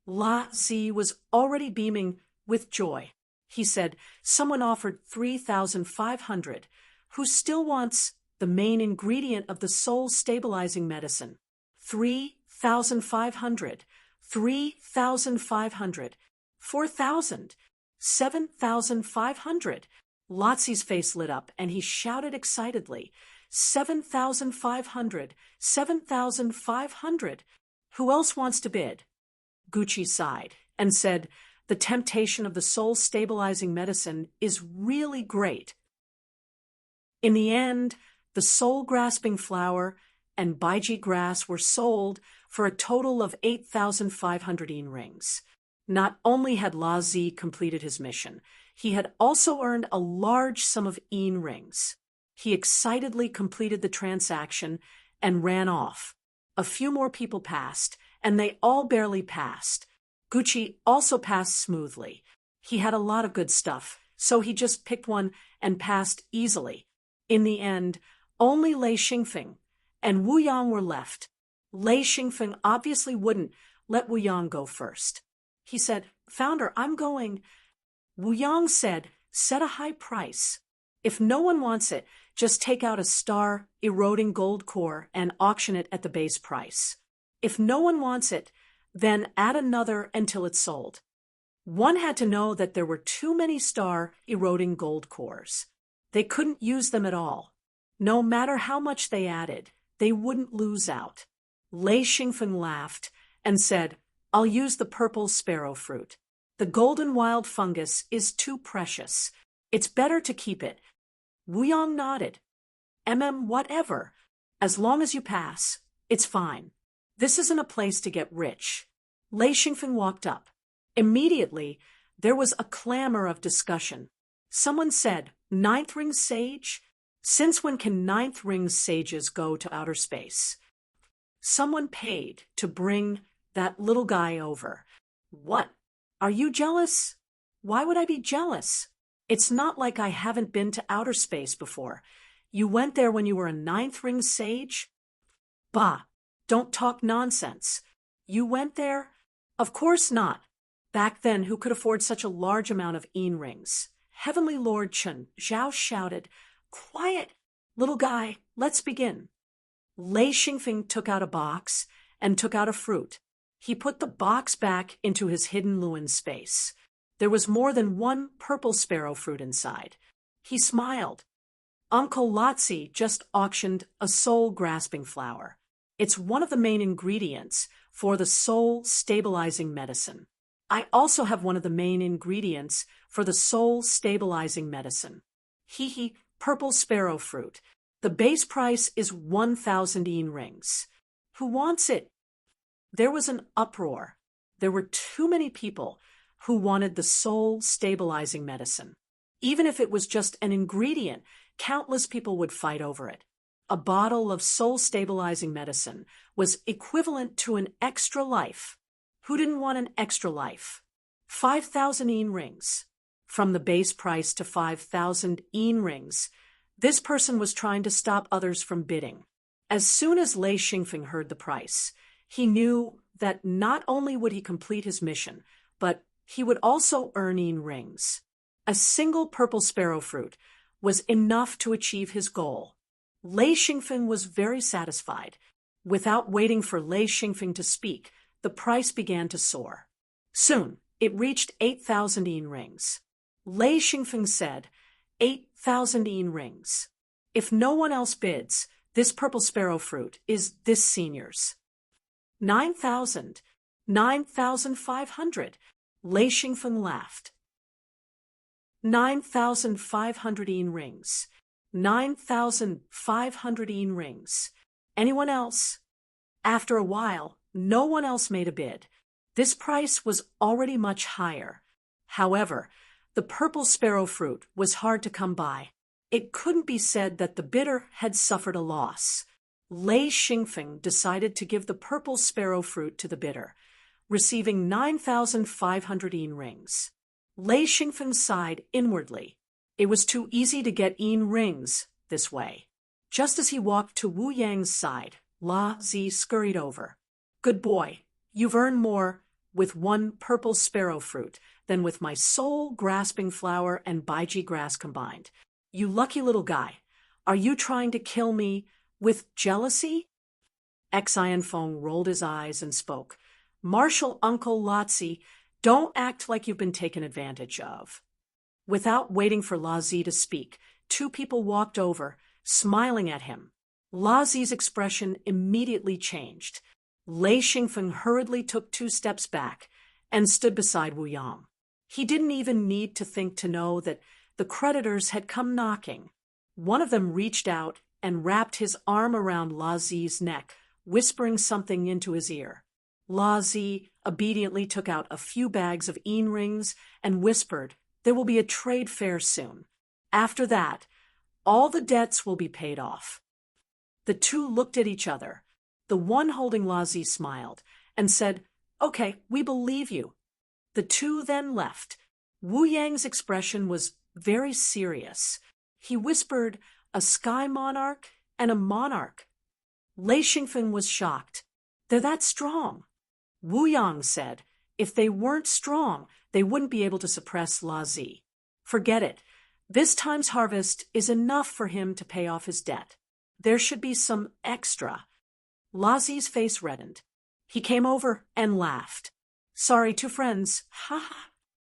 [SPEAKER 1] La Zi was already beaming with joy. He said, "Someone offered 3,500. Who still wants the main ingredient of the soul-stabilizing medicine? 3,500, 3,500, 4,000, 7,500. Lotzi's face lit up, and he shouted excitedly, 7,500, 7,500. Who else wants to bid? Gucci sighed and said, "The temptation of the soul-stabilizing medicine is really great." In the end, the soul-grasping flower and Baiji grass were sold for a total of 8,500 yin rings. Not only had La Zi completed his mission, he had also earned a large sum of yin rings. He excitedly completed the transaction and ran off. A few more people passed, and they all barely passed. Gucci also passed smoothly. He had a lot of good stuff, so he just picked one and passed easily. In the end, only Lei Xingfeng and Wu Yang were left. Lei Xingfeng obviously wouldn't let Wu Yang go first. He said, "Founder, I'm going." Wu Yang said, "Set a high price. If no one wants it, just take out a star-eroding gold core and auction it at the base price. If no one wants it, then add another until it's sold." One had to know that there were too many star-eroding gold cores. They couldn't use them at all. No matter how much they added, they wouldn't lose out. Lei Xingfeng laughed and said, "I'll use the purple sparrow fruit. The golden wild fungus is too precious. It's better to keep it." Wu Yang nodded. Whatever. As long as you pass, it's fine. This isn't a place to get rich." Lei Xingfeng walked up. Immediately, there was a clamor of discussion. Someone said, "Ninth ring sage? Since when can ninth ring sages go to outer space?" Someone paid to bring that little guy over. "What? Are you jealous?" "Why would I be jealous? It's not like I haven't been to outer space before. You went there when you were a ninth ring sage?" "Bah, don't talk nonsense. You went there?" "Of course not. Back then, who could afford such a large amount of yin rings?" Heavenly Lord Chen Zhao shouted, "Quiet, little guy, let's begin." Lei Xingfeng took out a box and took out a fruit. He put the box back into his hidden Luan space. There was more than one purple sparrow fruit inside. He smiled. "Uncle Lotzi just auctioned a soul-grasping flower. It's one of the main ingredients for the soul-stabilizing medicine. I also have one of the main ingredients for the soul-stabilizing medicine. Hee, purple sparrow fruit. The base price is 1,000 yin rings. Who wants it?" There was an uproar. There were too many people who wanted the soul-stabilizing medicine. Even if it was just an ingredient, countless people would fight over it. A bottle of soul-stabilizing medicine was equivalent to an extra life. Who didn't want an extra life? 5,000 yin rings. From the base price to 5,000 yin rings, this person was trying to stop others from bidding. As soon as Lei Xingfeng heard the price, he knew that not only would he complete his mission, but he would also earn yin rings. A single purple sparrow fruit was enough to achieve his goal. Lei Xingfeng was very satisfied. Without waiting for Lei Xingfeng to speak, the price began to soar. Soon, it reached 8,000 yin rings. Lei Xingfeng said, 8,000 yin rings. If no one else bids, this purple sparrow fruit is this senior's. 9,000, 9,500. Lei Xingfeng laughed. 9,500 yin rings. 9,500 yin rings. Anyone else? After a while, no one else made a bid. This price was already much higher. However, the purple sparrow fruit was hard to come by. It couldn't be said that the bidder had suffered a loss. Lei Xingfeng decided to give the purple sparrow fruit to the bidder, receiving 9,500 yin rings. Lei Xingfeng sighed inwardly. It was too easy to get rings this way. Just as he walked to Wu Yang's side, La Zi scurried over. Good boy, you've earned more with one purple sparrow fruit than with my soul-grasping flower and baiji grass combined. You lucky little guy. Are you trying to kill me with jealousy? Xian Feng rolled his eyes and spoke. Martial Uncle Lotzi, don't act like you've been taken advantage of. Without waiting for La Zi to speak, two people walked over, smiling at him. La Zi's expression immediately changed. Lei Xingfeng hurriedly took 2 steps back and stood beside Wu Yang. He didn't even need to think to know that the creditors had come knocking. One of them reached out and wrapped his arm around La Zi's neck, whispering something into his ear. La Zi obediently took out a few bags of rings and whispered, there will be a trade fair soon. After that, all the debts will be paid off. The two looked at each other. The one holding La Zi smiled and said, okay, we believe you. The two then left. Wu Yang's expression was very serious. He whispered, a sky monarch and a monarch. Lei Xingfeng was shocked. They're that strong. Wu Yang said, if they weren't strong, they wouldn't be able to suppress La Zi. Forget it. This time's harvest is enough for him to pay off his debt. There should be some extra. La Zi's face reddened. He came over and laughed. Sorry, 2 friends. Ha ha.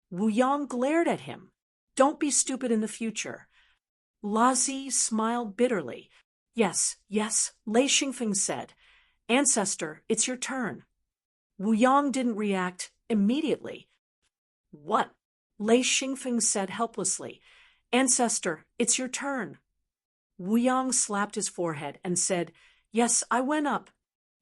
[SPEAKER 1] Wu Yang glared at him. Don't be stupid in the future. La Zi smiled bitterly. Yes, yes, Lei Xingfeng said. Ancestor, it's your turn. Wu Yang didn't react immediately. What? Lei Xingfeng said helplessly. Ancestor, it's your turn. Wu Yang slapped his forehead and said, yes, I went up.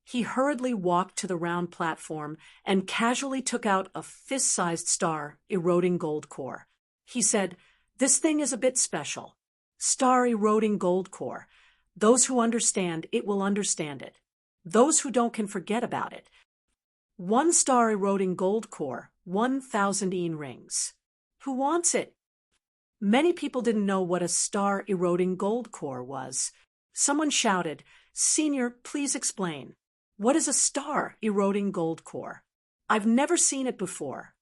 [SPEAKER 1] He hurriedly walked to the round platform and casually took out a fist-sized star eroding gold core. He said, this thing is a bit special. Star eroding gold core. Those who understand it will understand it. Those who don't can forget about it. 1 star eroding gold core, 1,000 rings. Who wants it? Many people didn't know what a star eroding gold core was. Someone shouted, Senior, please explain. What is a star eroding gold core? I've never seen it before.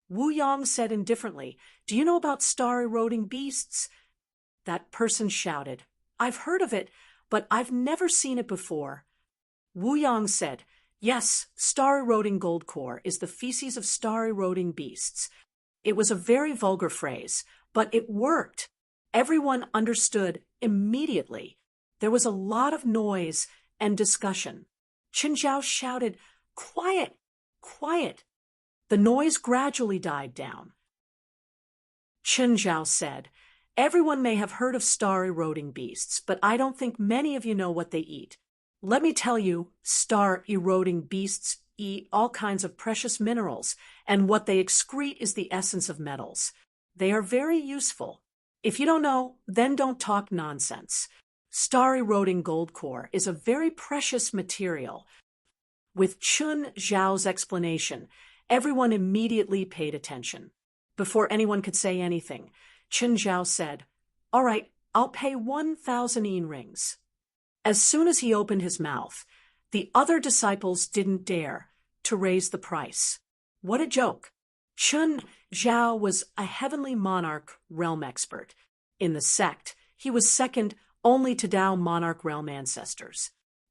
[SPEAKER 1] Wu Yang said indifferently, do you know about star eroding beasts? That person shouted, I've heard of it, but I've never seen it before. Wu Yang said, yes, star eroding gold core is the feces of star eroding beasts. It was a very vulgar phrase, but it worked. Everyone understood immediately. There was a lot of noise and discussion. Chen Zhao shouted, quiet, quiet. The noise gradually died down. Chen Zhao said, everyone may have heard of star eroding beasts, but I don't think many of you know what they eat. Let me tell you, star eroding beasts eat all kinds of precious minerals, and what they excrete is the essence of metals. They are very useful. If you don't know, then don't talk nonsense. Star eroding gold core is a very precious material. With Chen Zhao's explanation, everyone immediately paid attention. Before anyone could say anything, Chen Zhao said, all right, I'll pay 1,000 rings. As soon as he opened his mouth, the other disciples didn't dare to raise the price. What a joke. Chen Zhao was a heavenly monarch realm expert. In the sect, he was second only to Tao monarch realm ancestors.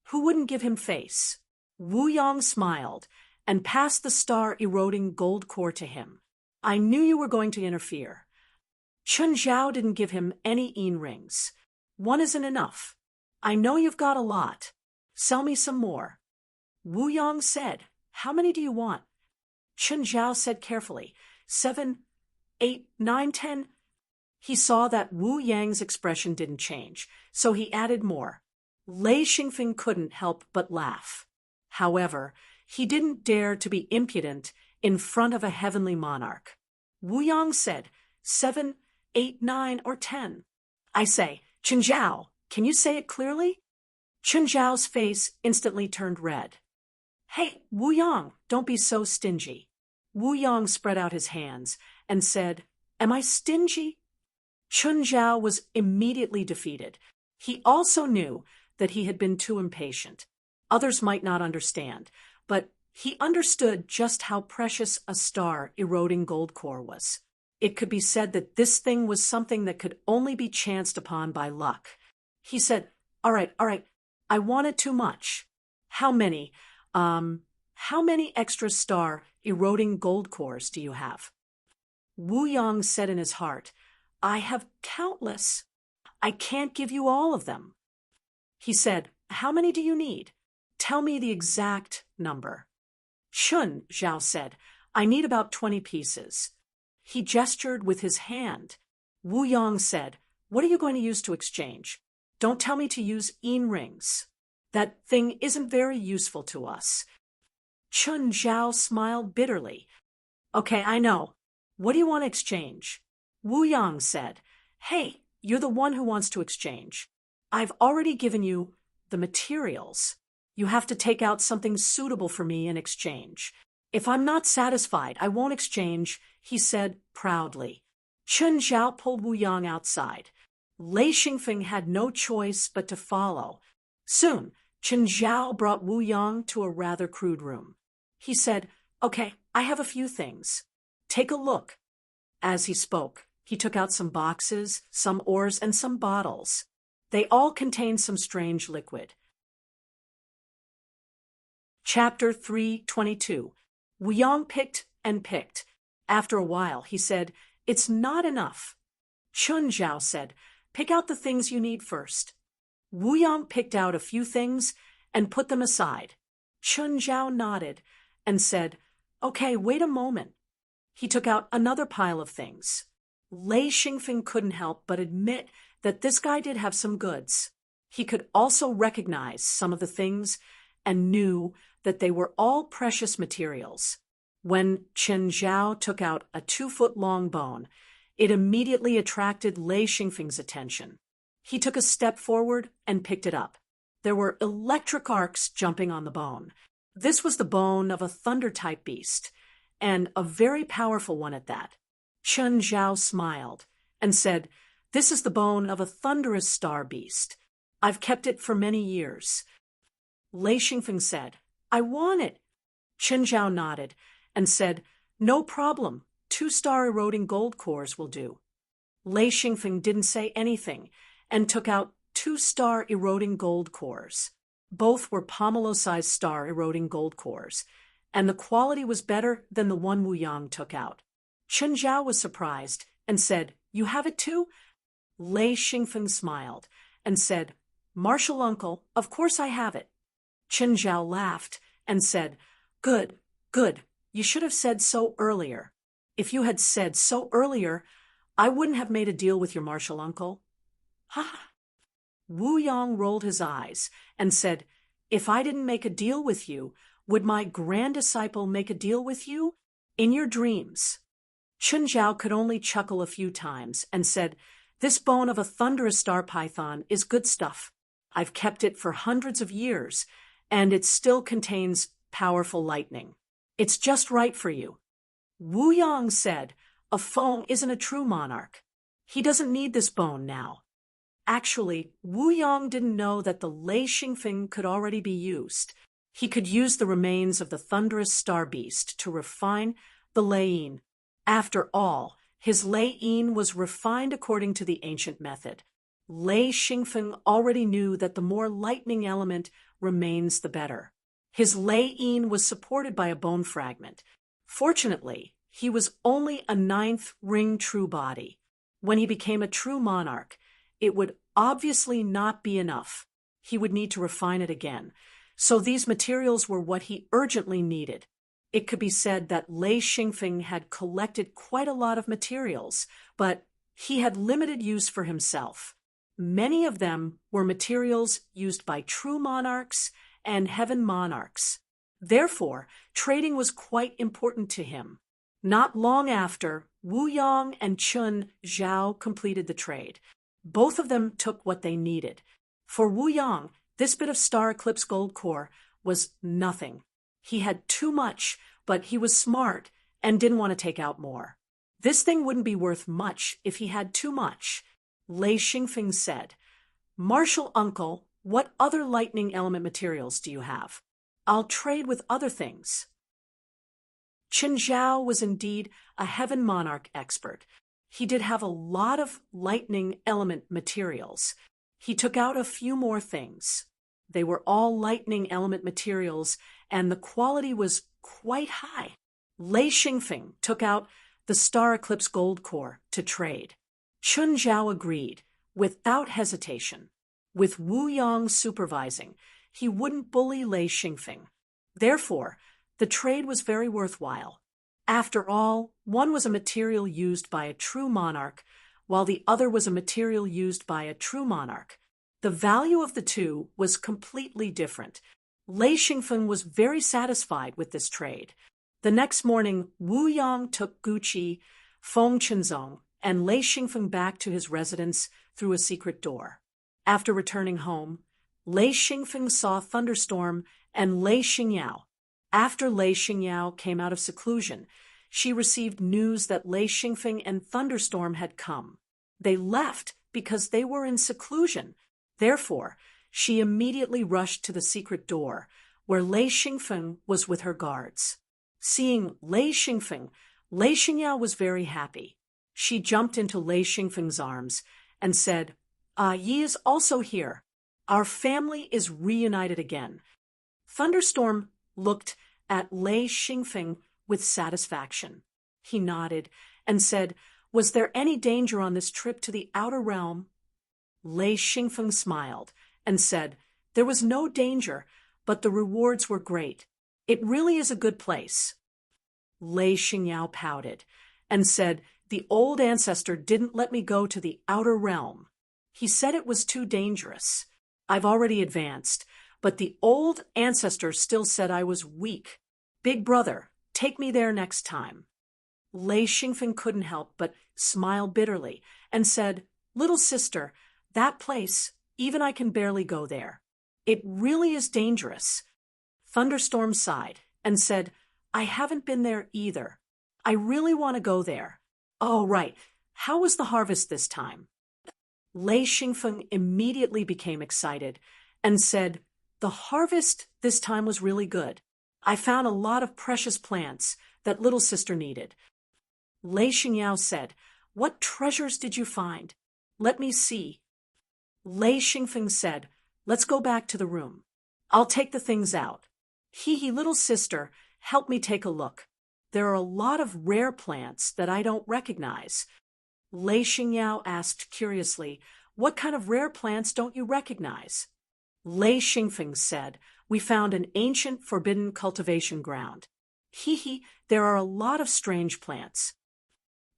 [SPEAKER 1] Who wouldn't give him face? Wu Yang smiled and passed the star eroding gold core to him. I knew you were going to interfere. Chen Zhao didn't give him any rings. 1 isn't enough. I know you've got a lot. Sell me some more. Wu Yang said, how many do you want? Chen Zhao said carefully, 7, 8, 9, 10. He saw that Wu Yang's expression didn't change, so he added more. Lei Xingfeng couldn't help but laugh. However, he didn't dare to be impudent in front of a heavenly monarch. Wu Yang said, 7, 8, 9, or 10. I say, Chen Zhao, can you say it clearly? Chen Zhao's face instantly turned red. Hey, Wu Yang, don't be so stingy. Wu Yang spread out his hands and said, am I stingy? Chun Zhao was immediately defeated. He also knew that he had been too impatient. Others might not understand, but he understood just how precious a star-eroding gold core was. It could be said that this thing was something that could only be chanced upon by luck. He said, all right, I want it too much. How many extra star-eroding gold cores do you have? Wu Yang said in his heart, I have countless. I can't give you all of them. He said, how many do you need? Tell me the exact number. Chun Zhao said, I need about 20 pieces. He gestured with his hand. Wu Yang said, what are you going to use to exchange? Don't tell me to use yin rings. That thing isn't very useful to us. Chun Zhao smiled bitterly. Okay, I know. What do you want to exchange? Wu Yang said, hey, you're the one who wants to exchange. I've already given you the materials. You have to take out something suitable for me in exchange. If I'm not satisfied, I won't exchange, he said proudly. Chun Zhao pulled Wu Yang outside. Lei Xingfeng had no choice but to follow. Soon, Chun Zhao brought Wu Yang to a rather crude room. He said, okay, I have a few things. Take a look. As he spoke, he took out some boxes, some ores, and some bottles. They all contained some strange liquid. Chapter 322. Wu Yang picked and picked. After a while, he said, it's not enough. Chun Zhao said, pick out the things you need first. Wu Yang picked out a few things and put them aside. Chun Zhao nodded and said, okay, wait a moment. He took out another pile of things. Lei Xingfeng couldn't help but admit that this guy did have some goods. He could also recognize some of the things and knew that they were all precious materials. When Chen Zhao took out a 2-foot-long bone, it immediately attracted Lei Xingfeng's attention. He took a step forward and picked it up. There were electric arcs jumping on the bone. This was the bone of a thunder-type beast, and a very powerful one at that. Chen Zhao smiled and said, this is the bone of a thunderous star beast. I've kept it for many years. Lei Xingfeng said, I want it. Chen Zhao nodded and said, no problem. 2 star-eroding gold cores will do. Lei Xingfeng didn't say anything and took out 2 star-eroding gold cores. Both were pomelo-sized star-eroding gold cores, and the quality was better than the one Wu Yang took out. Chen Zhao was surprised and said, you have it too? Lei Xingfeng smiled and said, Martial uncle, of course I have it. Chen Zhao laughed and said, good, you should have said so earlier. If you had said so earlier, I wouldn't have made a deal with your martial uncle. Ha! Wu Yang rolled his eyes and said, if I didn't make a deal with you, would my grand disciple make a deal with you? In your dreams. Chun Zhao could only chuckle a few times and said, this bone of a thunderous star python is good stuff. I've kept it for hundreds of years, and it still contains powerful lightning. It's just right for you. Wu Yang said, a Feng isn't a true monarch. He doesn't need this bone now. Actually, Wu Yang didn't know that the Lei Xingfeng could already be used. He could use the remains of the thunderous star beast to refine the Lei Yin. After all, his Lei Yin was refined according to the ancient method. Lei Xingfeng already knew that the more lightning element remains, the better. His Lei Yin was supported by a bone fragment. Fortunately, he was only a 9th ring true body. When he became a true monarch, it would obviously not be enough. He would need to refine it again. So these materials were what he urgently needed. It could be said that Lei Xingfeng had collected quite a lot of materials, but he had limited use for himself. Many of them were materials used by true monarchs and heaven monarchs. Therefore, trading was quite important to him. Not long after, Wu Yang and Chun Zhao completed the trade. Both of them took what they needed. For Wu Yang, this bit of star eclipse gold core was nothing. He had too much, but he was smart and didn't want to take out more. This thing wouldn't be worth much if he had too much. Lei Xingfeng said, Martial uncle, what other lightning element materials do you have? I'll trade with other things. Qin Zhao was indeed a heaven monarch expert. He did have a lot of lightning element materials. He took out a few more things. They were all lightning element materials, and the quality was quite high. Lei Xingfeng took out the Star Eclipse Gold Core to trade. Qin Zhao agreed, without hesitation. With Wu Yang supervising, he wouldn't bully Lei Xingfeng. Therefore, the trade was very worthwhile. After all, one was a material used by a true monarch, while the other was a material used by a true monarch. The value of the two was completely different. Lei Xingfeng was very satisfied with this trade. The next morning, Wu Yang took Guqi, Feng Qinzong, and Lei Xingfeng back to his residence through a secret door. After returning home, Lei Xingfeng saw Thunderstorm and Lei Xingyao. After Lei Xingyao came out of seclusion, she received news that Lei Xingfeng and Thunderstorm had come. They left because they were in seclusion. Therefore, she immediately rushed to the secret door, where Lei Xingfeng was with her guards. Seeing Lei Xingfeng, Lei Xingyao was very happy. She jumped into Lei Xingfeng's arms and said, Yi is also here. Our family is reunited again. Thunderstorm looked at Lei Xingfeng with satisfaction. He nodded and said, Was there any danger on this trip to the outer realm? Lei Xingfeng smiled and said, There was no danger, but the rewards were great. It really is a good place. Lei Xingyao pouted and said, The old ancestor didn't let me go to the outer realm. He said it was too dangerous. I've already advanced, but the old ancestor still said I was weak. Big brother, take me there next time. Lei Xingfeng couldn't help but smile bitterly and said, Little sister, that place, even I can barely go there. It really is dangerous. Thunderstorm sighed and said, I haven't been there either. I really want to go there. Oh, right. How was the harvest this time? Lei Xingfeng immediately became excited and said, The harvest this time was really good. I found a lot of precious plants that little sister needed. Lei Xingyao said, What treasures did you find? Let me see. Lei Xingfeng said, Let's go back to the room. I'll take the things out. Hee, little sister, help me take a look. There are a lot of rare plants that I don't recognize. Lei Xingyao asked curiously, What kind of rare plants don't you recognize? Lei Xingfeng said, We found an ancient forbidden cultivation ground. Hee, there are a lot of strange plants.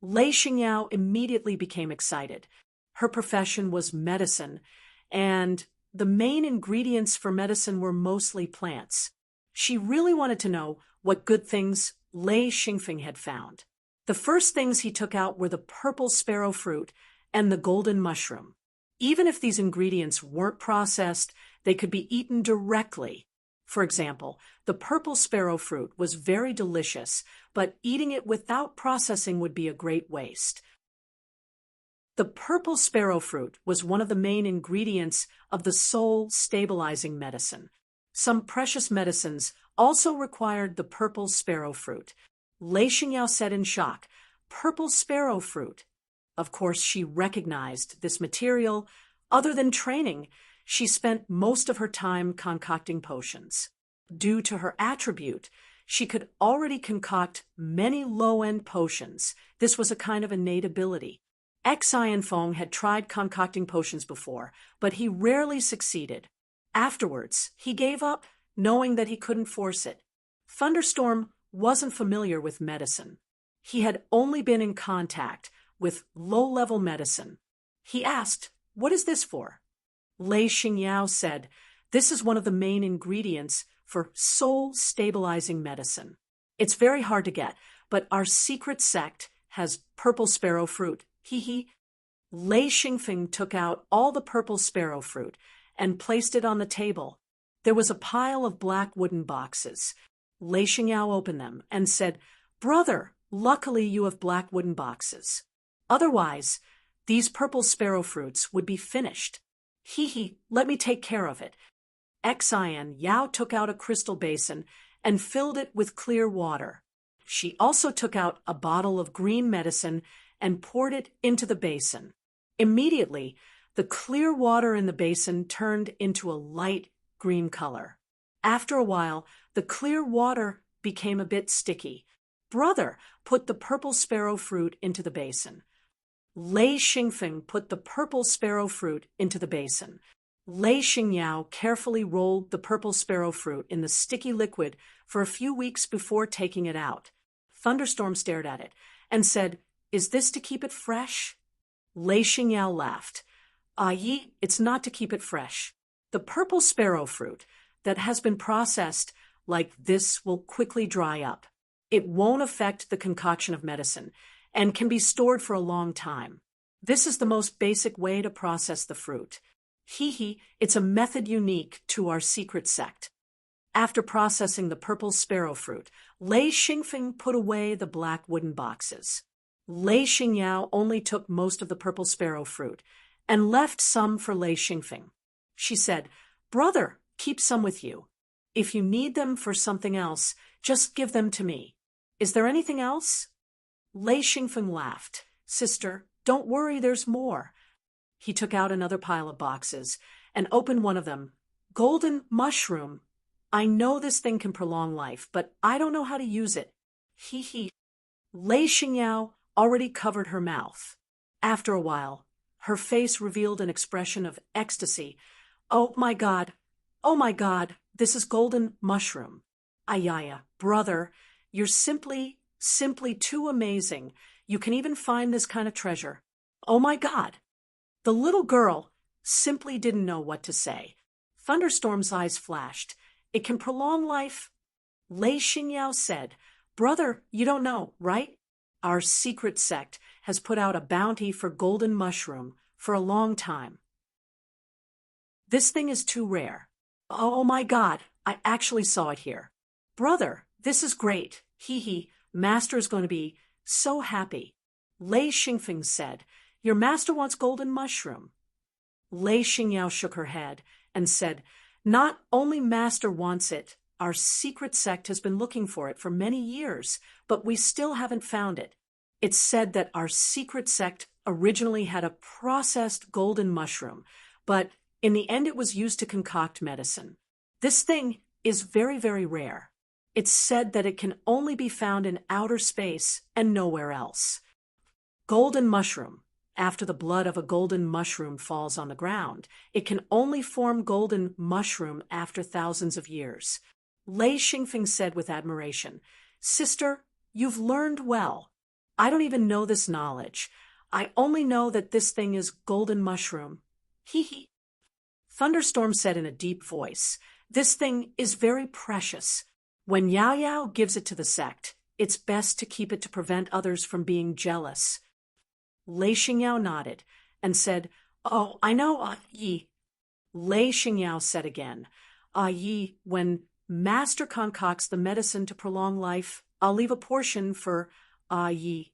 [SPEAKER 1] Lei Xingyao immediately became excited. Her profession was medicine, and the main ingredients for medicine were mostly plants. She really wanted to know what good things Lei Xingfeng had found. The first things he took out were the purple sparrow fruit and the golden mushroom. Even if these ingredients weren't processed, they could be eaten directly. For example, the purple sparrow fruit was very delicious, but eating it without processing would be a great waste. The purple sparrow fruit was one of the main ingredients of the soul-stabilizing medicine. Some precious medicines also required the purple sparrow fruit. Lei Xingyao said in shock, Purple sparrow fruit. Of course, she recognized this material. Other than training, she spent most of her time concocting potions. Due to her attribute, she could already concoct many low-end potions. This was a kind of innate ability. Xianfeng had tried concocting potions before, but he rarely succeeded. Afterwards, he gave up, knowing that he couldn't force it. Thunderstorm wasn't familiar with medicine. He had only been in contact with low-level medicine. He asked, What is this for? Lei Xingyao said, This is one of the main ingredients for soul-stabilizing medicine. It's very hard to get, but our secret sect has purple sparrow fruit. Hee. Lei Xingfeng took out all the purple sparrow fruit and placed it on the table. There was a pile of black wooden boxes. Lei Xingyao opened them and said, Brother, Luckily, you have black wooden boxes. Otherwise, these purple sparrow fruits would be finished. Hee, let me take care of it. Xian Yao took out a crystal basin and filled it with clear water. She also took out a bottle of green medicine and poured it into the basin. Immediately, the clear water in the basin turned into a light green color. After a while, the clear water became a bit sticky. Brother put the purple sparrow fruit into the basin. Lei Xingfeng put the purple sparrow fruit into the basin. Lei Xingyao carefully rolled the purple sparrow fruit in the sticky liquid for a few weeks before taking it out. Thunderstorm stared at it and said, "Is this to keep it fresh?" Lei Xingyao laughed. Yi, it's not to keep it fresh. The purple sparrow fruit that has been processed like this will quickly dry up. It won't affect the concoction of medicine and can be stored for a long time. This is the most basic way to process the fruit. It's a method unique to our secret sect. After processing the purple sparrow fruit, Lei Xingfeng put away the black wooden boxes. Lei Xingyao only took most of the purple sparrow fruit and left some for Lei Xingfeng. She said, "Brother, keep some with you. If you need them for something else, just give them to me. Is there anything else?" Lei Xingfeng laughed. "Sister, don't worry, there's more." He took out another pile of boxes and opened one of them. "Golden mushroom. I know this thing can prolong life, but I don't know how to use it." Lei Xingyao already covered her mouth. After a while, her face revealed an expression of ecstasy. Oh my God, this is golden mushroom. Ayaya, brother, you're simply too amazing. You can even find this kind of treasure. Oh my God. The little girl simply didn't know what to say. Thunderstorm's eyes flashed. "It can prolong life?" Lei Xingyao said, "Brother, you don't know, right? Our secret sect has put out a bounty for golden mushroom for a long time. This thing is too rare. Oh my God, I actually saw it here. Brother, this is great. Master is going to be so happy." Lei Xingfeng said, "Your master wants golden mushroom." Lei Xingyao shook her head and said, "Not only master wants it, our secret sect has been looking for it for many years, but we still haven't found it. It's said that our secret sect originally had a processed golden mushroom, but in the end it was used to concoct medicine. This thing is very, very rare. It's said that it can only be found in outer space and nowhere else. Golden mushroom. After the blood of a golden mushroom falls on the ground, it can only form golden mushroom after thousands of years." Lei Xingfeng said with admiration, "Sister, you've learned well. I don't even know this knowledge. I only know that this thing is golden mushroom." Thunderstorm said in a deep voice, "This thing is very precious. When Yao Yao gives it to the sect, it's best to keep it to prevent others from being jealous." Lei Xingyao nodded and said, "Oh, I know, Yi." Lei Xingyao said again, Yi, when master concocts the medicine to prolong life, I'll leave a portion for Yi."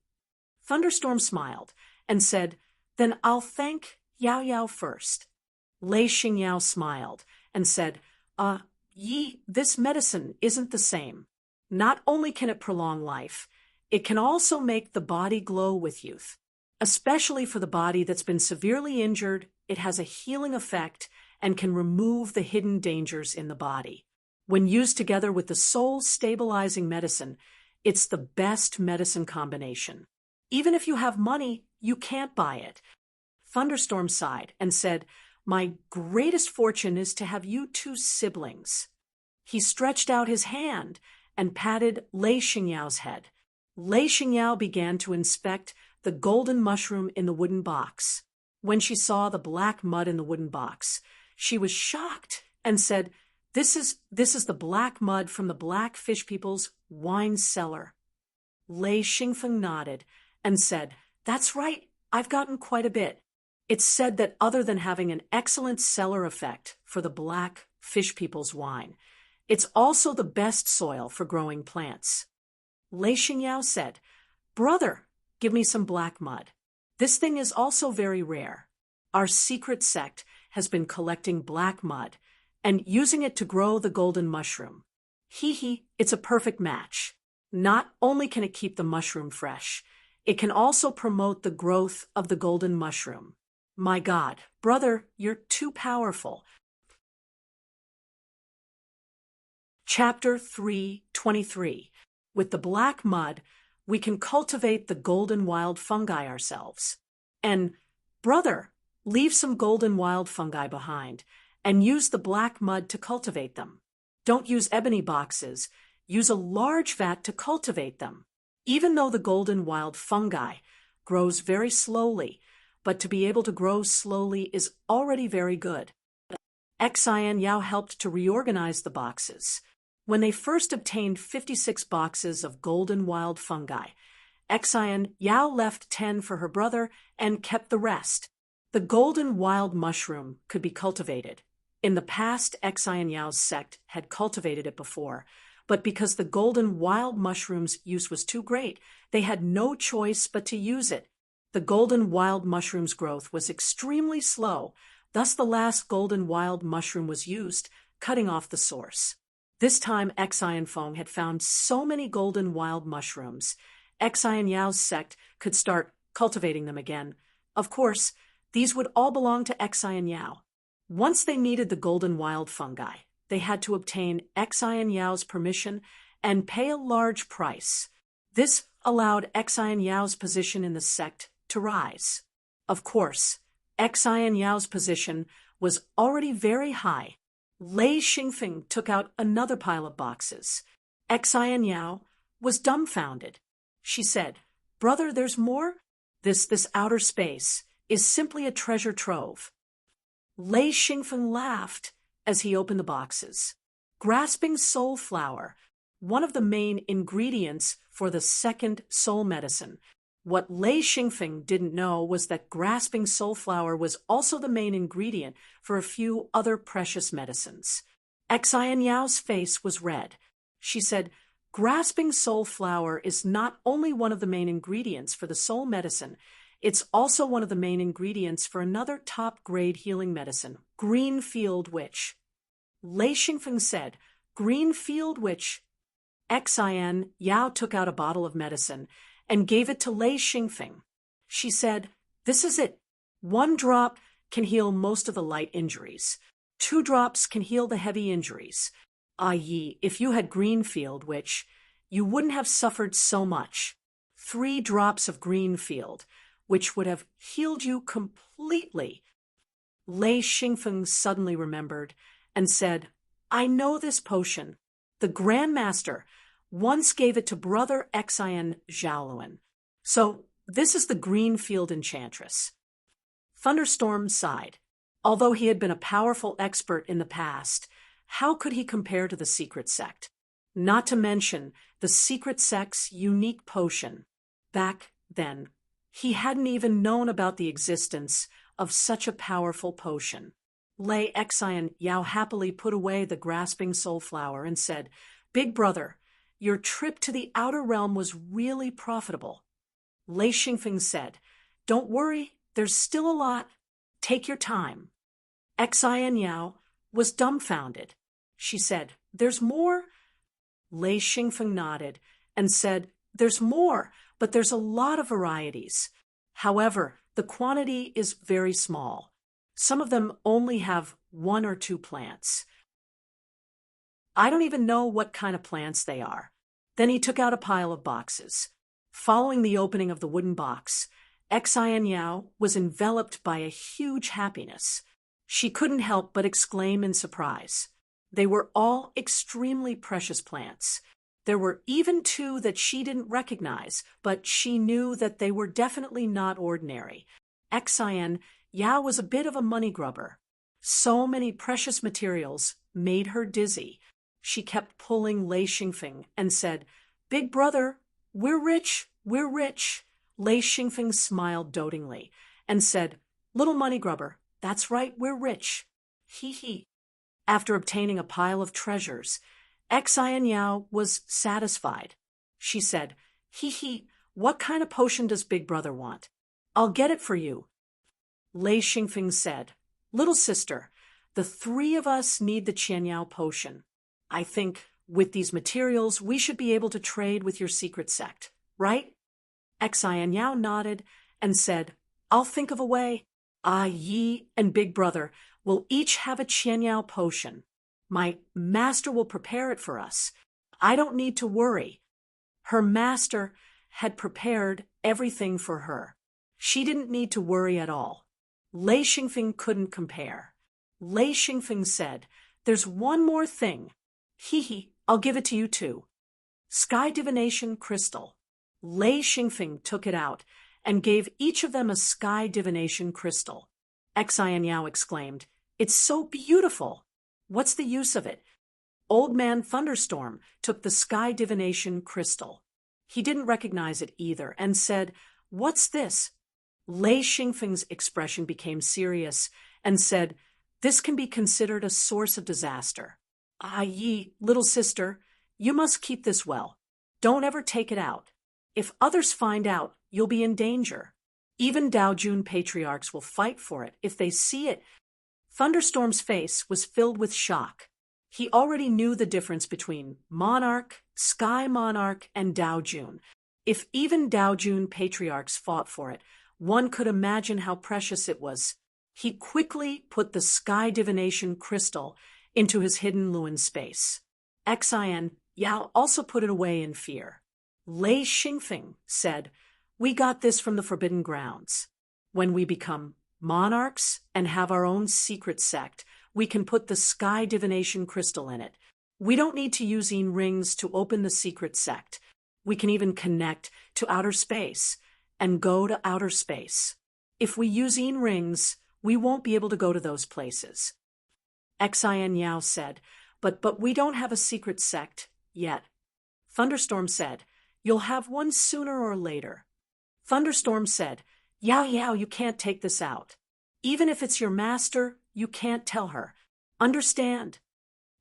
[SPEAKER 1] Thunderstorm smiled and said, "Then I'll thank Yao Yao first." Lei Xingyao smiled and said, Yi, this medicine isn't the same. Not only can it prolong life, it can also make the body glow with youth. Especially for the body that's been severely injured, it has a healing effect and can remove the hidden dangers in the body. When used together with the soul-stabilizing medicine, it's the best medicine combination. Even if you have money, you can't buy it." Thunderstorm sighed and said, "My greatest fortune is to have you two siblings." He stretched out his hand and patted Lei Xingyao's head. Lei Xingyao began to inspect the golden mushroom in the wooden box. When she saw the black mud in the wooden box, she was shocked and said, This is the black mud from the black fish people's wine cellar." Lei Xingfeng nodded and said, "That's right, I've gotten quite a bit. It's said that other than having an excellent cellar effect for the black fish people's wine, it's also the best soil for growing plants." Lei Xingyao said, Brother, give me some black mud. This thing is also very rare. Our secret sect has been collecting black mud and using it to grow the golden mushroom. It's a perfect match. Not only can it keep the mushroom fresh, it can also promote the growth of the golden mushroom. My God, brother, you're too powerful. Chapter 3:23. With the black mud, we can cultivate the golden wild fungi ourselves. And, brother, leave some golden wild fungi behind and use the black mud to cultivate them. Don't use ebony boxes. Use a large vat to cultivate them. Even though the golden wild fungi grows very slowly, but to be able to grow slowly is already very good. Xian Yao helped to reorganize the boxes. When they first obtained 56 boxes of golden wild fungi, Xian Yao left 10 for her brother and kept the rest. The golden wild mushroom could be cultivated. In the past, Xian Yao's sect had cultivated it before, but because the golden wild mushroom's use was too great, they had no choice but to use it. The golden wild mushroom's growth was extremely slow, thus the last golden wild mushroom was used, cutting off the source. This time Xian Feng had found so many golden wild mushrooms, Xian Yao's sect could start cultivating them again. Of course, these would all belong to Xian Yao. Once they needed the golden wild fungi, they had to obtain Xian Yao's permission and pay a large price. This allowed Xian Yao's position in the sect to rise. Of course, Xian Yao's position was already very high. Lei Xingfeng took out another pile of boxes. Xian Yao was dumbfounded. She said, "Brother, there's more? This outer space is simply a treasure trove." Lei Xingfeng laughed as he opened the boxes. Grasping soul flower, one of the main ingredients for the second soul medicine. What Lei Xingfeng didn't know was that grasping soul flower was also the main ingredient for a few other precious medicines. Xian Yao's face was red. She said, "Grasping soul flower is not only one of the main ingredients for the soul medicine, it's also one of the main ingredients for another top-grade healing medicine, green field witch." Lei Xingfeng said, "Green field witch." Xian Yao took out a bottle of medicine and gave it to Lei Xingfeng. She said, "This is it. 1 drop can heal most of the light injuries. 2 drops can heal the heavy injuries. I.e., if you had green field witch, you wouldn't have suffered so much. 3 drops of green field, which would have healed you completely." Lei Xingfeng suddenly remembered and said, "I know this potion. The Grandmaster once gave it to Brother Xian Zhaoluan. So this is the green field enchantress." Thunderstorm sighed. Although he had been a powerful expert in the past, how could he compare to the secret sect? Not to mention the secret sect's unique potion. Back then, he hadn't even known about the existence of such a powerful potion. Lei Xian Yao happily put away the grasping soul flower and said, "Big brother, your trip to the outer realm was really profitable." Lei Xingfeng said, "Don't worry, there's still a lot. Take your time." Xian Yao was dumbfounded. She said, "There's more?" Lei Xingfeng nodded and said, "There's more, but there's a lot of varieties. However, the quantity is very small. Some of them only have 1 or 2 plants. I don't even know what kind of plants they are." Then he took out a pile of boxes. Following the opening of the wooden box, Xian Yao was enveloped by a huge happiness. She couldn't help but exclaim in surprise. They were all extremely precious plants. There were even 2 that she didn't recognize, but she knew that they were definitely not ordinary. Xian Yao was a bit of a money grubber. So many precious materials made her dizzy. She kept pulling Lei Xingfeng and said, "Big brother, we're rich, we're rich." Lei Xingfeng smiled dotingly and said, "Little money grubber, that's right, we're rich. He. After obtaining a pile of treasures, Xian Yao was satisfied. She said, What kind of potion does Big Brother want? I'll get it for you. Lei Xingfeng said, Little sister, the three of us need the Qianyao potion. I think with these materials, we should be able to trade with your secret sect, right? Xianyao nodded and said, I'll think of a way. Yi and Big Brother will each have a Qianyao potion. My master will prepare it for us. I don't need to worry. Her master had prepared everything for her. She didn't need to worry at all. Lei Xingfeng couldn't compare. Lei Xingfeng said, There's one more thing. I'll give it to you too. Sky Divination Crystal. Lei Xingfeng took it out and gave each of them a Sky Divination Crystal. Xianyao exclaimed, It's so beautiful. What's the use of it? Old Man Thunderstorm took the Sky Divination Crystal. He didn't recognize it either and said, What's this? Lei Xingfeng's expression became serious and said, This can be considered a source of disaster. Yi, little sister, you must keep this well. Don't ever take it out. If others find out, you'll be in danger. Even Daojun patriarchs will fight for it if they see it. Thunderstorm's face was filled with shock. He already knew the difference between Monarch, Sky Monarch, and Daojun. If even Daojun patriarchs fought for it, one could imagine how precious it was. He quickly put the Sky Divination Crystal into his hidden Luan space. Xianyao also put it away in fear. Lei Xingfeng said, We got this from the Forbidden Grounds. When we become monarchs and have our own secret sect, we can put the Sky Divination Crystal in it. We don't need to use rings to open the secret sect. We can even connect to outer space and go to outer space. If we use rings, we won't be able to go to those places. Xianyao said, But we don't have a secret sect yet. Thunderstorm said, You'll have one sooner or later. Thunderstorm said, Yao, you can't take this out. Even if it's your master, you can't tell her. Understand?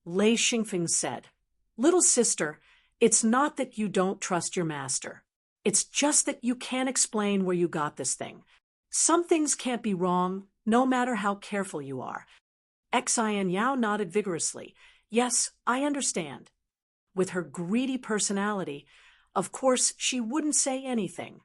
[SPEAKER 1] Lei Xingfeng said, Little sister, it's not that you don't trust your master. It's just that you can't explain where you got this thing. Some things can't be wrong, no matter how careful you are. Xianyao nodded vigorously. Yes, I understand. With her greedy personality, of course, she wouldn't say anything.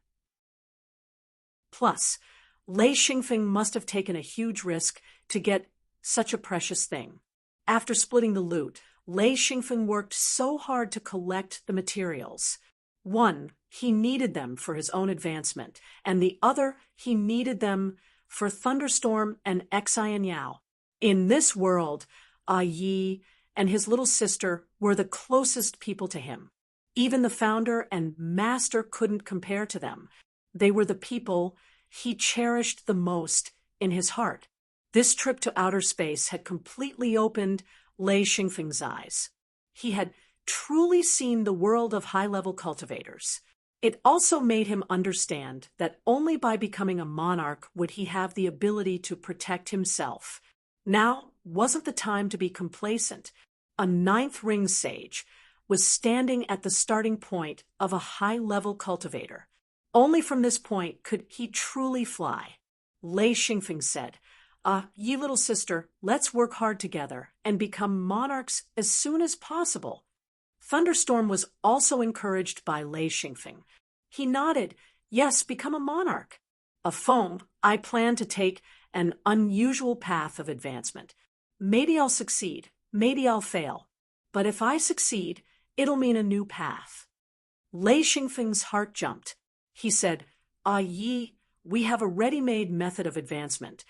[SPEAKER 1] Plus, Lei Xingfeng must have taken a huge risk to get such a precious thing. After splitting the loot, Lei Xingfeng worked so hard to collect the materials. One, he needed them for his own advancement, and the other, he needed them for Thunderstorm and Xianyao. In this world, Yi and his little sister were the closest people to him. Even the founder and master couldn't compare to them. They were the people he cherished the most in his heart. This trip to outer space had completely opened Lei Xingfeng's eyes. He had truly seen the world of high-level cultivators. It also made him understand that only by becoming a monarch would he have the ability to protect himself. Now wasn't the time to be complacent. A ninth ring sage was standing at the starting point of a high-level cultivator. Only from this point could he truly fly. Lei Xingfeng said, Yi little sister, let's work hard together and become monarchs as soon as possible. Thunderstorm was also encouraged by Lei Xingfeng. He nodded, Yes, become a monarch. I plan to take an unusual path of advancement. Maybe I'll succeed, maybe I'll fail. But if I succeed, it'll mean a new path. Lei Xingfeng's heart jumped. He said, Yi, we have a ready-made method of advancement.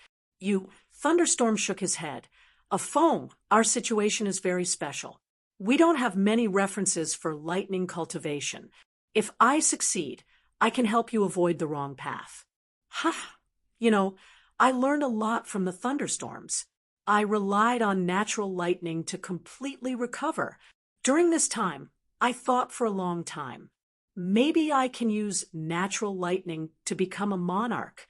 [SPEAKER 1] Thunderstorm shook his head. Our situation is very special. We don't have many references for lightning cultivation. If I succeed, I can help you avoid the wrong path. I learned a lot from the thunderstorms. I relied on natural lightning to completely recover. During this time, I thought for a long time. Maybe I can use natural lightning to become a monarch.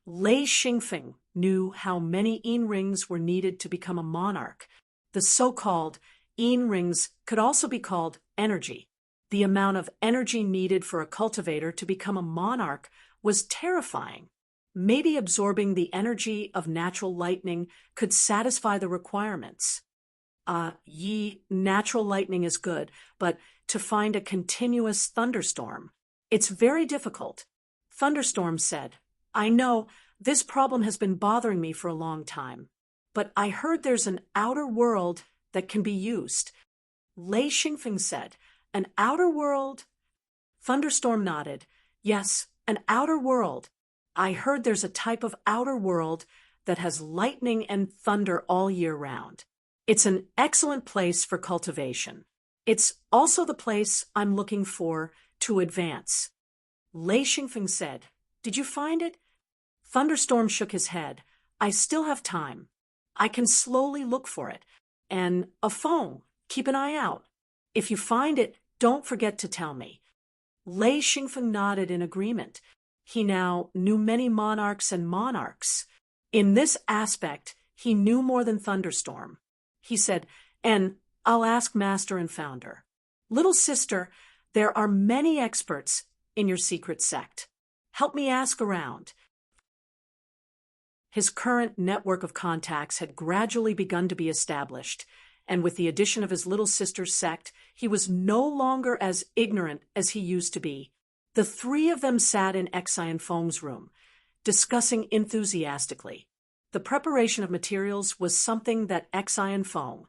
[SPEAKER 1] Lei Xingfeng knew how many rings were needed to become a monarch. The so-called rings could also be called energy. The amount of energy needed for a cultivator to become a monarch was terrifying. Maybe absorbing the energy of natural lightning could satisfy the requirements. Natural lightning is good, but to find a continuous thunderstorm, it's very difficult. Thunderstorm said, I know, this problem has been bothering me for a long time, but I heard there's an outer world that can be used. Lei Xingfeng said, an outer world? Thunderstorm nodded. Yes, an outer world. I heard there's a type of outer world that has lightning and thunder all year round. It's an excellent place for cultivation. It's also the place I'm looking for to advance. Lei Xingfeng said, Did you find it? Thunderstorm shook his head. I still have time. I can slowly look for it. And a phone. Keep an eye out. If you find it, don't forget to tell me. Lei Xingfeng nodded in agreement. He now knew many monarchs and monarchs. In this aspect, he knew more than Thunderstorm. He said, and I'll ask Master and Founder. Little sister, there are many experts in your secret sect. Help me ask around. His current network of contacts had gradually begun to be established, and with the addition of his little sister's sect, he was no longer as ignorant as he used to be. The three of them sat in Xian Feng's room, discussing enthusiastically. The preparation of materials was something that Xian Feng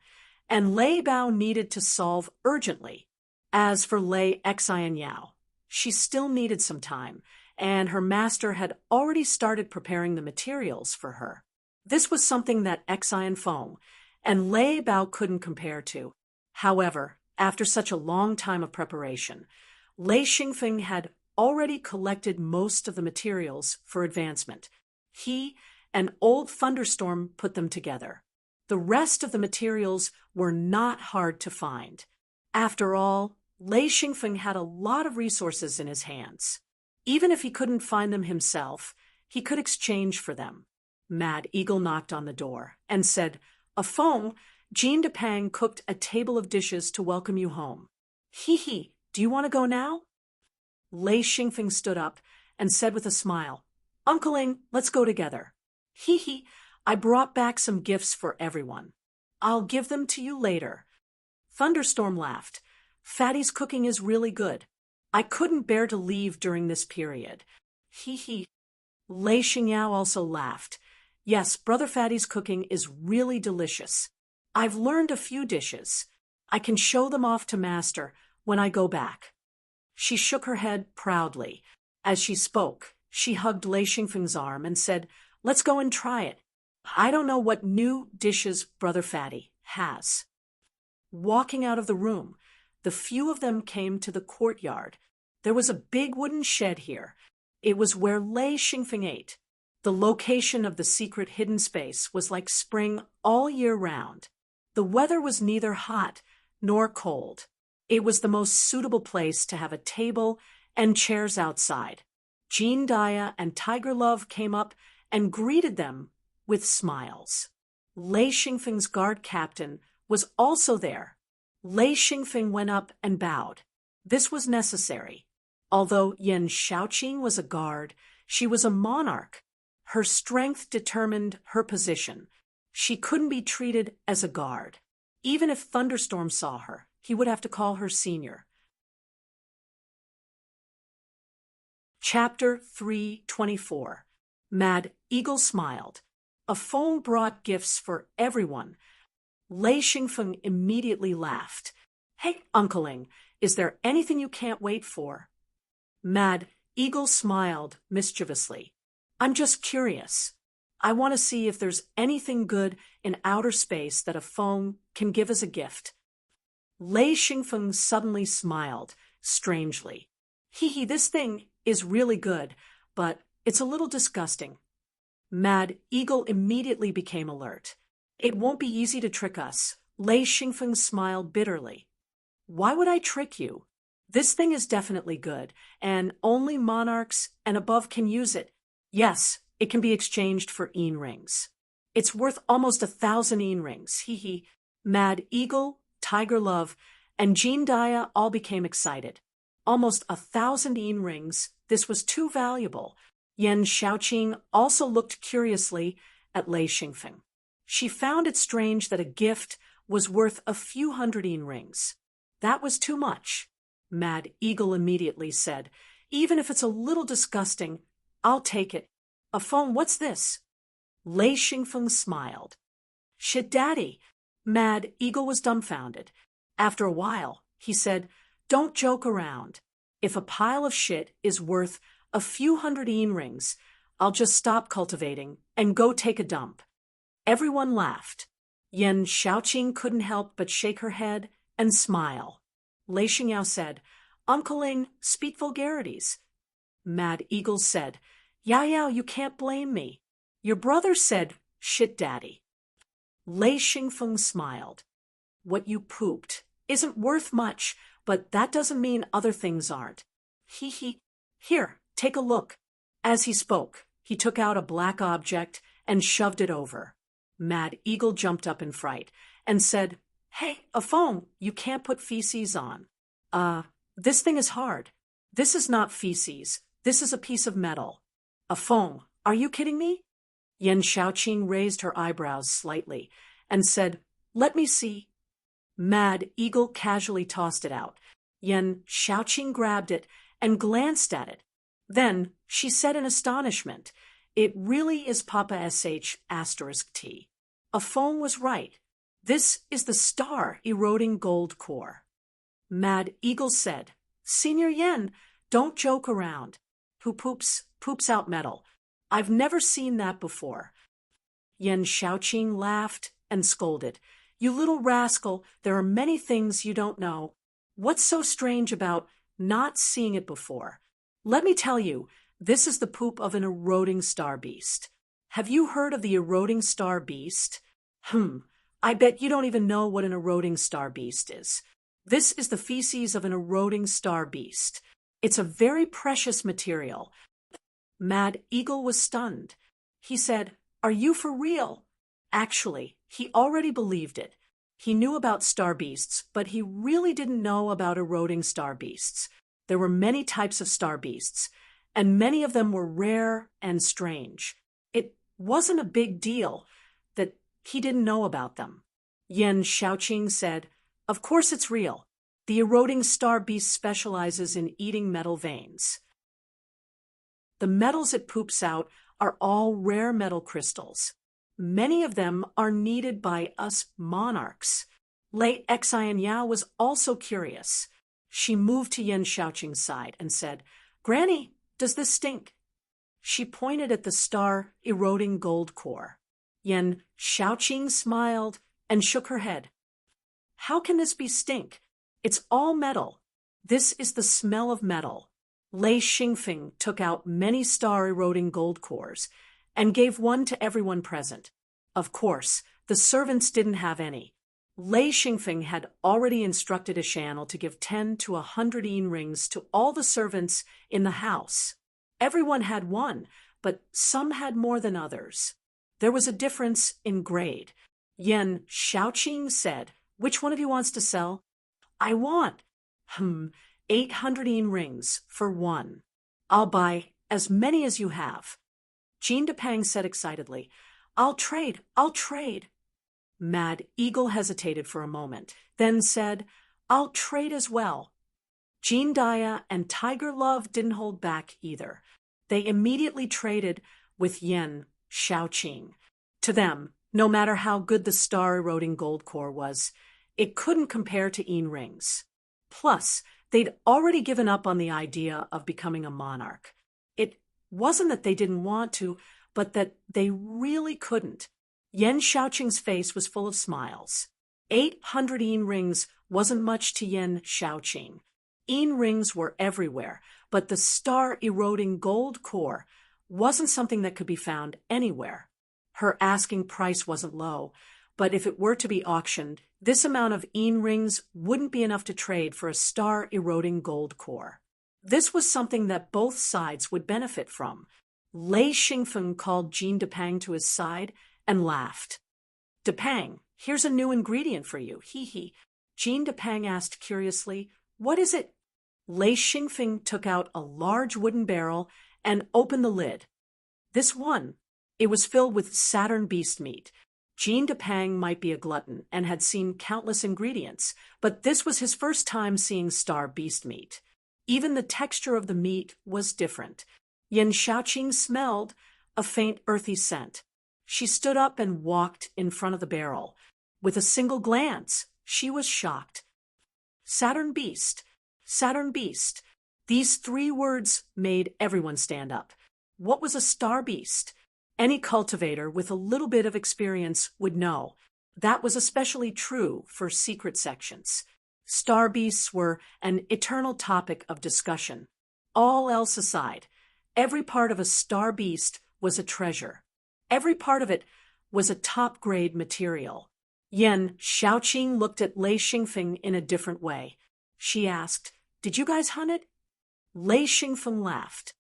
[SPEAKER 1] and Lei Bao needed to solve urgently. As for Lei Xian Yao, she still needed some time, and her master had already started preparing the materials for her. This was something that Xian Feng and Lei Bao couldn't compare to. However, after such a long time of preparation, Lei Xingfeng had already collected most of the materials for advancement. He and old Thunderstorm put them together. The rest of the materials were not hard to find. After all, Lei Xingfeng had a lot of resources in his hands. Even if he couldn't find them himself, he could exchange for them. Mad Eagle knocked on the door and said, A Feng, Jean de Pang cooked a table of dishes to welcome you home. Hee, do you want to go now? Lei Xingfeng stood up and said with a smile, Uncleing, let's go together. Hee, I brought back some gifts for everyone. I'll give them to you later. Thunderstorm laughed. Fatty's cooking is really good. I couldn't bear to leave during this period. Hee. Lei Xingyao also laughed. Yes, Brother Fatty's cooking is really delicious. I've learned a few dishes. I can show them off to Master when I go back. She shook her head proudly. As she spoke, she hugged Lei Xingfeng's arm and said, Let's go and try it. I don't know what new dishes Brother Fatty has. Walking out of the room, the few of them came to the courtyard. There was a big wooden shed here. It was where Lei Xingfeng ate. The location of the secret hidden space was like spring all year round. The weather was neither hot nor cold. It was the most suitable place to have a table and chairs outside. Jean Dia and Tiger Love came up and greeted them with smiles. Lei Xingfeng's guard captain was also there. Lei Xingfeng went up and bowed. This was necessary. Although Yan Shaoqing was a guard, she was a monarch. Her strength determined her position. She couldn't be treated as a guard. Even if Thunderstorm saw her, he would have to call her senior. Chapter 324. Mad Eagle smiled. A phone brought gifts for everyone. Lei Xingfeng immediately laughed. Hey, Uncleing, is there anything you can't wait for? Mad Eagle smiled mischievously. I'm just curious. I want to see if there's anything good in outer space that a phone can give as a gift. Lei Xingfeng suddenly smiled, strangely. Hee, this thing is really good, but it's a little disgusting. Mad Eagle immediately became alert. It won't be easy to trick us. Lei Xingfeng smiled bitterly. Why would I trick you? This thing is definitely good, and only monarchs and above can use it. Yes, it can be exchanged for een rings. It's worth almost 1,000 een rings. Hee. Mad Eagle, Tiger Love, and Jean Dia all became excited. Almost 1,000 yin rings, this was too valuable. Yan Xiaoqing also looked curiously at Lei Xingfeng. She found it strange that a gift was worth a few hundred yin rings. That was too much. Mad Eagle immediately said, even if it's a little disgusting, I'll take it. A phone, what's this? Lei Xingfeng smiled. Shit, Daddy. Mad Eagle was dumbfounded. After a while, he said, don't joke around. If a pile of shit is worth a few hundred yin rings, I'll just stop cultivating and go take a dump. Everyone laughed. Yan Xiaoqing couldn't help but shake her head and smile. Lei Xingyao said, Uncle Ling, speak vulgarities. Mad Eagle said, Yao, you can't blame me. Your brother said, shit, Daddy. Lei Xingfeng smiled. What you pooped isn't worth much, but that doesn't mean other things aren't. He. Here, take a look. As he spoke, he took out a black object and shoved it over. Mad Eagle jumped up in fright and said, Hey, a phone, you can't put feces on. This thing is hard. This is not feces. This is a piece of metal. A foam. Are you kidding me? Yan Xiaoqing raised her eyebrows slightly and said, Let me see. Mad Eagle casually tossed it out. Yan Xiaoqing grabbed it and glanced at it. Then she said in astonishment, It really is Papa SH *T. A phone was right. This is the star-eroding gold core. Mad Eagle said, Senior Yan, don't joke around. Who poops out metal. I've never seen that before. Yan Xiaoqing laughed and scolded. You little rascal, there are many things you don't know. What's so strange about not seeing it before? Let me tell you, this is the poop of an eroding star beast. Have you heard of the eroding star beast? I bet you don't even know what an eroding star beast is. This is the feces of an eroding star beast. It's a very precious material. Mad Eagle was stunned. He said, Are you for real? Actually, he already believed it. He knew about star beasts, but he really didn't know about eroding star beasts. There were many types of star beasts, and many of them were rare and strange. It wasn't a big deal that he didn't know about them. Yan Xiaoqing said, Of course it's real. The eroding star beast specializes in eating metal veins. The metals it poops out are all rare metal crystals. Many of them are needed by us monarchs. Late Xian Yao was also curious. She moved to Yan Xiaoqing's side and said, Granny, does this stink? She pointed at the star-eroding gold core. Yan Xiaoqing smiled and shook her head. How can this be stink? It's all metal. This is the smell of metal. Lei Xingfeng took out many star-eroding gold cores and gave one to everyone present. Of course, the servants didn't have any. Lei Xingfeng had already instructed a channel to give 10 to 100 yin rings to all the servants in the house. Everyone had one, but some had more than others. There was a difference in grade. Yan Xiaoqing said, Which one of you wants to sell? I want, 800 yin rings for one. I'll buy as many as you have. Jean Depang said excitedly, I'll trade. Mad Eagle hesitated for a moment, then said, I'll trade as well. Jean Dia and Tiger Love didn't hold back either. They immediately traded with Yan Xiaoqing. To them, no matter how good the star-eroding gold core was, it couldn't compare to yin rings. Plus, they'd already given up on the idea of becoming a monarch. It wasn't that they didn't want to, but that they really couldn't. Yan Xiaoqing's face was full of smiles. 800 yin rings wasn't much to Yan Xiaoqing. Yin rings were everywhere, but the star-eroding gold core wasn't something that could be found anywhere. Her asking price wasn't low, but if it were to be auctioned, this amount of yin rings wouldn't be enough to trade for a star-eroding gold core. This was something that both sides would benefit from. Lei Xingfeng called Jean Depang to his side and laughed. Depang, here's a new ingredient for you, hee. Jean Depang asked curiously. What is it? Lei Xingfeng took out a large wooden barrel and opened the lid. This one. It was filled with Saturn beast meat. Jean Depang might be a glutton and had seen countless ingredients, but this was his first time seeing star beast meat. Even the texture of the meat was different. Yan Xiaoqing smelled a faint earthy scent. She stood up and walked in front of the barrel. With a single glance, she was shocked. Saturn beast, Saturn beast. These 3 words made everyone stand up. What was a star beast? Any cultivator with a little bit of experience would know. That was especially true for secret sections. Star beasts were an eternal topic of discussion. All else aside, every part of a star beast was a treasure. Every part of it was a top-grade material. Yan Xiaoqing looked at Lei Xingfeng in a different way. She asked, "Did you guys hunt it?" Lei Xingfeng laughed.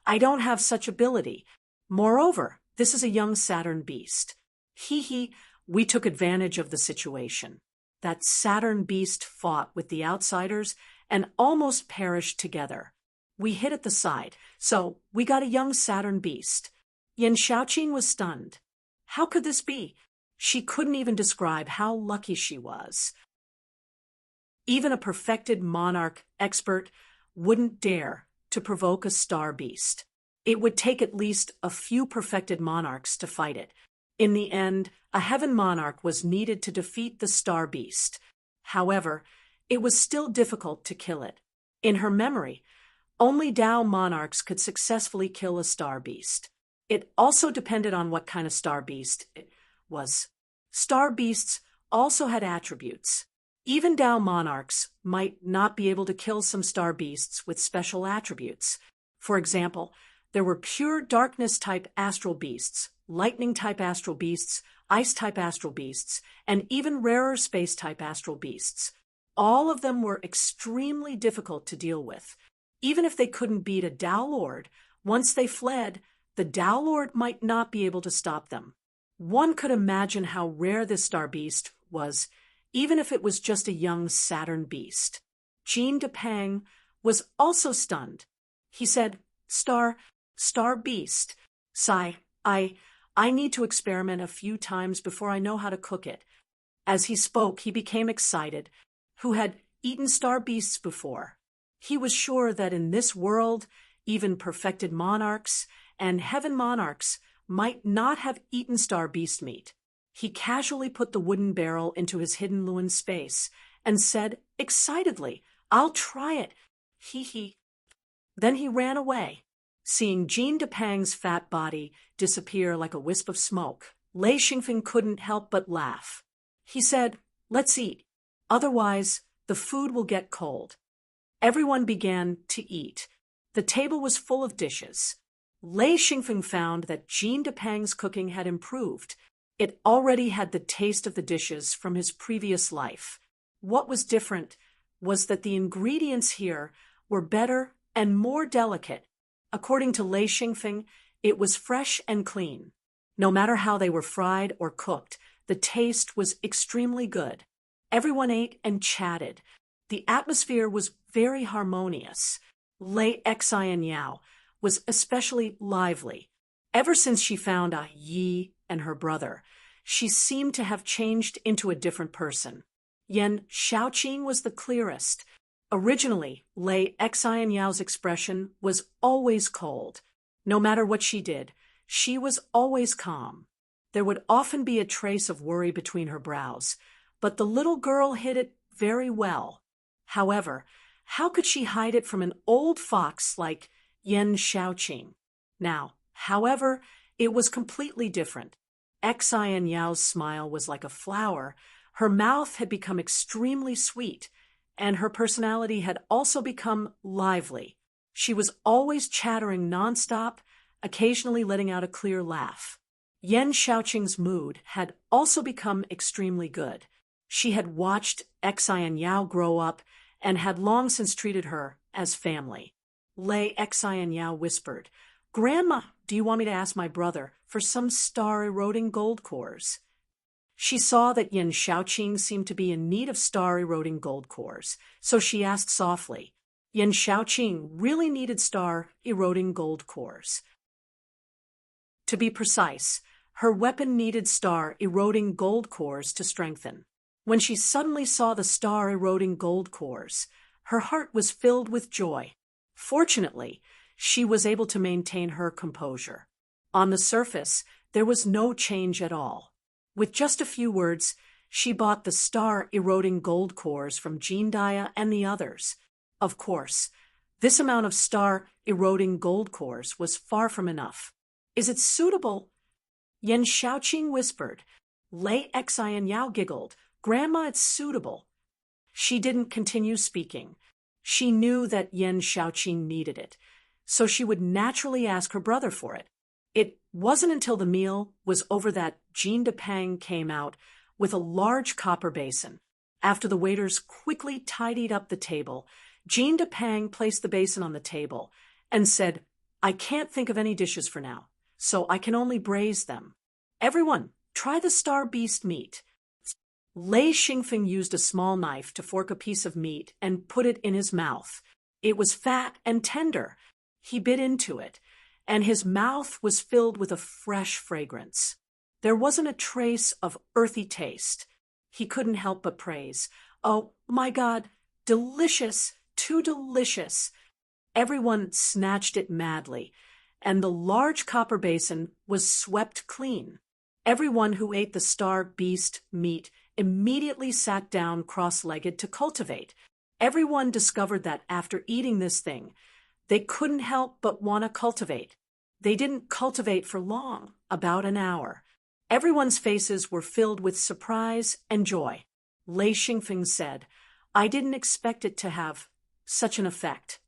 [SPEAKER 1] "I don't have such ability. Moreover, this is a young Saturn beast. Hee, we took advantage of the situation. That Saturn beast fought with the outsiders and almost perished together. We hit at the side, so we got a young Saturn beast." Yan Xiaoqing was stunned. How could this be? She couldn't even describe how lucky she was. Even a perfected monarch expert wouldn't dare to provoke a star beast. It would take at least a few perfected monarchs to fight it. In the end, a heaven monarch was needed to defeat the star beast. However, it was still difficult to kill it. In her memory, only Dao monarchs could successfully kill a star beast. It also depended on what kind of star beast it was. Star beasts also had attributes. Even Dao monarchs might not be able to kill some star beasts with special attributes. For example, there were pure darkness-type astral beasts, lightning-type astral beasts, ice-type astral beasts, and even rarer space-type astral beasts. All of them were extremely difficult to deal with. Even if they couldn't beat a Dao Lord, once they fled, the Dao Lord might not be able to stop them. One could imagine how rare this star beast was, even if it was just a young Saturn beast. Jean Depang was also stunned. He said, Star beast. Sigh, I need to experiment a few times before I know how to cook it." As he spoke, he became excited. Who had eaten star beasts before? He was sure that in this world, even perfected monarchs and heaven monarchs might not have eaten star beast meat. He casually put the wooden barrel into his hidden Luan space and said excitedly, "I'll try it. Hee. Then he ran away. Seeing Jean Depang's fat body disappear like a wisp of smoke, Lei Xingfeng couldn't help but laugh. He said, "Let's eat. Otherwise, the food will get cold." Everyone began to eat. The table was full of dishes. Lei Xingfeng found that Jean Depang's cooking had improved. It already had the taste of the dishes from his previous life. What was different was that the ingredients here were better and more delicate. According to Lei Xingfeng, it was fresh and clean. No matter how they were fried or cooked, the taste was extremely good. Everyone ate and chatted. The atmosphere was very harmonious. Lei Xianyao was especially lively. Ever since she found Yi and her brother, she seemed to have changed into a different person. Yan Xiaoqing was the clearest. Originally, Lei Xianyao's expression was always cold. No matter what she did, she was always calm. There would often be a trace of worry between her brows, but the little girl hid it very well. However, how could she hide it from an old fox like Yan Xiaoqing? Now, however, it was completely different. Xianyao's smile was like a flower. Her mouth had become extremely sweet, and her personality had also become lively. She was always chattering nonstop, occasionally letting out a clear laugh. Yan Xiaoqing's mood had also become extremely good. She had watched Xianyao grow up and had long since treated her as family. Lei Xianyao whispered, "Grandma, do you want me to ask my brother for some star-eroding gold cores?" She saw that Yin Shaoqing seemed to be in need of star-eroding gold cores, so she asked softly. Yin Shaoqing really needed star-eroding gold cores. To be precise, her weapon needed star-eroding gold cores to strengthen. When she suddenly saw the star-eroding gold cores, her heart was filled with joy. Fortunately, she was able to maintain her composure. On the surface, there was no change at all. With just a few words, she bought the star-eroding gold cores from Jean Dia and the others. Of course, this amount of star-eroding gold cores was far from enough. Is it suitable? Yen Shaoqing whispered. Lei Xian Yao giggled. Grandma, it's suitable. She didn't continue speaking. She knew that Yen Shaoqing needed it, so she would naturally ask her brother for it. It wasn't until the meal was over that Jean Depang came out with a large copper basin. After the waiters quickly tidied up the table, Jean Depang placed the basin on the table and said, I can't think of any dishes for now, so I can only braise them. Everyone, try the star beast meat. Lei Xingfeng used a small knife to fork a piece of meat and put it in his mouth. It was fat and tender. He bit into it, and his mouth was filled with a fresh fragrance. There wasn't a trace of earthy taste. He couldn't help but praise. Oh, my God, delicious, too delicious. Everyone snatched it madly, and the large copper basin was swept clean. Everyone who ate the star beast meat immediately sat down cross-legged to cultivate. Everyone discovered that after eating this thing, they couldn't help but want to cultivate. They didn't cultivate for long, about an hour. Everyone's faces were filled with surprise and joy. Lei Xingfeng said, I didn't expect it to have such an effect.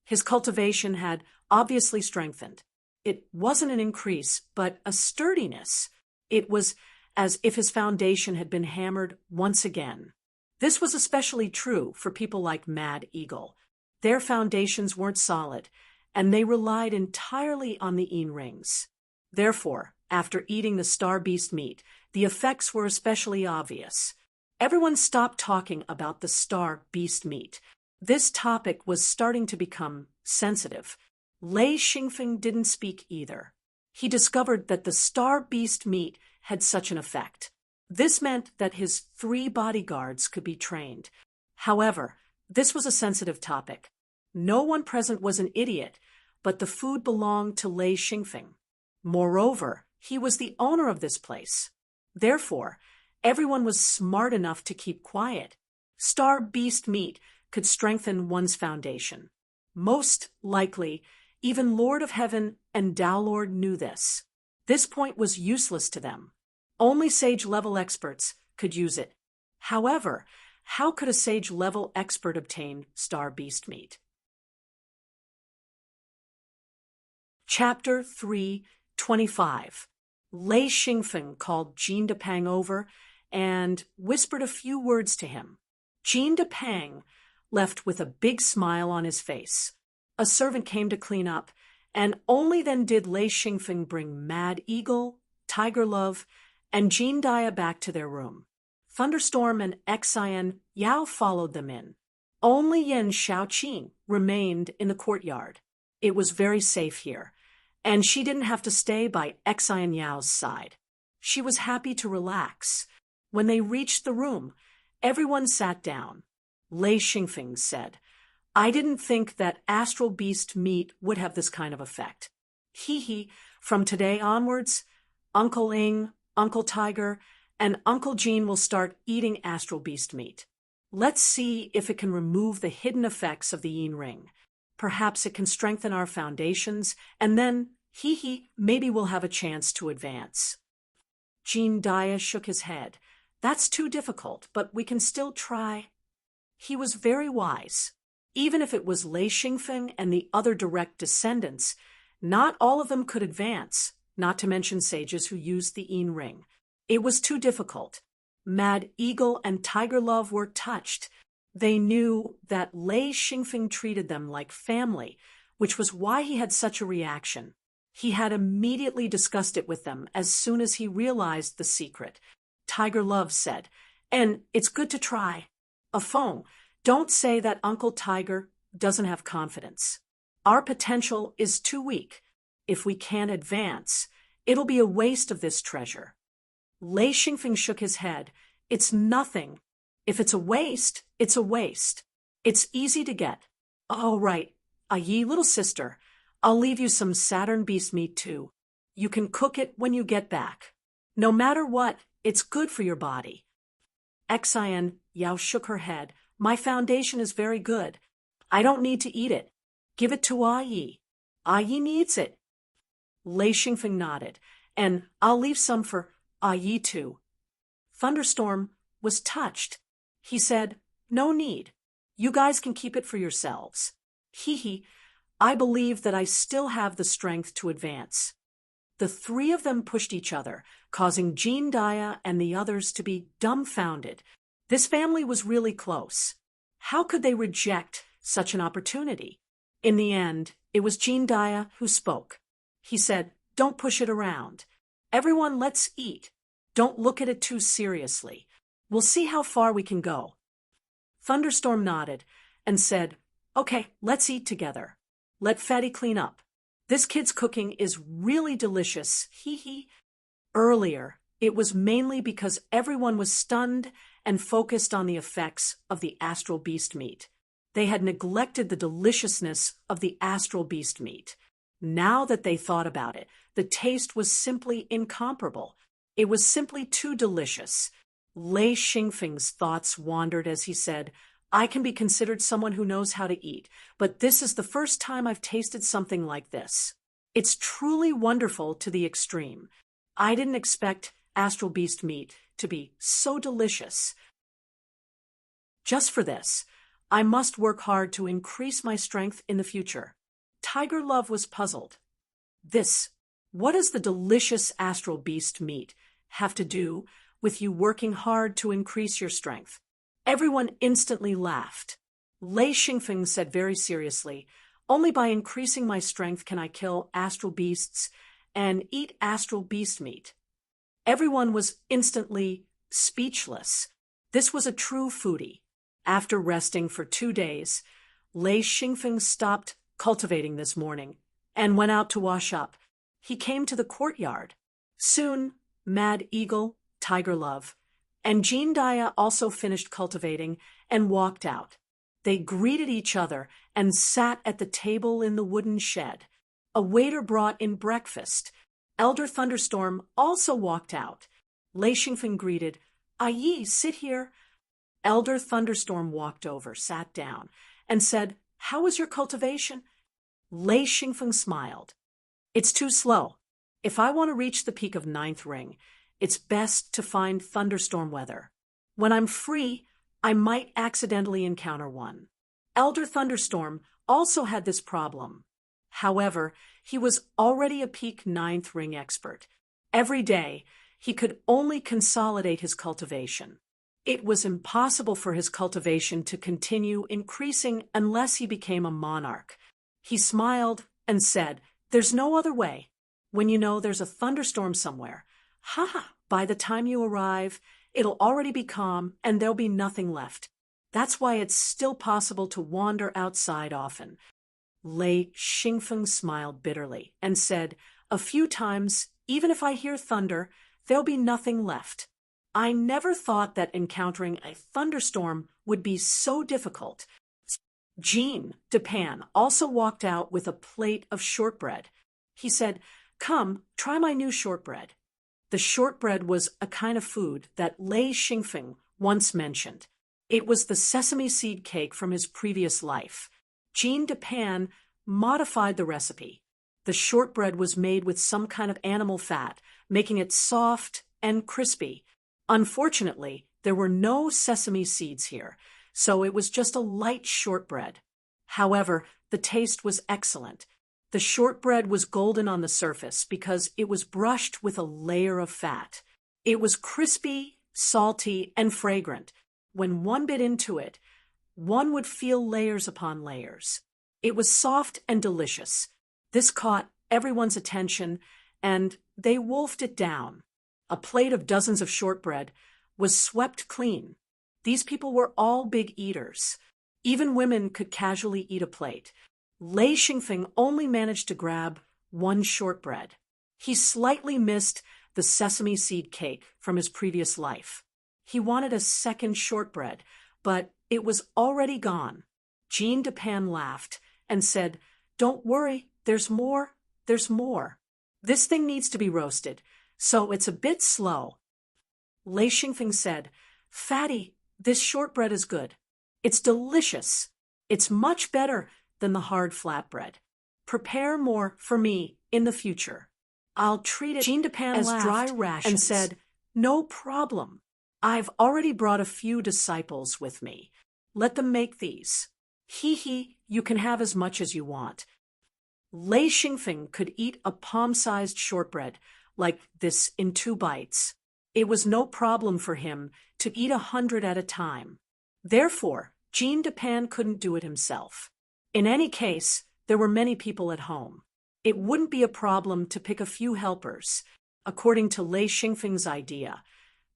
[SPEAKER 1] His cultivation had obviously strengthened. It wasn't an increase, but a sturdiness. It was as if his foundation had been hammered once again. This was especially true for people like Mad Eagle. Their foundations weren't solid, and they relied entirely on the yin rings. Therefore, after eating the star beast meat, the effects were especially obvious. Everyone stopped talking about the star beast meat. This topic was starting to become sensitive. Lei Xingfeng didn't speak either. He discovered that the star beast meat had such an effect. This meant that his 3 bodyguards could be trained. However, this was a sensitive topic. No one present was an idiot, but the food belonged to Lei Xingfeng. Moreover, he was the owner of this place. Therefore, everyone was smart enough to keep quiet. Star beast meat could strengthen one's foundation. Most likely, even Lord of Heaven and Tao Lord knew this. This point was useless to them. Only sage-level experts could use it. However, how could a sage-level expert obtain star beast meat? Chapter 3:25. Lei Xingfeng called Jean Depang over and whispered a few words to him. Jean Depang left with a big smile on his face. A servant came to clean up, and only then did Lei Xingfeng bring Mad Eagle, Tiger Love, and Jean Dia back to their room. Thunderstorm and Xian Yao followed them in. Only Yen Shaoqing remained in the courtyard. It was very safe here, and she didn't have to stay by Xian Yao's side. She was happy to relax. When they reached the room, everyone sat down. Lei Xingfeng said, I didn't think that astral beast meat would have this kind of effect. From today onwards, Uncle Ing, Uncle Tiger, and Uncle Jean will start eating astral beast meat. Let's see if it can remove the hidden effects of the yin ring. Perhaps it can strengthen our foundations, and then, maybe we'll have a chance to advance. Jean Dia shook his head. That's too difficult, but we can still try. He was very wise. Even if it was Lei Xingfeng and the other direct descendants, not all of them could advance, not to mention sages who used the yin ring. It was too difficult. Mad Eagle and Tiger Love were touched. They knew that Lei Xingfeng treated them like family, which was why he had such a reaction. He had immediately discussed it with them as soon as he realized the secret. Tiger Love said. And it's good to try. A phone. Don't say that Uncle Tiger doesn't have confidence. Our potential is too weak. If we can't advance, it'll be a waste of this treasure. Lei Xingfeng shook his head. It's nothing. If it's a waste, it's a waste. It's easy to get. Oh, right. Ayi, little sister, I'll leave you some Saturn beast meat too. You can cook it when you get back. No matter what, it's good for your body. Xin Yao shook her head. My foundation is very good. I don't need to eat it. Give it to Ayi. Ayi needs it. Lei Xingfeng nodded. And I'll leave some for Ayi too. Thunderstorm was touched. He said, no need. You guys can keep it for yourselves. Hee, I believe that I still have the strength to advance. The three of them pushed each other, causing Jean Dia and the others to be dumbfounded. This family was really close. How could they reject such an opportunity? In the end, it was Jean Dia who spoke. He said, don't push it around. Everyone, let's eat. Don't look at it too seriously. We'll see how far we can go. Thunderstorm nodded and said, okay, let's eat together. Let Fatty clean up. This kid's cooking is really delicious. Hee. Earlier, it was mainly because everyone was stunned and focused on the effects of the astral beast meat. They had neglected the deliciousness of the astral beast meat. Now that they thought about it, the taste was simply incomparable. It was simply too delicious. Lei Xingfeng's thoughts wandered as he said, I can be considered someone who knows how to eat, but this is the first time I've tasted something like this. It's truly wonderful to the extreme. I didn't expect astral beast meat to be so delicious. Just for this, I must work hard to increase my strength in the future. Tiger Love was puzzled. What does the delicious astral beast meat have to do with you working hard to increase your strength? Everyone instantly laughed. Lei Xingfeng said very seriously, only by increasing my strength can I kill astral beasts and eat astral beast meat. Everyone was instantly speechless. This was a true foodie. After resting for 2 days, Lei Xingfeng stopped cultivating this morning and went out to wash up. He came to the courtyard. Soon, Mad Eagle, Tiger Love, and Jean Dia also finished cultivating and walked out. They greeted each other and sat at the table in the wooden shed. A waiter brought in breakfast. Elder Thunderstorm also walked out. Lei Xingfeng greeted, Ayi, sit here. Elder Thunderstorm walked over, sat down, and said, how was your cultivation? Lei Xingfeng smiled. It's too slow. If I want to reach the peak of 9th ring, it's best to find thunderstorm weather. When I'm free, I might accidentally encounter one. Elder Thunderstorm also had this problem. However, he was already a peak 9th ring expert. Every day, he could only consolidate his cultivation. It was impossible for his cultivation to continue increasing unless he became a monarch. He smiled and said, there's no other way. When you know there's a thunderstorm somewhere, by the time you arrive, it'll already be calm and there'll be nothing left. That's why it's still possible to wander outside often. Lei Xingfeng smiled bitterly and said, a few times, even if I hear thunder, there'll be nothing left. I never thought that encountering a thunderstorm would be so difficult. Jean Depan also walked out with a plate of shortbread. He said, come, try my new shortbread. The shortbread was a kind of food that Lei Xingfeng once mentioned. It was the sesame seed cake from his previous life. Jean Depan modified the recipe. The shortbread was made with some kind of animal fat, making it soft and crispy. Unfortunately, there were no sesame seeds here, so it was just a light shortbread. However, the taste was excellent. The shortbread was golden on the surface because it was brushed with a layer of fat. It was crispy, salty, and fragrant. When one bit into it, one would feel layers upon layers. It was soft and delicious. This caught everyone's attention, and they wolfed it down. A plate of dozens of shortbread was swept clean. These people were all big eaters. Even women could casually eat a plate. Lei Xingfeng only managed to grab one shortbread. He slightly missed the sesame seed cake from his previous life. He wanted a second shortbread, but it was already gone. Jean Depan laughed and said, "Don't worry, there's more, there's more. This thing needs to be roasted, so it's a bit slow." Lei Xingfeng said, "Fatty, this shortbread is good. It's delicious. It's much better than the hard flatbread. Prepare more for me in the future. I'll treat it
[SPEAKER 2] Jean Depan
[SPEAKER 1] as
[SPEAKER 2] laughed
[SPEAKER 1] dry rations,"
[SPEAKER 2] and said,
[SPEAKER 1] "No problem. I've already brought a few disciples with me. Let them make these. Hee, you can have as much as you want." Lei Xingfeng could eat a palm-sized shortbread like this in 2 bites. It was no problem for him to eat 100 at a time. Therefore, Jean Depan couldn't do it himself. In any case, there were many people at home. It wouldn't be a problem to pick a few helpers. According to Lei Xingfeng's idea,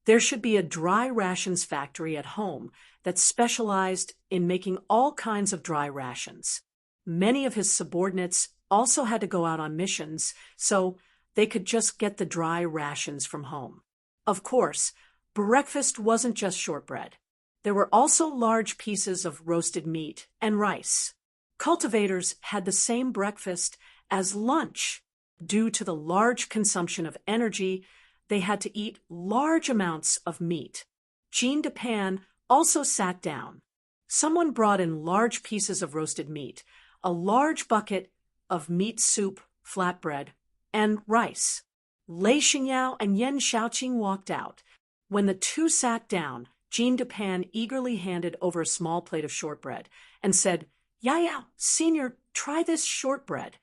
[SPEAKER 1] there should be a dry rations factory at home that specialized in making all kinds of dry rations. Many of his subordinates also had to go out on missions, so they could just get the dry rations from home. Of course, breakfast wasn't just shortbread. There were also large pieces of roasted meat and rice. Cultivators had the same breakfast as lunch. Due to the large consumption of energy, they had to eat large amounts of meat. Jean Depan also sat down. Someone brought in large pieces of roasted meat, a large bucket of meat soup, flatbread, and rice. Lei Xingyao and Yan Shaoqing walked out. When the two sat down, Jean Depan eagerly handed over a small plate of shortbread and said, "Yao, Senior, try this shortbread."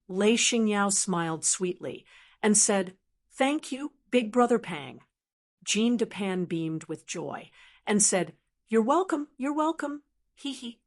[SPEAKER 1] Lei Xingyao smiled sweetly and said, "Thank you, Big Brother Pang." Jean Depan beamed with joy and said, You're welcome, hee.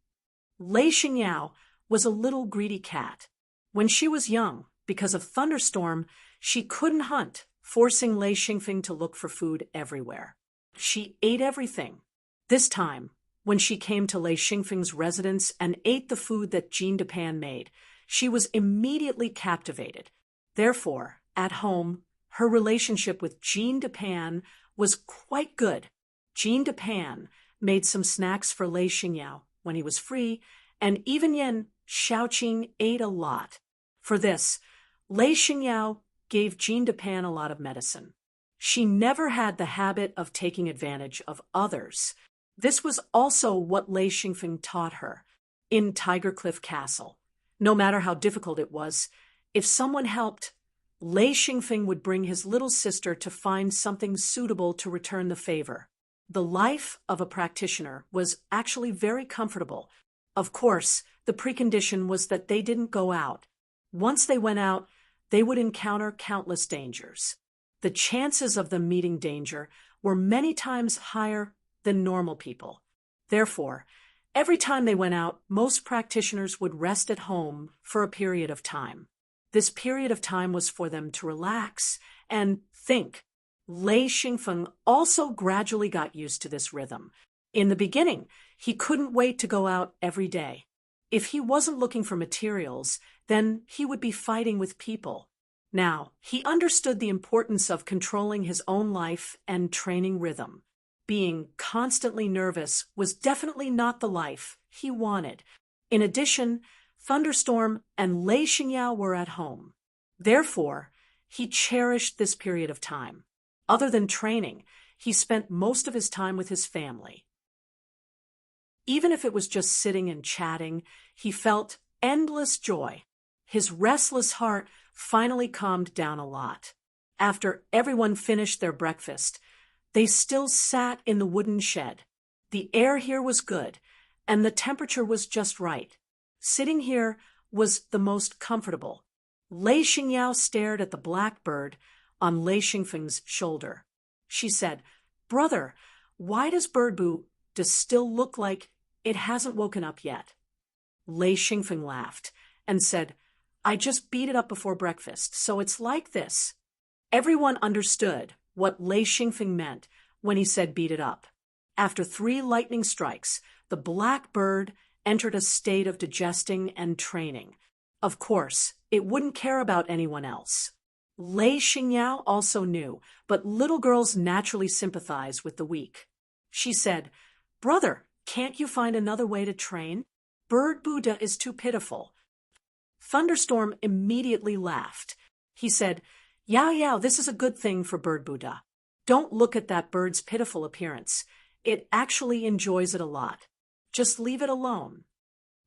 [SPEAKER 1] Lei Xingyao was a little greedy cat. When she was young, because of thunderstorm, she couldn't hunt, forcing Lei Xingfeng to look for food everywhere. She ate everything. This time, when she came to Lei Xingfeng's residence and ate the food that Jean Depan made, she was immediately captivated. Therefore, at home, her relationship with Jean Depan was quite good. Jean Depan made some snacks for Lei Xingyao when he was free, and even Yan Shaoqing ate a lot. For this, Lei Xingyao gave Jean Depan a lot of medicine. She never had the habit of taking advantage of others. This was also what Lei Xingfeng taught her in Tiger Cliff Castle. No matter how difficult it was, if someone helped, Lei Xingfeng would bring his little sister to find something suitable to return the favor. The life of a practitioner was actually very comfortable. Of course, the precondition was that they didn't go out. Once they went out, they would encounter countless dangers. The chances of them meeting danger were many times higher than normal people. Therefore, every time they went out, most practitioners would rest at home for a period of time. This period of time was for them to relax and think. Lei Xingfeng also gradually got used to this rhythm. In the beginning, he couldn't wait to go out every day. If he wasn't looking for materials, then he would be fighting with people. Now, he understood the importance of controlling his own life and training rhythm. Being constantly nervous was definitely not the life he wanted. In addition, Thunderstorm and Lei Xingyao were at home. Therefore, he cherished this period of time. Other than training, he spent most of his time with his family. Even if it was just sitting and chatting, he felt endless joy. His restless heart finally calmed down a lot. After everyone finished their breakfast, they still sat in the wooden shed. The air here was good, and the temperature was just right. Sitting here was the most comfortable. Lei Xingyao stared at the black bird on Lei Xingfeng's shoulder. She said, "Brother, why does Birdboo still look like it hasn't woken up yet?" Lei Xingfeng laughed and said, "I just beat it up before breakfast, so it's like this." Everyone understood what Lei Xingfeng meant when he said beat it up. After 3 lightning strikes, the black bird entered a state of digesting and training. Of course, it wouldn't care about anyone else. Lei Xingyao also knew, but little girls naturally sympathize with the weak. She said, "Brother, can't you find another way to train? Bird Buddha is too pitiful." Thunderstorm immediately laughed. He said, "Yeah, this is a good thing for Bird Buddha. Don't look at that bird's pitiful appearance. It actually enjoys it a lot. Just leave it alone."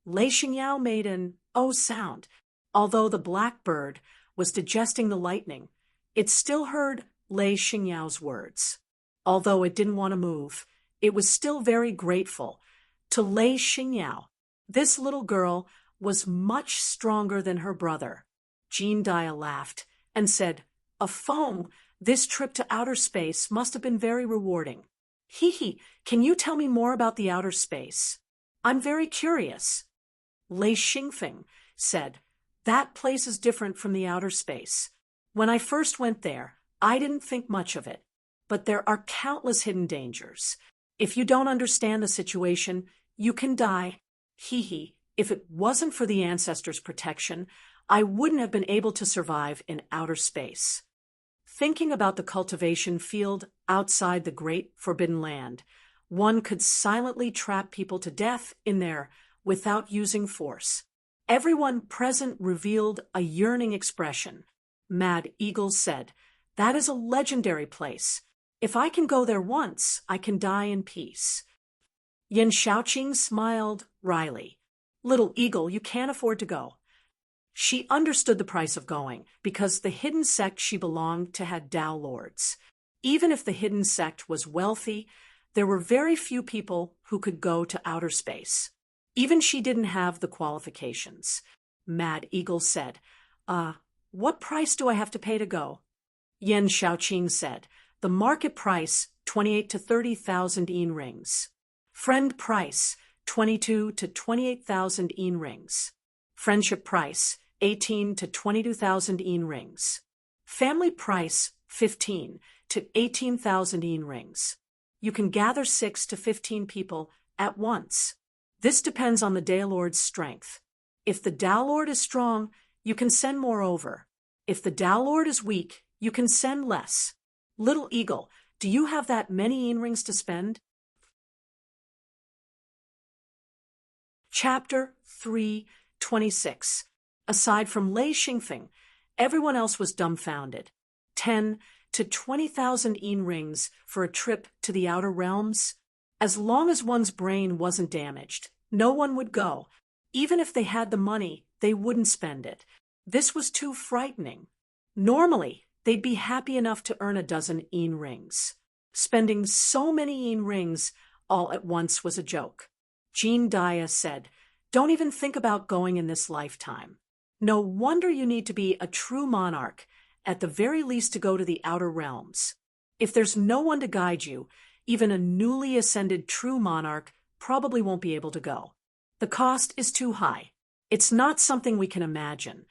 [SPEAKER 1] Lei Xingyao made an "oh" sound. Although the black bird was digesting the lightning, it still heard Lei Xingyao's words. Although it didn't want to move, it was still very grateful to Lei Xingyao. This little girl was much stronger than her brother. Jean Dia laughed and said, "A foam, this trip to outer space must have been very rewarding. Hee, can you tell me more about the outer space? I'm very curious." Lei Xingfeng said, "That place is different from the outer space. When I first went there, I didn't think much of it, but there are countless hidden dangers. If you don't understand the situation, you can die. Hee, if it wasn't for the ancestors' protection, I wouldn't have been able to survive in outer space." Thinking about the cultivation field outside the Great Forbidden Land, one could silently trap people to death in there without using force. Everyone present revealed a yearning expression. Mad Eagle said, "That is a legendary place. If I can go there once, I can die in peace." Yan Shaoqing smiled wryly. "Little Eagle, you can't afford to go." She understood the price of going, because the hidden sect she belonged to had Tao lords. Even if the hidden sect was wealthy, there were very few people who could go to outer space. Even she didn't have the qualifications. Mad Eagle said, "What price do I have to pay to go?" Yan Shaoqing said, "The market price, 28 to 30,000 yin rings. Friend price, 22 to 28,000 yin rings. Friendship price, 18 to 22,000 yin rings. Family price, 15 to 18,000 yin rings. You can gather 6 to 15 people at once. This depends on the Tao Lord's strength. If the Tao Lord is strong, you can send more over. If the Tao Lord is weak, you can send less. Little Eagle, do you have that many yin rings to spend?" Chapter 3:26. Aside from Lei Xingfeng, everyone else was dumbfounded. 10 to 20,000 yin rings for a trip to the outer realms? As long as one's brain wasn't damaged, no one would go. Even if they had the money, they wouldn't spend it. This was too frightening. Normally, they'd be happy enough to earn a dozen yin rings. Spending so many yin rings all at once was a joke. Jean Dia said, "Don't even think about going in this lifetime. No wonder you need to be a true monarch, at the very least to go to the outer realms. If there's no one to guide you, even a newly ascended true monarch probably won't be able to go. The cost is too high. It's not something we can imagine.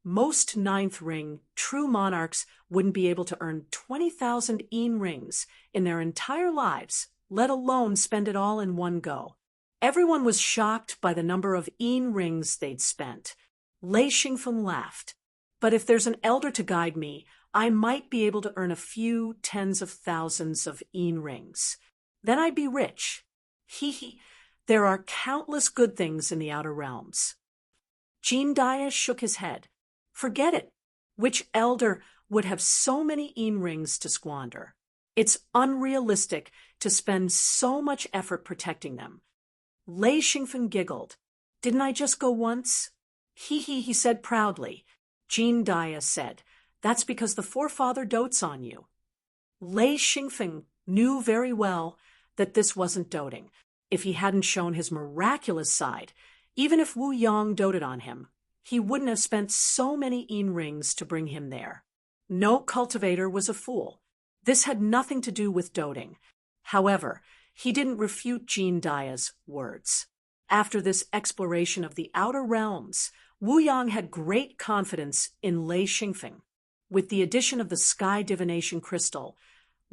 [SPEAKER 1] Most ninth ring true monarchs wouldn't be able to earn 20,000 yin rings in their entire lives, let alone spend it all in one go." Everyone was shocked by the number of yin rings they'd spent. Lei Xingfeng laughed. "But if there's an elder to guide me, I might be able to earn a few tens of thousands of yin rings. Then I'd be rich. Hee, there are countless good things in the outer realms." Jean Dia shook his head. "Forget it. Which elder would have so many yin rings to squander? It's unrealistic to spend so much effort protecting them." Lei Xingfeng giggled. "Didn't I just go once?" He said proudly. Jean Dia said, "That's because the forefather dotes on you." Lei Xingfeng knew very well that this wasn't doting. If he hadn't shown his miraculous side, even if Wu Yong doted on him, he wouldn't have spent so many yin rings to bring him there. No cultivator was a fool. This had nothing to do with doting. However, he didn't refute Jean Dia's words. After this exploration of the outer realms, Wu Yang had great confidence in Lei Xingfeng. With the addition of the sky divination crystal,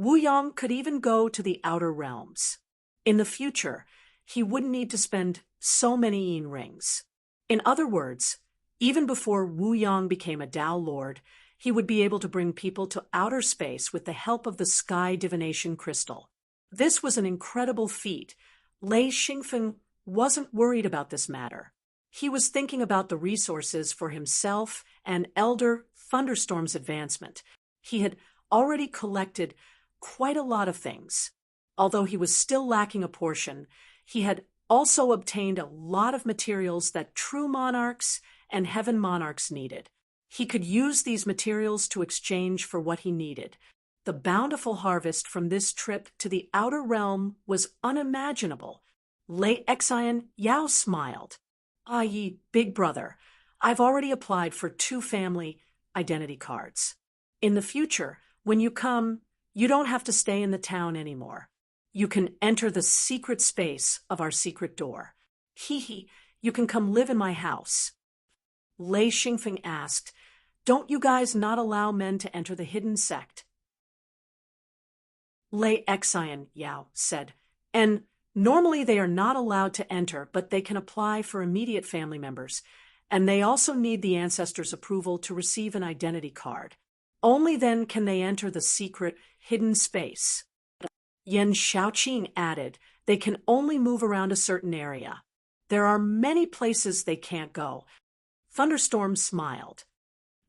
[SPEAKER 1] Wu Yong could even go to the outer realms. In the future, he wouldn't need to spend so many yin rings. In other words, even before Wu Yong became a Dao Lord, he would be able to bring people to outer space with the help of the sky divination crystal. This was an incredible feat. Lei Xingfeng wasn't worried about this matter. He was thinking about the resources for himself and Elder Thunderstorm's advancement. He had already collected quite a lot of things. Although he was still lacking a portion, he had also obtained a lot of materials that true monarchs and heaven monarchs needed. He could use these materials to exchange for what he needed. The bountiful harvest from this trip to the outer realm was unimaginable. Lei Xian Yao smiled. "Ah, big brother, I've already applied for 2 family identity cards. In the future, when you come, you don't have to stay in the town anymore. You can enter the secret space of our secret door. You can come live in my house." Lei Xingfeng asked, "Don't you guys not allow men to enter the hidden sect?" Lei Xian Yao said, "And normally they are not allowed to enter, but they can apply for immediate family members, and they also need the ancestors' approval to receive an identity card. Only then can they enter the secret hidden space." Yan Xiaoqing added, "They can only move around a certain area. There are many places they can't go." Thunderstorm smiled.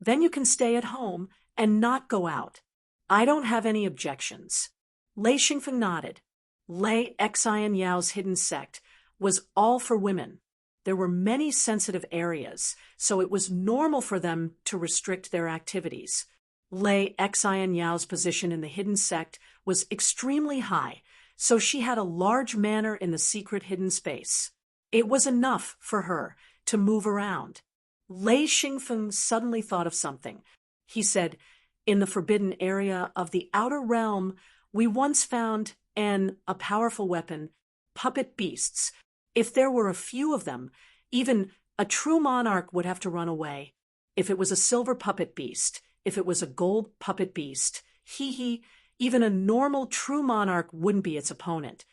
[SPEAKER 1] "Then you can stay at home and not go out. I don't have any objections." Lei Xingfeng nodded. Lei Xian Yao's hidden sect was all for women. There were many sensitive areas, so it was normal for them to restrict their activities. Lei Xian Yao's position in the hidden sect was extremely high, so she had a large manor in the secret hidden space. It was enough for her to move around. Lei Xingfeng suddenly thought of something. He said, "In the forbidden area of the outer realm, we once found a powerful weapon, puppet beasts. If there were a few of them, even a true monarch would have to run away. If it was a silver puppet beast, if it was a gold puppet beast, even a normal true monarch wouldn't be its opponent."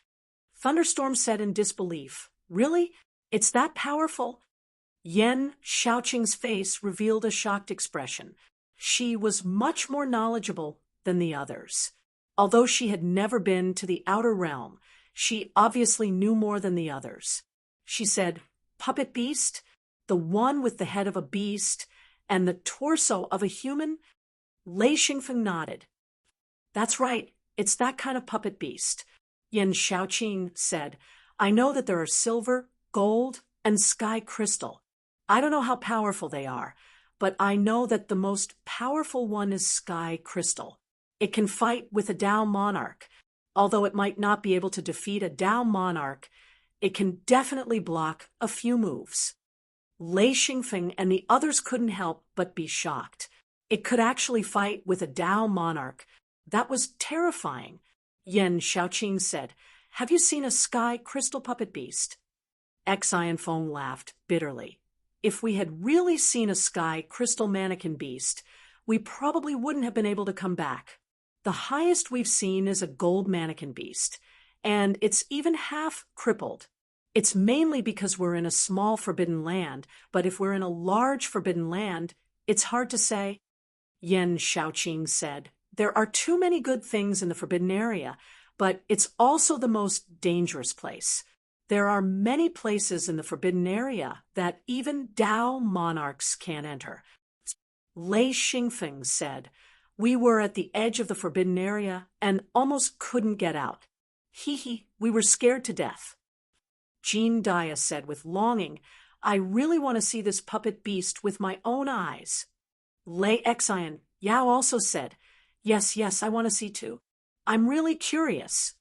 [SPEAKER 1] Thunderstorm said in disbelief, "Really? It's that powerful?" Yan Xiaoqing's face revealed a shocked expression. She was much more knowledgeable than the others. Although she had never been to the outer realm, she obviously knew more than the others. She said, "Puppet beast? The one with the head of a beast and the torso of a human?" Lei Xingfeng nodded. "That's right, it's that kind of puppet beast." Yan Xiaoqing said, "I know that there are silver, gold, and sky crystal. I don't know how powerful they are, but I know that the most powerful one is sky crystal. It can fight with a Dao monarch. Although it might not be able to defeat a Dao monarch, it can definitely block a few moves." Lei Xingfeng and the others couldn't help but be shocked. It could actually fight with a Dao monarch. That was terrifying. Yan Xiaoqing said, "Have you seen a sky crystal puppet beast?" Xian Feng laughed bitterly. "If we had really seen a sky crystal mannequin beast, we probably wouldn't have been able to come back. The highest we've seen is a gold mannequin beast, and it's even half crippled. It's mainly because we're in a small forbidden land, but if we're in a large forbidden land, it's hard to say." Yan Xiaoqing said, "There are too many good things in the forbidden area, but it's also the most dangerous place. There are many places in the forbidden area that even Dao monarchs can't enter." Lei Xingfeng said, "We were at the edge of the forbidden area and almost couldn't get out. We were scared to death." Jean Dia said with longing, "I really want to see this puppet beast with my own eyes." Lei Xian Yao also said, Yes, I want to see too. I'm really curious."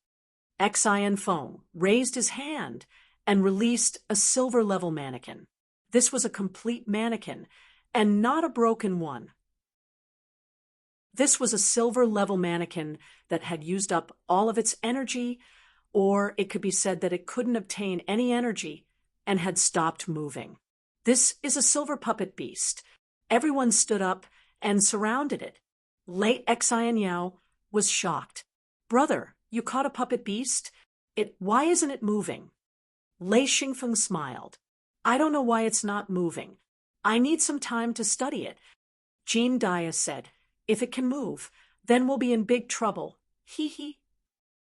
[SPEAKER 1] Xian Feng raised his hand and released a silver-level mannequin. This was a complete mannequin, and not a broken one. This was a silver-level mannequin that had used up all of its energy, or it could be said that it couldn't obtain any energy and had stopped moving. "This is a silver puppet beast." Everyone stood up and surrounded it. Lei Xian Yao was shocked. Brother, you caught a puppet beast? Why isn't it moving? Lei Xingfeng smiled. I don't know why it's not moving. I need some time to study it. Jean Dia said, if it can move, then we'll be in big trouble. Hee hee.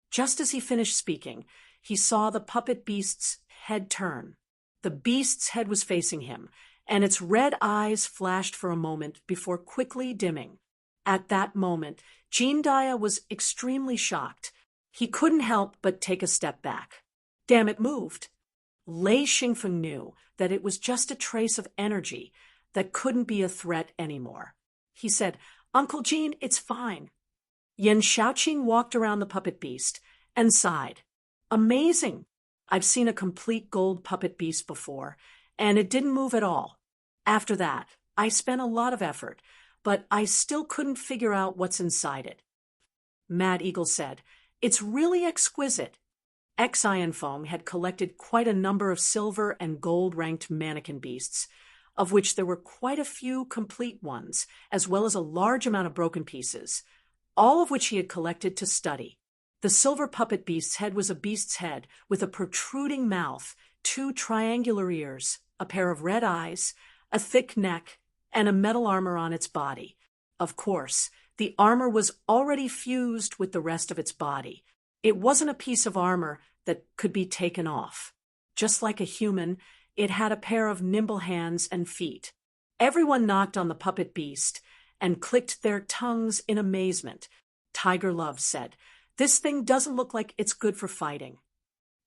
[SPEAKER 1] Just as he finished speaking, he saw the puppet beast's head turn. The beast's head was facing him, and its red eyes flashed for a moment before quickly dimming. At that moment, Jean Dia was extremely shocked. He couldn't help but take a step back. Damn, it moved. Lei Xingfeng knew that it was just a trace of energy that couldn't be a threat anymore. He said, Uncle Jean, it's fine. Yan Shaoqing walked around the puppet beast and sighed. Amazing! I've seen a complete gold puppet beast before, and it didn't move at all. After that, I spent a lot of effort, but I still couldn't figure out what's inside it. Mad Eagle said, It's really exquisite. Xian Feng had collected quite a number of silver and gold-ranked mannequin beasts, of which there were quite a few complete ones, as well as a large amount of broken pieces, all of which he had collected to study. The silver puppet beast's head was a beast's head with a protruding mouth, 2 triangular ears, a pair of red eyes, a thick neck, and a metal armor on its body. Of course, the armor was already fused with the rest of its body. It wasn't a piece of armor that could be taken off. Just like a human, it had a pair of nimble hands and feet. Everyone knocked on the puppet beast and clicked their tongues in amazement. Tiger Love said, This thing doesn't look like it's good for fighting.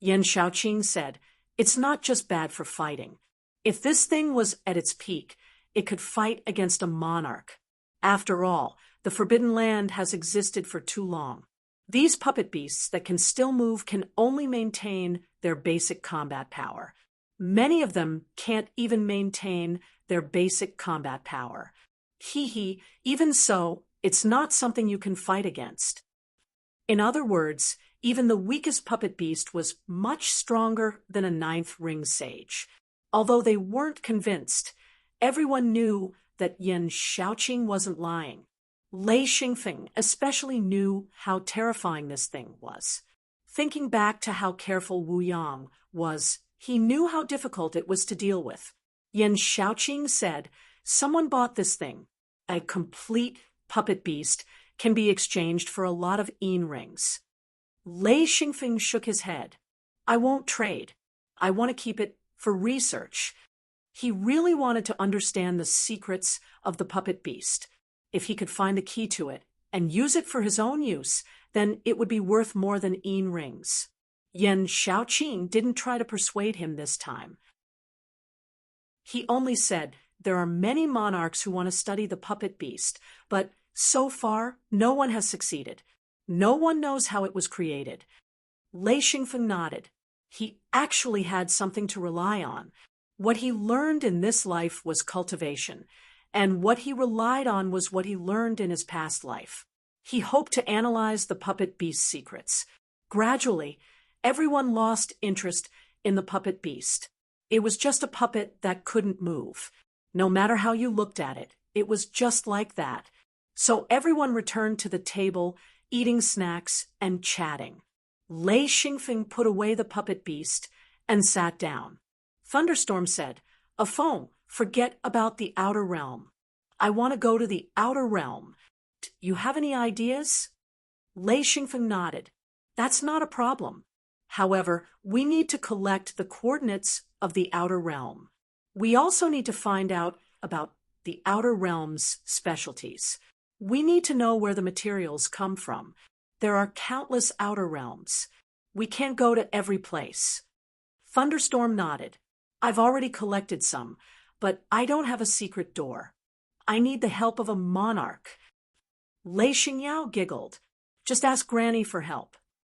[SPEAKER 1] Yan Shaoqing said, It's not just bad for fighting. If this thing was at its peak, it could fight against a monarch. After all, the Forbidden Land has existed for too long. These puppet beasts that can still move can only maintain their basic combat power. Many of them can't even maintain their basic combat power. Hee hee, even so, it's not something you can fight against. In other words, even the weakest puppet beast was much stronger than a 9th ring sage. Although they weren't convinced, everyone knew that Yan Shaoqing wasn't lying. Lei Xingfeng especially knew how terrifying this thing was. Thinking back to how careful Wu Yang was, he knew how difficult it was to deal with. Yan Shaoqing said, Someone bought this thing. A complete puppet beast can be exchanged for a lot of yin rings. Lei Xingfeng shook his head. I won't trade. I want to keep it for research. He really wanted to understand the secrets of the puppet beast. If he could find the key to it and use it for his own use, then it would be worth more than yin rings. Yan Shaoqing didn't try to persuade him this time. He only said, There are many monarchs who want to study the puppet beast, but so far, no one has succeeded. No one knows how it was created. Lei Xingfeng nodded. He actually had something to rely on. What he learned in this life was cultivation, and what he relied on was what he learned in his past life. He hoped to analyze the puppet beast's secrets. Gradually, everyone lost interest in the puppet beast. It was just a puppet that couldn't move. No matter how you looked at it, it was just like that. So everyone returned to the table, eating snacks and chatting. Lei Xingfeng put away the puppet beast and sat down. Thunderstorm said, Afeng, forget about the outer realm. I want to go to the outer realm. You have any ideas? Lei Xingfeng nodded. That's not a problem. However, we need to collect the coordinates of the outer realm. We also need to find out about the outer realm's specialties. We need to know where the materials come from. There are countless outer realms. We can't go to every place. Thunderstorm nodded. I've already collected some, but I don't have a secret door. I need the help of a monarch. Lei Xingyao giggled. Just ask Granny for help.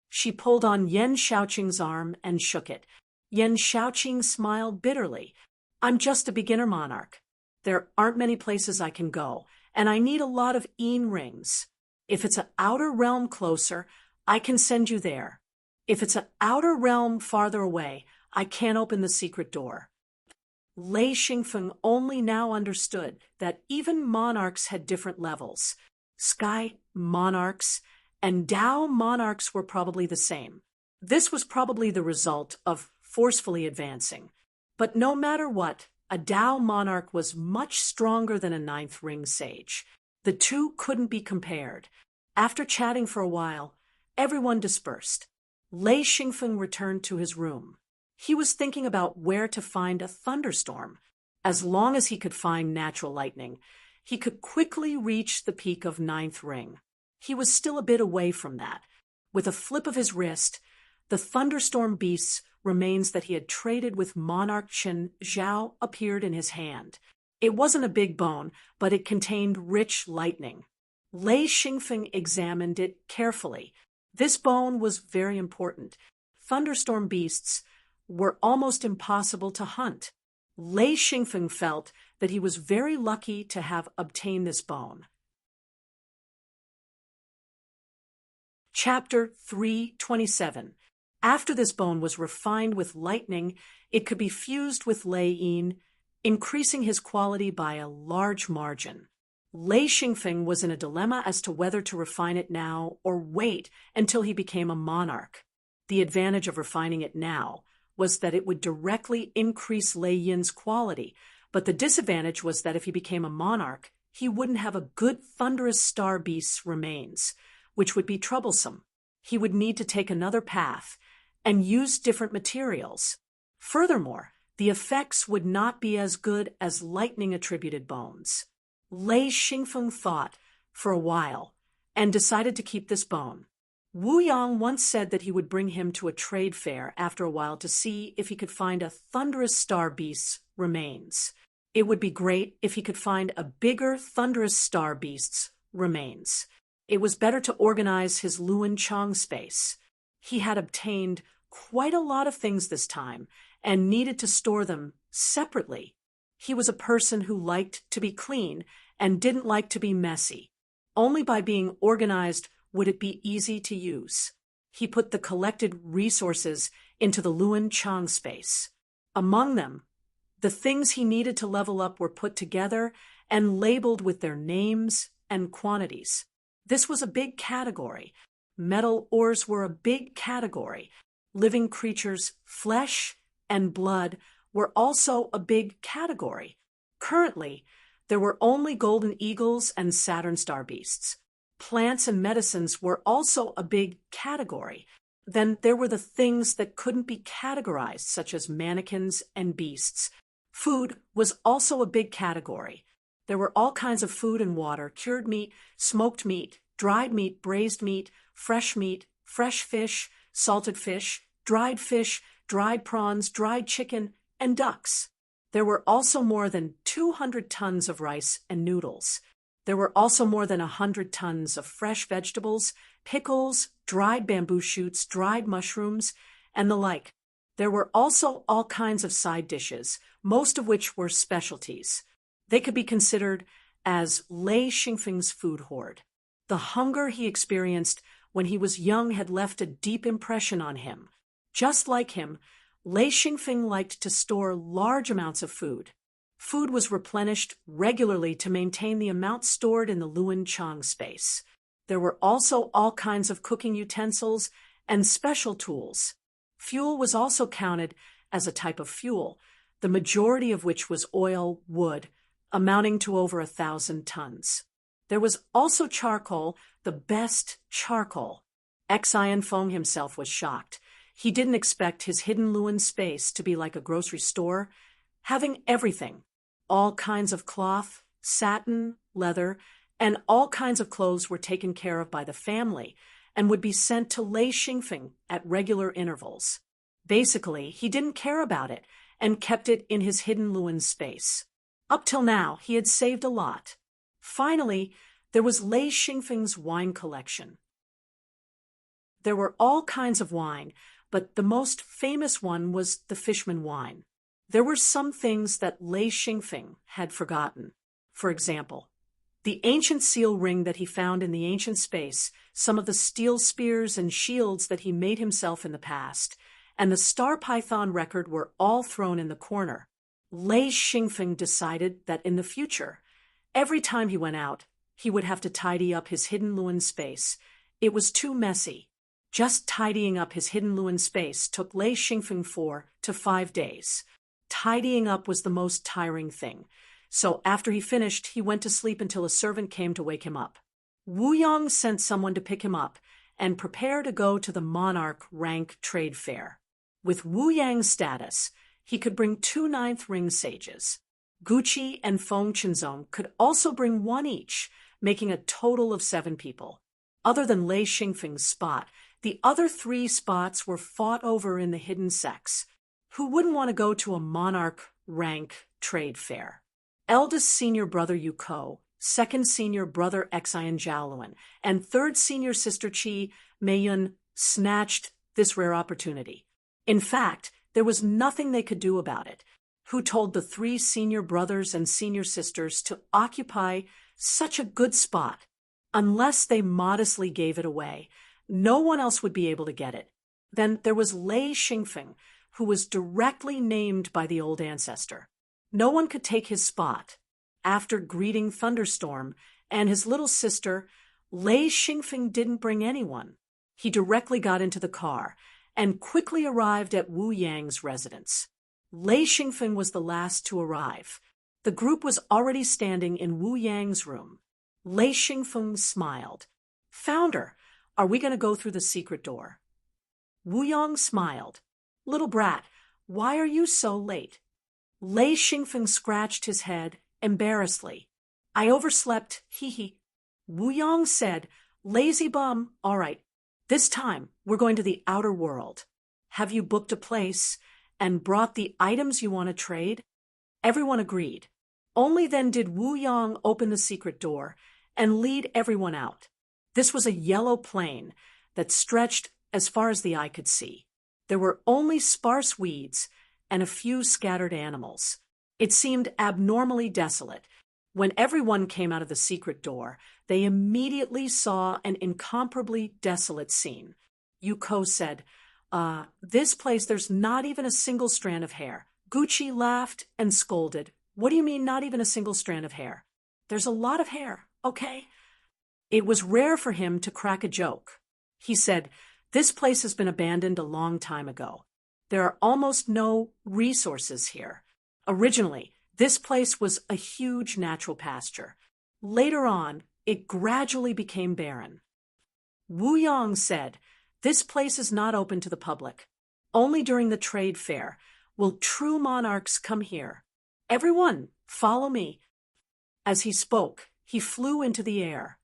[SPEAKER 1] She pulled on Yan Shaoqing's arm and shook it. Yan Shaoqing smiled bitterly. I'm just a beginner monarch. There aren't many places I can go, and I need a lot of yin rings. If it's an outer realm closer, I can send you there. If it's an outer realm farther away, I can't open the secret door. Lei Xingfeng only now understood that even monarchs had different levels. Sky monarchs and Dao monarchs were probably the same. This was probably the result of forcefully advancing. But no matter what, a Dao monarch was much stronger than a ninth ring sage. The two couldn't be compared. After chatting for a while, everyone dispersed. Lei Xingfeng returned to his room. He was thinking about where to find a thunderstorm. As long as he could find natural lightning, he could quickly reach the peak of ninth ring. He was still a bit away from that. With a flip of his wrist, the thunderstorm beast's remains that he had traded with Monarch Chen Zhao appeared in his hand. It wasn't a big bone, but it contained rich lightning. Lei Xingfeng examined it carefully. This bone was very important. Thunderstorm beasts were almost impossible to hunt. Lei Xingfeng felt that he was very lucky to have obtained this bone. Chapter 327. After this bone was refined with lightning, it could be fused with Lei Yin, increasing his quality by a large margin. Lei Xingfeng was in a dilemma as to whether to refine it now or wait until he became a monarch. The advantage of refining it now was that it would directly increase Lei Yin's quality, but the disadvantage was that if he became a monarch, he wouldn't have a good thunderous star beast's remains, which would be troublesome. He would need to take another path and use different materials. Furthermore, the effects would not be as good as lightning-attributed bones. Lei Xingfeng thought for a while and decided to keep this bone. Wu Yang once said that he would bring him to a trade fair after a while to see if he could find a thunderous star beast's remains. It would be great if he could find a bigger thunderous star beast's remains. It was better to organize his Luan Chang space. He had obtained quite a lot of things this time and needed to store them separately. He was a person who liked to be clean and didn't like to be messy. Only by being organized would it be easy to use. He put the collected resources into the Luan Chang space. Among them, the things he needed to level up were put together and labeled with their names and quantities. This was a big category. Metal ores were a big category. Living creatures, flesh and blood, were also a big category. Currently, there were only golden eagles and Saturn star beasts. Plants and medicines were also a big category. Then there were the things that couldn't be categorized, such as mannequins and beasts. Food was also a big category. There were all kinds of food and water: cured meat, smoked meat, dried meat, braised meat, fresh fish, salted fish, dried prawns, dried chicken, and ducks. There were also more than 200 tons of rice and noodles. There were also more than 100 tons of fresh vegetables, pickles, dried bamboo shoots, dried mushrooms, and the like. There were also all kinds of side dishes, most of which were specialties. They could be considered as Lei Xingfeng's food hoard. The hunger he experienced when he was young had left a deep impression on him. Just like him, Lei Xingfeng liked to store large amounts of food. Food was replenished regularly to maintain the amount stored in the Luan Chang space. There were also all kinds of cooking utensils and special tools. Fuel was also counted as a type of fuel, the majority of which was oil wood, amounting to over 1,000 tons. There was also charcoal, the best charcoal. Xian Feng himself was shocked. He didn't expect his hidden Luan space to be like a grocery store, having everything. All kinds of cloth, satin, leather, and all kinds of clothes were taken care of by the family and would be sent to Lei Xingfeng at regular intervals. Basically, he didn't care about it and kept it in his hidden Luan space. Up till now, he had saved a lot. Finally, there was Lei Xingfeng's wine collection. There were all kinds of wine, but the most famous one was the Fishman wine. There were some things that Lei Xingfeng had forgotten. For example, the ancient seal ring that he found in the ancient space, some of the steel spears and shields that he made himself in the past, and the star python record were all thrown in the corner. Lei Xingfeng decided that in the future, every time he went out, he would have to tidy up his hidden Luan space It was too messy. Just tidying up his hidden Luan space took Lei Xingfeng 4 to 5 days. Tidying up was the most tiring thing, so after he finished, he went to sleep until a servant came to wake him up. Wu Yong sent someone to pick him up and prepare to go to the Monarch Rank Trade Fair. With Wu Yang's status, he could bring 2 ninth ring sages. Gucci and Feng Qinzong could also bring 1 each, making a total of 7 people. Other than Lei Xingfeng's spot, the other 3 spots were fought over in the hidden sects. Who wouldn't want to go to a Monarch Rank Trade Fair? Eldest senior brother Yuko, second senior brother Xian Jiaoluan, and third senior sister Qi Meiyun snatched this rare opportunity. In fact, there was nothing they could do about it. Who told the 3 senior brothers and senior sisters to occupy such a good spot? Unless they modestly gave it away, no one else would be able to get it. Then there was Lei Xingfeng, who was directly named by the old ancestor. No one could take his spot. After greeting Thunderstorm and his little sister, Lei Xingfeng didn't bring anyone. He directly got into the car and quickly arrived at Wu Yang's residence. Lei Xingfeng was the last to arrive. The group was already standing in Wu Yang's room. Lei Xingfeng smiled. "Founder, are we going to go through the secret door?" Wu Yang smiled. "Little brat, why are you so late?" Lei Xingfeng scratched his head embarrassedly. "I overslept, hee." Wu Yang said, "Lazy bum, all right. This time, we're going to the outer world. Have you booked a place and brought the items you want to trade?" Everyone agreed. Only then did Wu Yang open the secret door and lead everyone out. This was a yellow plain that stretched as far as the eye could see. There were only sparse weeds and a few scattered animals. It seemed abnormally desolate. When everyone came out of the secret door, they immediately saw an incomparably desolate scene. Yuko said, this place, there's not even a single strand of hair." Gucci laughed and scolded. "What do you mean, not even a single strand of hair?" "There's a lot of hair, okay?" It was rare for him to crack a joke. He said, "This place has been abandoned a long time ago. There are almost no resources here. Originally, this place was a huge natural pasture. Later on, it gradually became barren." Wu Yang said, "This place is not open to the public. Only during the trade fair will true monarchs come here. Everyone, follow me." As he spoke, he flew into the air.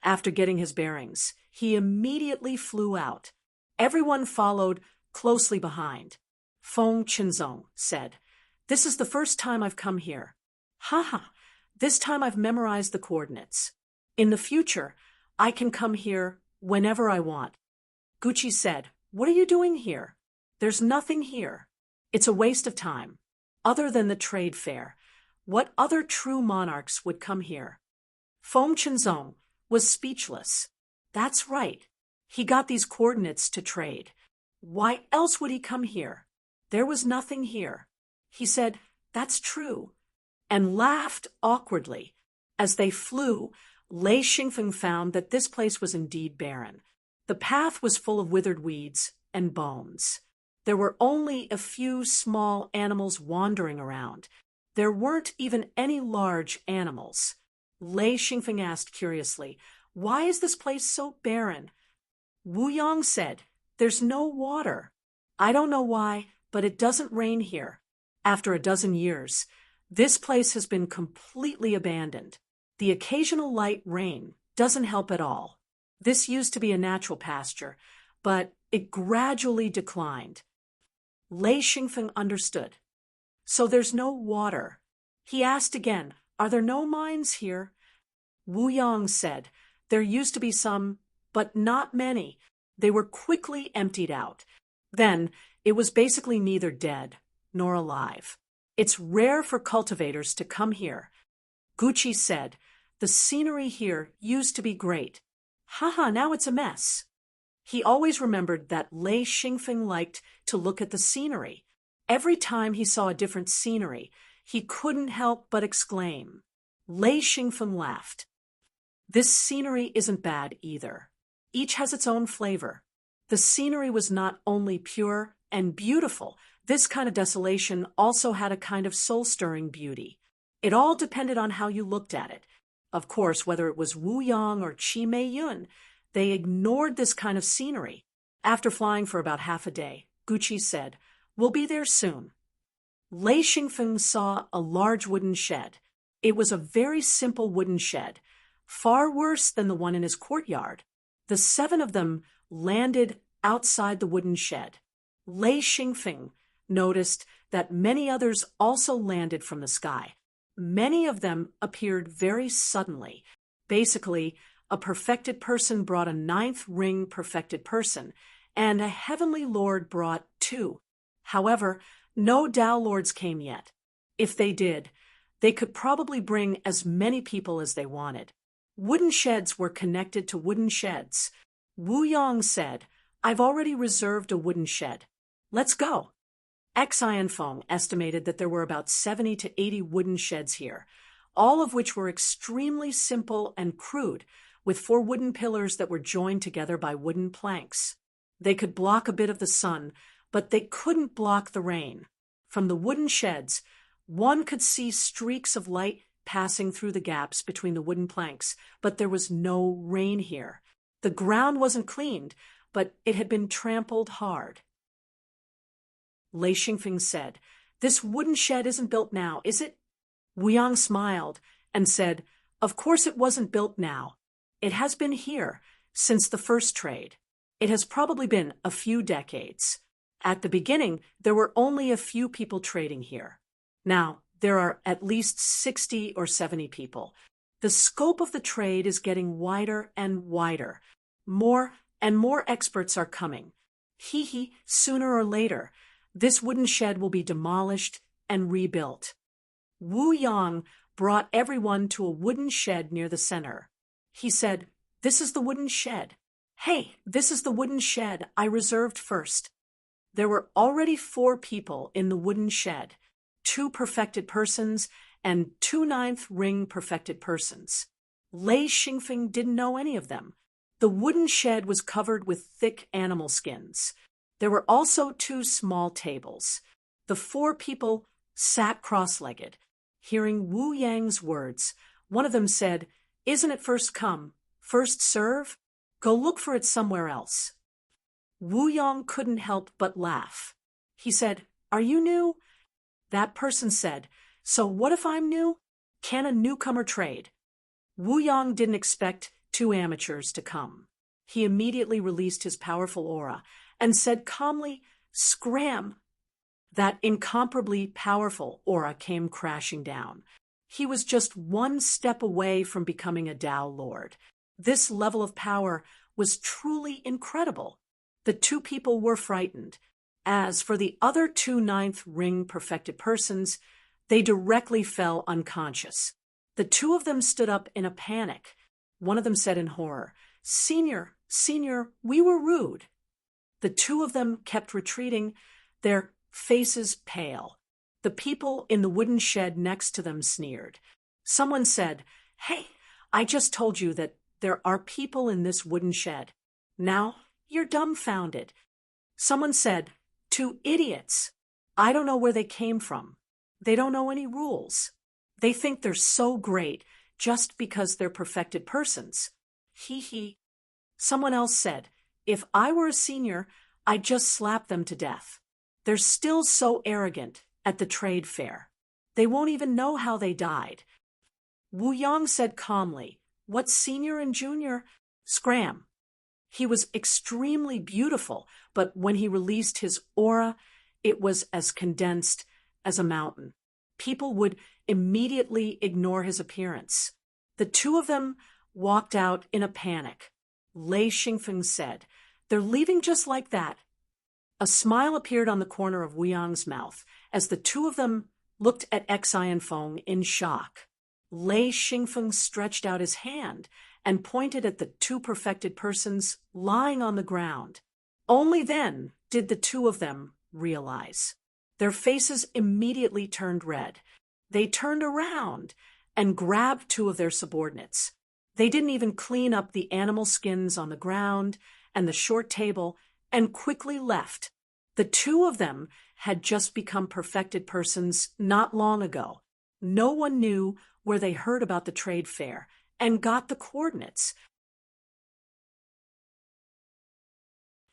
[SPEAKER 1] After getting his bearings, he immediately flew out. Everyone followed closely behind. Feng Qinzong said, "This is the first time I've come here. Haha, this time I've memorized the coordinates. In the future, I can come here whenever I want." Gucci said, "What are you doing here? There's nothing here. It's a waste of time. Other than the trade fair, what other true monarchs would come here?" Feng Qinzong was speechless. That's right. He got these coordinates to trade. Why else would he come here? There was nothing here. He said, "That's true," and laughed awkwardly. As they flew, Lei Xingfeng found that this place was indeed barren. The path was full of withered weeds and bones. There were only a few small animals wandering around. There weren't even any large animals. Lei Xingfeng asked curiously, "Why is this place so barren?" Wu Yang said, "There's no water. I don't know why, but it doesn't rain here. After a dozen years, this place has been completely abandoned. The occasional light rain doesn't help at all. This used to be a natural pasture, but it gradually declined." Lei Xingfeng understood. "So there's no water." He asked again, "Are there no mines here?" Wu Yang said, "There used to be some, but not many. They were quickly emptied out. Then it was basically neither dead nor alive. It's rare for cultivators to come here." Gucci said, "The scenery here used to be great. Haha, now it's a mess." He always remembered that Lei Xingfeng liked to look at the scenery. Every time he saw a different scenery, he couldn't help but exclaim. Lei Xingfeng laughed. This scenery isn't bad either. Each has its own flavor. The scenery was not only pure and beautiful, this kind of desolation also had a kind of soul-stirring beauty. It all depended on how you looked at it. Of course, whether it was Wu Yang or Qi Mei Yun, they ignored this kind of scenery. After flying for about half a day, Gucci said, "We'll be there soon." Lei Xingfeng saw a large wooden shed. It was a very simple wooden shed, far worse than the one in his courtyard. The 7 of them landed outside the wooden shed. Lei Xingfeng noticed that many others also landed from the sky. Many of them appeared very suddenly. Basically, a perfected person brought a 9th ring perfected person, and a heavenly lord brought 2. However, no Tao lords came yet. If they did, they could probably bring as many people as they wanted. Wooden sheds were connected to wooden sheds. Wu Yang said, "I've already reserved a wooden shed. Let's go." Xianfeng estimated that there were about 70 to 80 wooden sheds here, all of which were extremely simple and crude, with 4 wooden pillars that were joined together by wooden planks. They could block a bit of the sun, but they couldn't block the rain. From the wooden sheds, one could see streaks of light passing through the gaps between the wooden planks, but there was no rain here. The ground wasn't cleaned, but it had been trampled hard. Lei Xingfeng said, "This wooden shed isn't built now, is it?" Wu Yang smiled and said, "Of course it wasn't built now. It has been here since the first trade. It has probably been a few decades. At the beginning, there were only a few people trading here. Now, there are at least 60 or 70 people. The scope of the trade is getting wider and wider. More and more experts are coming. Sooner or later, this wooden shed will be demolished and rebuilt." Wu Yang brought everyone to a wooden shed near the center. He said, "This is the wooden shed. Hey, this is the wooden shed I reserved first." There were already 4 people in the wooden shed, 2 perfected persons and 2 9th ring perfected persons. Lei Xingfeng didn't know any of them. The wooden shed was covered with thick animal skins. There were also 2 small tables. The 4 people sat cross-legged. Hearing Wu Yang's words, one of them said, "Isn't it first come, first serve? Go look for it somewhere else." Wu Yang couldn't help but laugh. He said, "Are you new?" That person said, "So what if I'm new? Can a newcomer trade?" Wu Yang didn't expect 2 amateurs to come. He immediately released his powerful aura and said calmly, "Scram." That incomparably powerful aura came crashing down. He was just 1 step away from becoming a Tao Lord. This level of power was truly incredible. The 2 people were frightened. As for the other 2 9th ring perfected persons, they directly fell unconscious. The 2 of them stood up in a panic. One of them said in horror, Senior, we were rude." The 2 of them kept retreating, their faces pale. The people in the wooden shed next to them sneered. Someone said, "Hey, I just told you that there are people in this wooden shed. Now you're dumbfounded." Someone said, "2 idiots. I don't know where they came from. They don't know any rules. They think they're so great just because they're perfected persons. Someone else said, "If I were a senior, I'd just slap them to death. They're still so arrogant at the trade fair. They won't even know how they died." Wu Yang said calmly, "What's senior and junior? Scram." He was extremely beautiful, but when he released his aura, it was as condensed as a mountain. People would immediately ignore his appearance. The 2 of them walked out in a panic. Lei Xingfeng said, "They're leaving just like that." A smile appeared on the corner of Wu Yang's mouth as the 2 of them looked at Xianfeng in shock. Lei Xingfeng stretched out his hand and pointed at the 2 perfected persons lying on the ground. Only then did the 2 of them realize. Their faces immediately turned red. They turned around and grabbed 2 of their subordinates. They didn't even clean up the animal skins on the ground and the short table and quickly left. The two of them had just become perfected persons not long ago. No one knew where they heard about the trade fair and got the coordinates.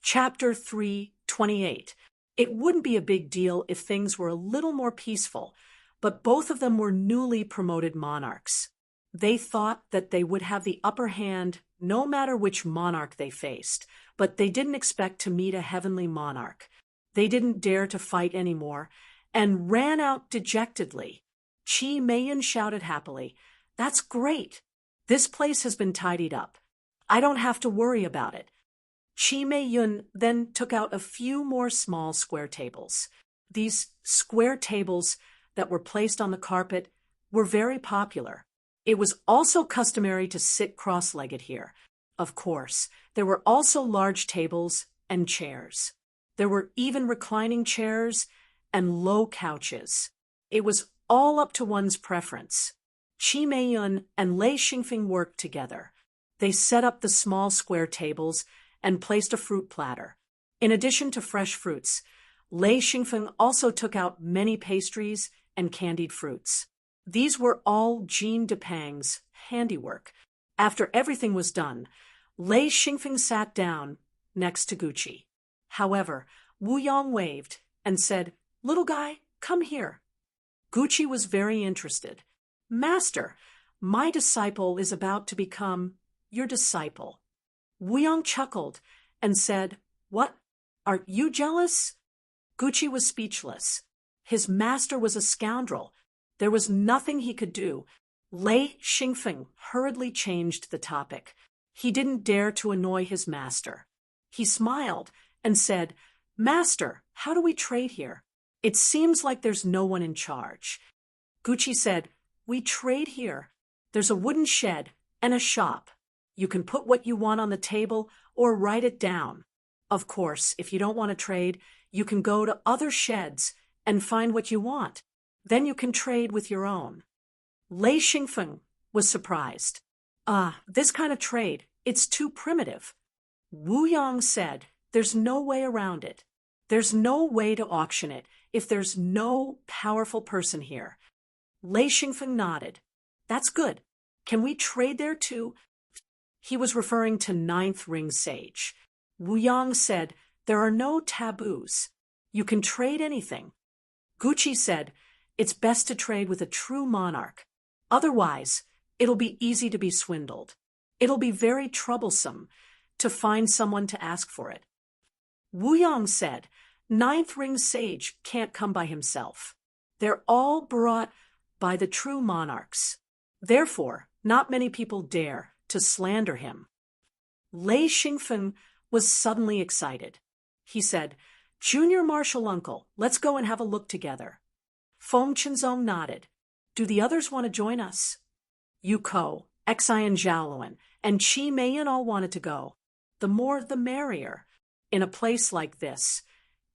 [SPEAKER 1] Chapter 3:28. It wouldn't be a big deal if things were a little more peaceful, but both of them were newly promoted monarchs. They thought that they would have the upper hand no matter which monarch they faced, but they didn't expect to meet a heavenly monarch. They didn't dare to fight anymore and ran out dejectedly. Chi Meiyan shouted happily, "That's great! This place has been tidied up. I don't have to worry about it." Chi Mei-yun then took out a few more small square tables. These square tables that were placed on the carpet were very popular. It was also customary to sit cross-legged here. Of course, there were also large tables and chairs. There were even reclining chairs and low couches. It was all up to one's preference. Chi Mei-yun and Lei Xingfeng worked together. They set up the small square tables and placed a fruit platter. In addition to fresh fruits, Lei Xingfeng also took out many pastries and candied fruits. These were all Jean Depang's handiwork. After everything was done, Lei Xingfeng sat down next to Gucci. However, Wu Yang waved and said, "Little guy, come here." Gucci was very interested. "Master, my disciple is about to become your disciple." Wu Yang chuckled and said, "What? Are you jealous?" Gucci was speechless. His master was a scoundrel. There was nothing he could do. Lei Xingfeng hurriedly changed the topic. He didn't dare to annoy his master. He smiled and said, "Master, how do we trade here? It seems like there's no one in charge." Gucci said, "We trade here. There's a wooden shed and a shop. You can put what you want on the table or write it down. Of course, if you don't want to trade, you can go to other sheds and find what you want. Then you can trade with your own." Lei Xingfeng was surprised. This kind of trade, it's too primitive." Wu Yang said, "There's no way around it. There's no way to auction it if there's no powerful person here." Lei Xingfeng nodded. "That's good. Can we trade there too?" He was referring to Ninth Ring Sage. Wu Yang said, "There are no taboos. You can trade anything." Gucci said, "It's best to trade with a true monarch. Otherwise, it'll be easy to be swindled. It'll be very troublesome to find someone to ask for it." Wu Yang said, "Ninth Ring Sage can't come by himself. They're all brought by the true monarchs. Therefore, not many people dare to slander him." Lei Xingfeng was suddenly excited. He said, "Junior Marshal Uncle, let's go and have a look together." Feng Qinzong nodded. "Do the others want to join us?" Yu Ko, Xian Zhaoluan, and Chi Meiyan all wanted to go. The more the merrier. In a place like this,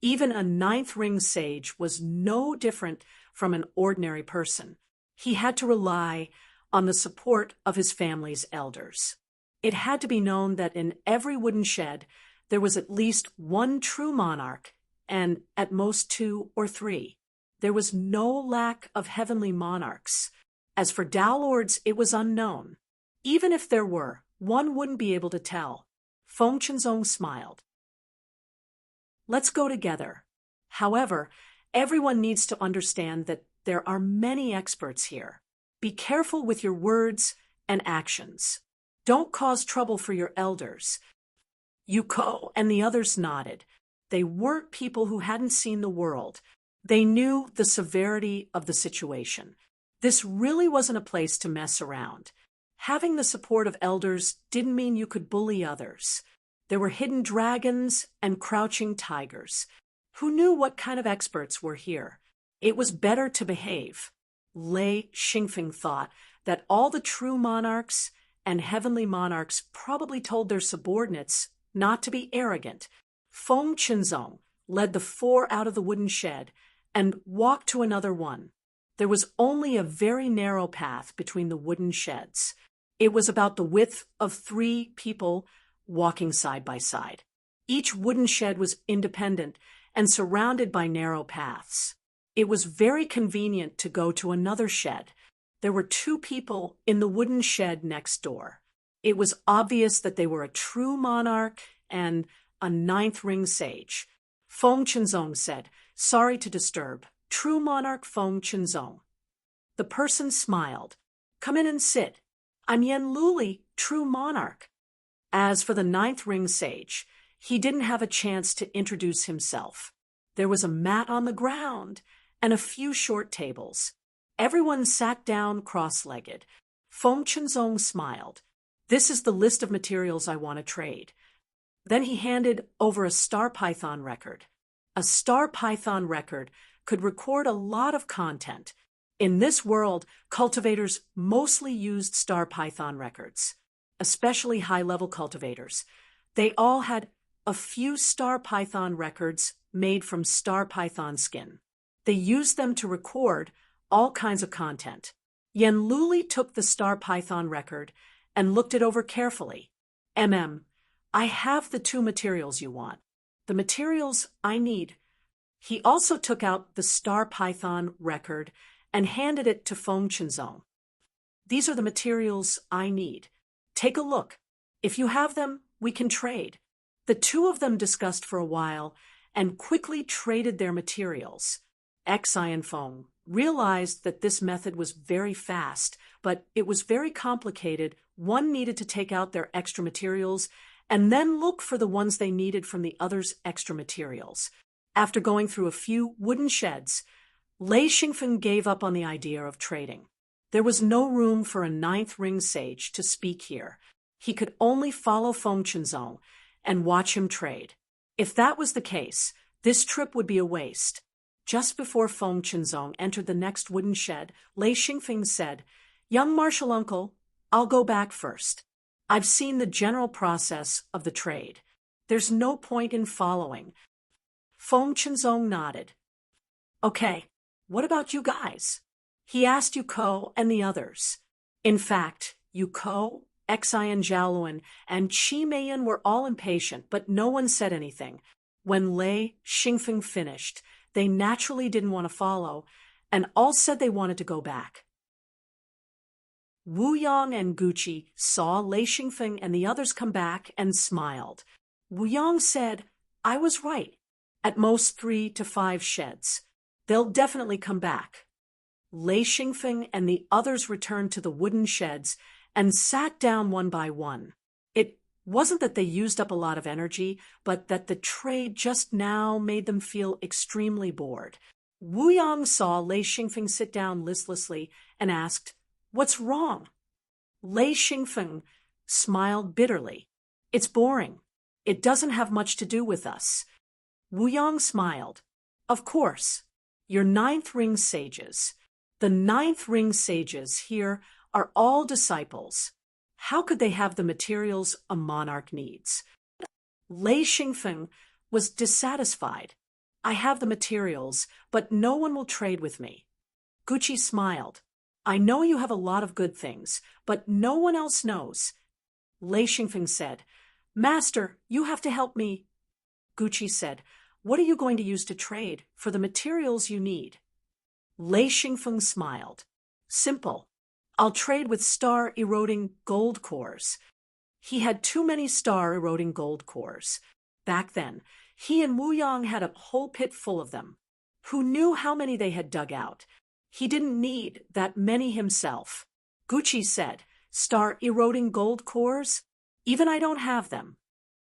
[SPEAKER 1] even a Ninth Ring Sage was no different from an ordinary person. He had to rely on the support of his family's elders. It had to be known that in every wooden shed there was at least one true monarch, and at most 2 or 3. There was no lack of heavenly monarchs. As for Tao Lords, it was unknown. Even if there were, one wouldn't be able to tell. Feng Qinzong smiled. "Let's go together. However, everyone needs to understand that there are many experts here. Be careful with your words and actions. Don't cause trouble for your elders." Yu Ko and the others nodded. They weren't people who hadn't seen the world. They knew the severity of the situation. This really wasn't a place to mess around. Having the support of elders didn't mean you could bully others. There were hidden dragons and crouching tigers. Who knew what kind of experts were here? It was better to behave. Lei Xingfeng thought that all the true monarchs and heavenly monarchs probably told their subordinates not to be arrogant. Feng Qinzong led the 4 out of the wooden shed and walked to another one. There was only a very narrow path between the wooden sheds. It was about the width of 3 people walking side by side. Each wooden shed was independent and surrounded by narrow paths. It was very convenient to go to another shed. There were 2 people in the wooden shed next door. It was obvious that they were a true monarch and a 9th ring sage. Feng Chinzong said, "Sorry to disturb. True monarch Feng Chinzong." The person smiled. "Come in and sit. I'm Yen Luli, true monarch." As for the 9th ring sage, he didn't have a chance to introduce himself. There was a mat on the ground and a few short tables. Everyone sat down cross-legged. Feng Chinzong smiled. "This is the list of materials I want to trade." Then he handed over a star python record. A star python record could record a lot of content. In this world, cultivators mostly used star python records, especially high-level cultivators. They all had a few star python records made from star python skin. They used them to record all kinds of content. Yen Luli took the star python record and looked it over carefully. I have the 2 materials you want. The materials I need." He also took out the star python record and handed it to Feng Chinzong. "These are the materials I need. Take a look. If you have them, we can trade." The 2 of them discussed for a while and quickly traded their materials. Xi and Feng realized that this method was very fast, but it was very complicated. One needed to take out their extra materials and then look for the ones they needed from the other's extra materials. After going through a few wooden sheds, Lei Xingfeng gave up on the idea of trading. There was no room for a 9th ring sage to speak here. He could only follow Feng Chinzong and watch him trade. If that was the case, this trip would be a waste. Just before Feng Chinzong entered the next wooden shed, Lei Xingfeng said, "Young martial uncle, I'll go back first. I've seen the general process of the trade. There's no point in following." Feng Chinzong nodded. "Okay, what about you guys?" He asked Yuko and the others. In fact, Yuko, Xi and Zhaoluan, and Qi Meiyan were all impatient, but no one said anything. When Lei Xingfeng finished, they naturally didn't want to follow, and all said they wanted to go back. Wu Yang and Gucci saw Lei Xingfeng and the others come back and smiled. Wu Yang said, "I was right. At most 3 to 5 sheds. They'll definitely come back." Lei Xingfeng and the others returned to the wooden sheds and sat down one by one. It wasn't that they used up a lot of energy, but that the trade just now made them feel extremely bored. Wu Yang saw Lei Xingfeng sit down listlessly and asked, "What's wrong?" Lei Xingfeng smiled bitterly. "It's boring. It doesn't have much to do with us." Wu Yang smiled. "Of course. You're 9th ring sages. The 9th ring sages here are all disciples. How could they have the materials a monarch needs?" Lei Xingfeng was dissatisfied. "I have the materials, but no one will trade with me." Gucci smiled. "I know you have a lot of good things, but no one else knows." Lei Xingfeng said, "Master, you have to help me." Gucci said, "What are you going to use to trade for the materials you need?" Lei Xingfeng smiled. "Simple. I'll trade with star-eroding gold cores." He had too many star-eroding gold cores. Back then, he and Wu Yang had a whole pit full of them. Who knew how many they had dug out? He didn't need that many himself. Gucci said, "Star-eroding gold cores? Even I don't have them."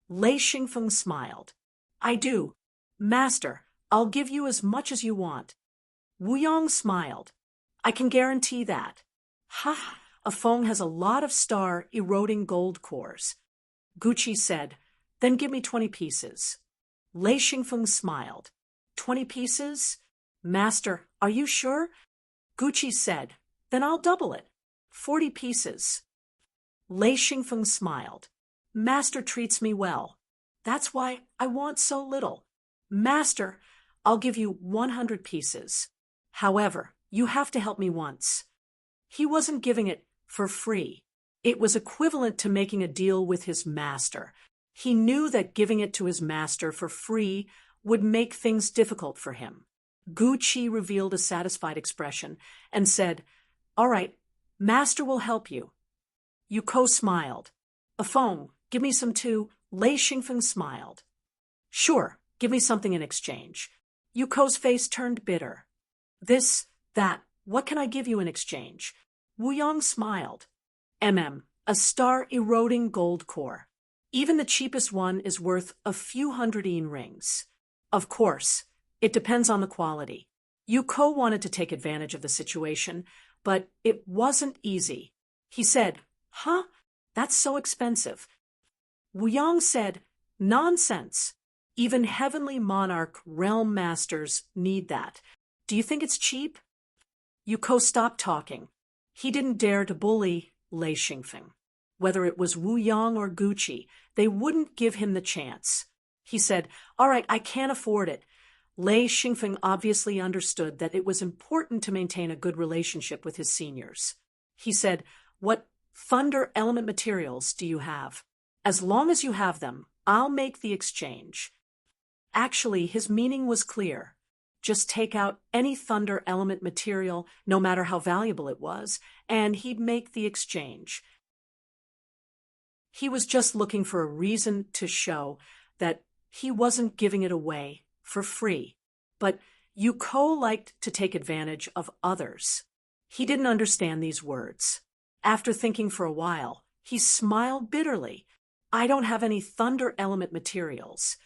[SPEAKER 1] Lei Xingfeng smiled. "I do. Master, I'll give you as much as you want." Wu Yang smiled. "I can guarantee that." "Ha! A Feng has a lot of star-eroding gold cores." Gucci said, "Then give me 20 pieces." Lei Xingfeng smiled. 20 pieces? Master, are you sure?" Gucci said, "Then I'll double it. 40 pieces." Lei Xingfeng smiled. "Master treats me well. That's why I want so little. Master, I'll give you 100 pieces. However, you have to help me once." He wasn't giving it for free. It was equivalent to making a deal with his master. He knew that giving it to his master for free would make things difficult for him. Gucci revealed a satisfied expression and said, "All right, master will help you." Yuko smiled. "A phone, give me some too." Lei Xingfeng smiled. "Sure, give me something in exchange." Yuko's face turned bitter. "This, that, what can I give you in exchange?" Wu Yong smiled. A star-eroding gold core. Even the cheapest one is worth a few hundred yen rings. Of course, it depends on the quality. Yuko wanted to take advantage of the situation, but it wasn't easy. He said, "Huh? That's so expensive." Wu Yang said, "Nonsense. Even heavenly monarch realm masters need that. Do you think it's cheap?" Yuko stopped talking. He didn't dare to bully Lei Xingfeng. Whether it was Wu Yang or Gucci, they wouldn't give him the chance. He said, "All right, I can't afford it." Lei Xingfeng obviously understood that it was important to maintain a good relationship with his seniors. He said, "What thunder element materials do you have? As long as you have them, I'll make the exchange." Actually, his meaning was clear. Just take out any thunder element material, no matter how valuable it was, and he'd make the exchange. He was just looking for a reason to show that he wasn't giving it away for free. But Yuko liked to take advantage of others. He didn't understand these words. After thinking for a while, he smiled bitterly. "I don't have any thunder element materials."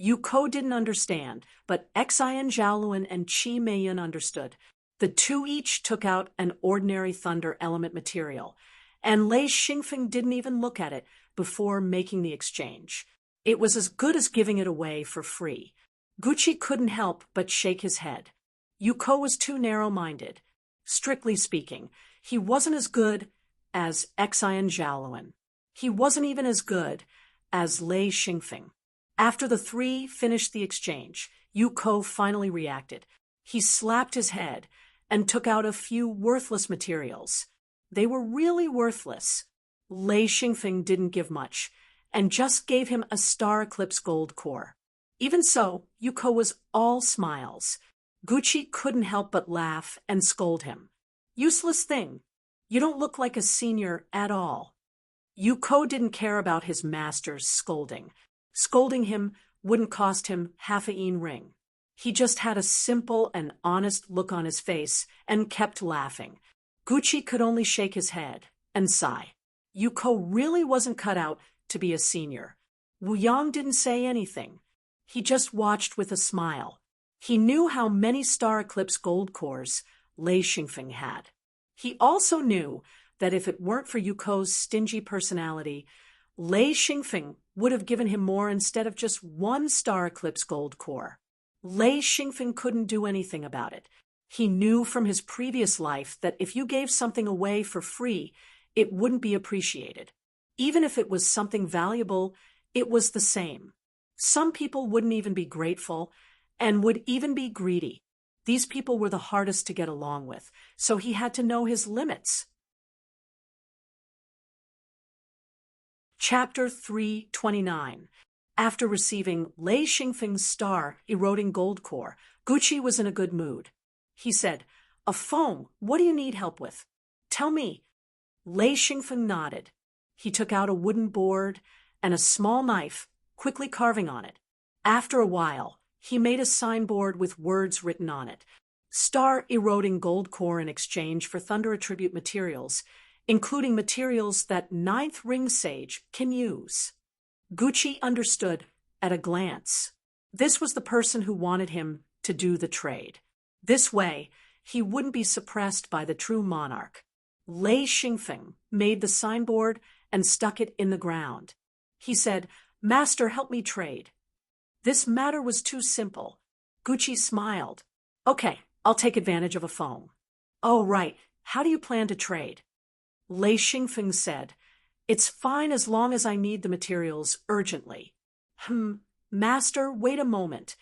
[SPEAKER 1] Yuko didn't understand, but Xian Zhaoluan and Qi Meiyun understood. The two each took out an ordinary thunder element material, and Lei Xingfeng didn't even look at it before making the exchange. It was as good as giving it away for free. Gucci couldn't help but shake his head. Yuko was too narrow-minded. Strictly speaking, he wasn't as good as Xian Zhaoluan. He wasn't even as good as Lei Xingfeng. After the three finished the exchange, Yuko finally reacted. He slapped his head and took out a few worthless materials. They were really worthless. Lei Xingfeng didn't give much, and just gave him a star eclipse gold core. Even so, Yuko was all smiles. Gucci couldn't help but laugh and scold him. "Useless thing. You don't look like a senior at all." Yuko didn't care about his master's scolding. Scolding him wouldn't cost him half a yen ring. He just had a simple and honest look on his face and kept laughing. Gucci could only shake his head and sigh. Yuko really wasn't cut out to be a senior. Wu Yang didn't say anything. He just watched with a smile. He knew how many star eclipse gold cores Lei Xingfeng had. He also knew that if it weren't for Yuko's stingy personality, Lei Xingfeng would have given him more instead of just one star eclipse gold core. Lei Xingfeng couldn't do anything about it. He knew from his previous life that if you gave something away for free, it wouldn't be appreciated. Even if it was something valuable, it was the same. Some people wouldn't even be grateful and would even be greedy. These people were the hardest to get along with, so he had to know his limits. Chapter 329. After receiving Lei Xingfeng's star-eroding gold core, Gucci was in a good mood. He said, "A phone, what do you need help with? Tell me." Lei Xingfeng nodded. He took out a wooden board and a small knife, quickly carving on it. After a while, he made a signboard with words written on it. "Star-eroding gold core in exchange for thunder attribute materials, including materials that ninth ring sage can use." Gucci understood at a glance. This was the person who wanted him to do the trade. This way, he wouldn't be suppressed by the true monarch. Lei Xingfeng made the signboard and stuck it in the ground. He said, "Master, help me trade." This matter was too simple. Gucci smiled. "Okay, I'll take advantage of a phone." "Oh, right. How do you plan to trade?" Lei Xingfeng said, "It's fine as long as I need the materials urgently." Master, wait a moment."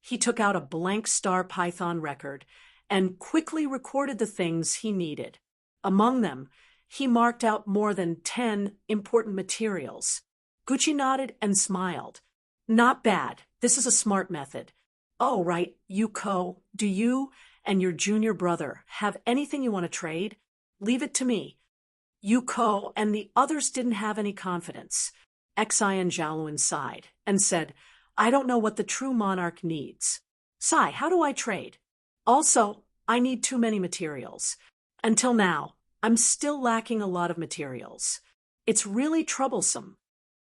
[SPEAKER 1] He took out a blank star python record and quickly recorded the things he needed. Among them, He marked out more than 10 important materials. Gucci nodded and smiled. Not bad. This is a smart method. Oh, right, Yuko, do you and your junior brother have anything you want to trade? Leave it to me. Yuko and the others didn't have any confidence. Xi and Jialuan sighed and said, I don't know what the true monarch needs. Sai, how do I trade? Also, I need too many materials. Until now, I'm still lacking a lot of materials. It's really troublesome.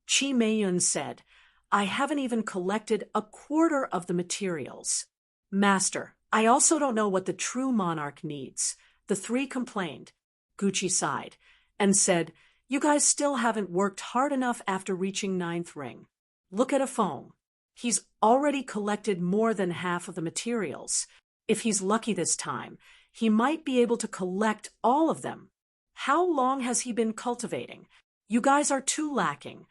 [SPEAKER 1] Chi Meiyun said, I haven't even collected a quarter of the materials. Master, I also don't know what the true monarch needs. The three complained. Gucci sighed and said, You guys still haven't worked hard enough after reaching 9th ring. Look at Afong. He's already collected more than half of the materials. If he's lucky this time, he might be able to collect all of them. How long has he been cultivating? You guys are too lacking.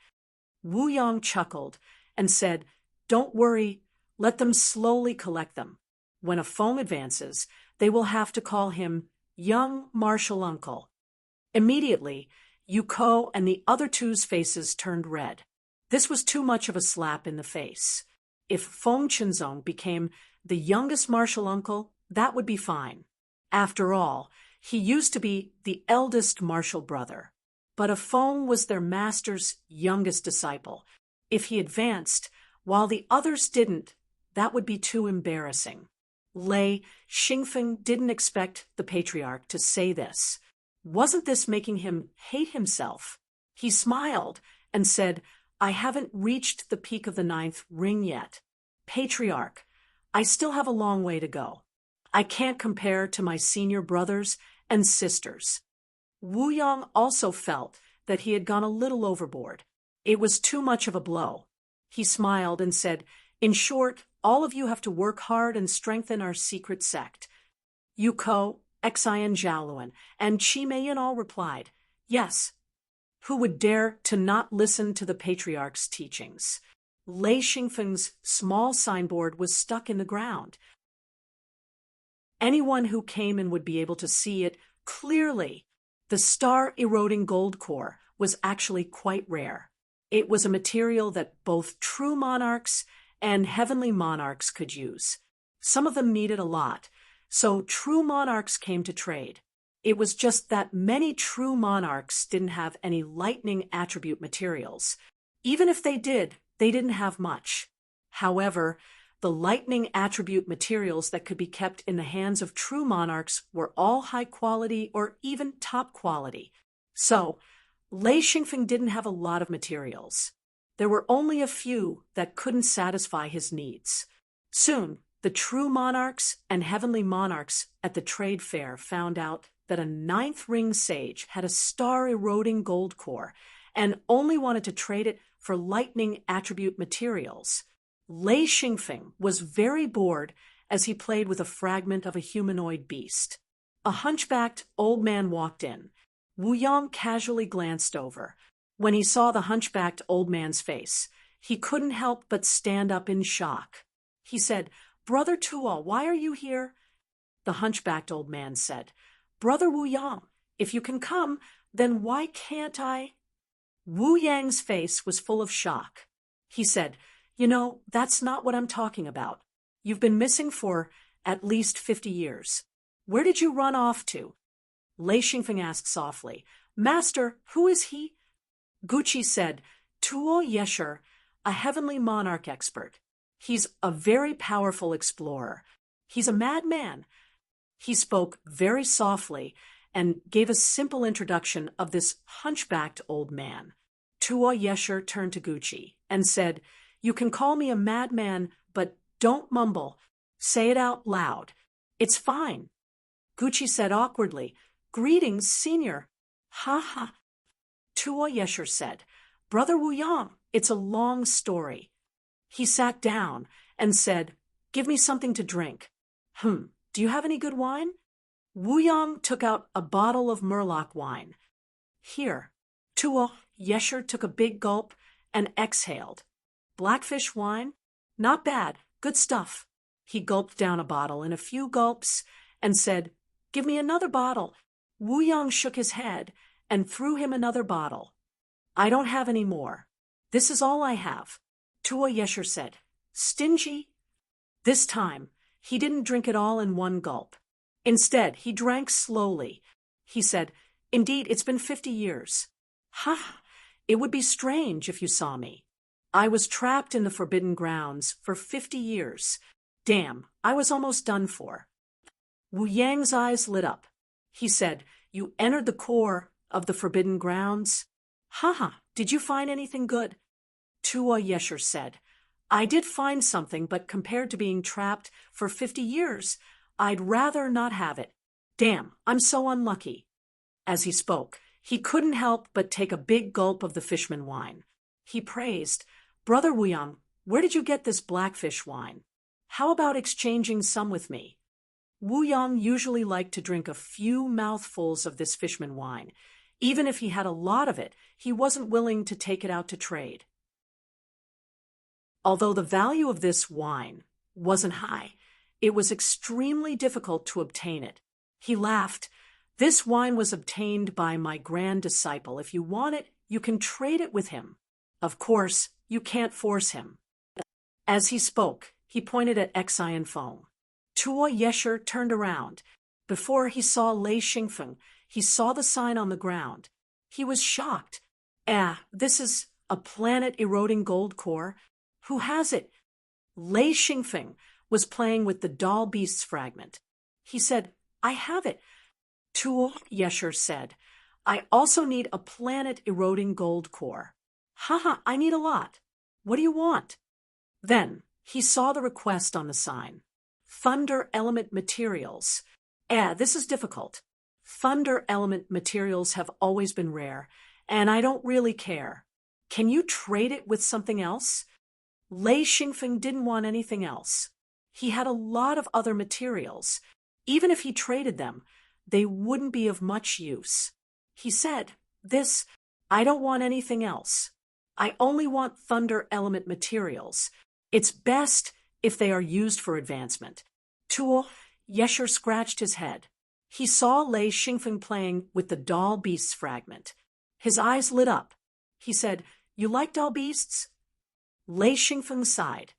[SPEAKER 1] Wu Yang chuckled and said, Don't worry, let them slowly collect them. When Afong advances, they will have to call him young martial uncle. Immediately, Yuko and the other two's faces turned red. This was too much of a slap in the face. If Feng Qinzong became the youngest martial uncle, that would be fine. After all, he used to be the eldest martial brother. But Afong was their master's youngest disciple. If he advanced, while the others didn't, that would be too embarrassing. Lei Xingfeng didn't expect the patriarch to say this. Wasn't this making him hate himself? He smiled and said, I haven't reached the peak of the 9th ring yet. Patriarch, I still have a long way to go. I can't compare to my senior brothers and sisters. Wu Yang also felt that he had gone a little overboard. It was too much of a blow. He smiled and said, In short, all of you have to work hard and strengthen our secret sect. Yuko, Xi and Jialuan, and Chi Meiyun all replied, Yes. Who would dare to not listen to the patriarch's teachings? Lei Xingfeng's small signboard was stuck in the ground. Anyone who came in would be able to see it clearly. The star-eroding gold core was actually quite rare. It was a material that both true monarchs and heavenly monarchs could use. Some of them needed a lot, so true monarchs came to trade. It was just that many true monarchs didn't have any lightning attribute materials. Even if they did, they didn't have much. However, the lightning attribute materials that could be kept in the hands of true monarchs were all high quality or even top quality. So, Lei Xingfeng didn't have a lot of materials. There were only a few that couldn't satisfy his needs. Soon, the true monarchs and heavenly monarchs at the trade fair found out that a 9th ring sage had a star-eroding gold core and only wanted to trade it for lightning attribute materials. Lei Xingfeng was very bored as he played with a fragment of a humanoid beast. A hunchbacked old man walked in. Wu Yang casually glanced over. When he saw the hunchbacked old man's face, he couldn't help but stand up in shock. He said, Brother Tuo, why are you here? The hunchbacked old man said, Brother Wu Yang, if you can come, then why can't I? Wu Yang's face was full of shock. He said, You know, that's not what I'm talking about. You've been missing for at least 50 years. Where did you run off to? Lei Xingfeng asked softly, Master, who is he? Gucci said, Tuo Yesher, a heavenly monarch expert. He's a very powerful explorer. He's a madman. He spoke very softly and gave a simple introduction of this hunchbacked old man. Tuo Yesher turned to Gucci and said, You can call me a madman, but don't mumble. Say it out loud. It's fine. Gucci said awkwardly, Greetings, senior. Ha ha. Tuo Yesher said, Brother Wu Yang, it's a long story. He sat down and said, Give me something to drink. Do you have any good wine? Wu Yang took out a bottle of Murloc wine. Here. Tuo Yesher took a big gulp and exhaled. Blackfish wine? Not bad. Good stuff. He gulped down a bottle in a few gulps and said, Give me another bottle. Wu Yang shook his head and threw him another bottle. I don't have any more. This is all I have. Tuo Yesher said. Stingy? This time, he didn't drink it all in one gulp. Instead, he drank slowly. He said, Indeed, it's been 50 years. Ha! It would be strange if you saw me. I was trapped in the Forbidden Grounds for 50 years. Damn, I was almost done for. Wu Yang's eyes lit up. He said, You entered the core of the Forbidden Grounds? Haha, did you find anything good? Tuo Yesher said, I did find something, but compared to being trapped for 50 years, I'd rather not have it. Damn, I'm so unlucky. As he spoke, he couldn't help but take a big gulp of the fishman wine. He praised, Brother Wu Yang, where did you get this blackfish wine? How about exchanging some with me? Wu Yang usually liked to drink a few mouthfuls of this fishman wine. Even if he had a lot of it, he wasn't willing to take it out to trade. Although the value of this wine wasn't high, it was extremely difficult to obtain it. He laughed. This wine was obtained by my grand disciple. If you want it, you can trade it with him. Of course, you can't force him. As he spoke, he pointed at Xian Feng. Tuo Yesher turned around. Before he saw Lei Xingfeng, he saw the sign on the ground. He was shocked. This is a planet-eroding gold core. Who has it? Lei Xingfeng was playing with the doll beast's fragment. He said, I have it. Tuo Yesher said, I also need a planet-eroding gold core. Haha, I need a lot. What do you want? Then he saw the request on the sign. Thunder element materials. This is difficult. Thunder element materials have always been rare, and I don't really care. Can you trade it with something else? Lei Xingfeng didn't want anything else. He had a lot of other materials. Even if he traded them, they wouldn't be of much use. He said, I don't want anything else. I only want thunder element materials. It's best if they are used for advancement. Tuo Yesher scratched his head. He saw Lei Xingfeng playing with the doll beast's fragment. His eyes lit up. He said, You like doll beasts? Lei Xingfeng sighed.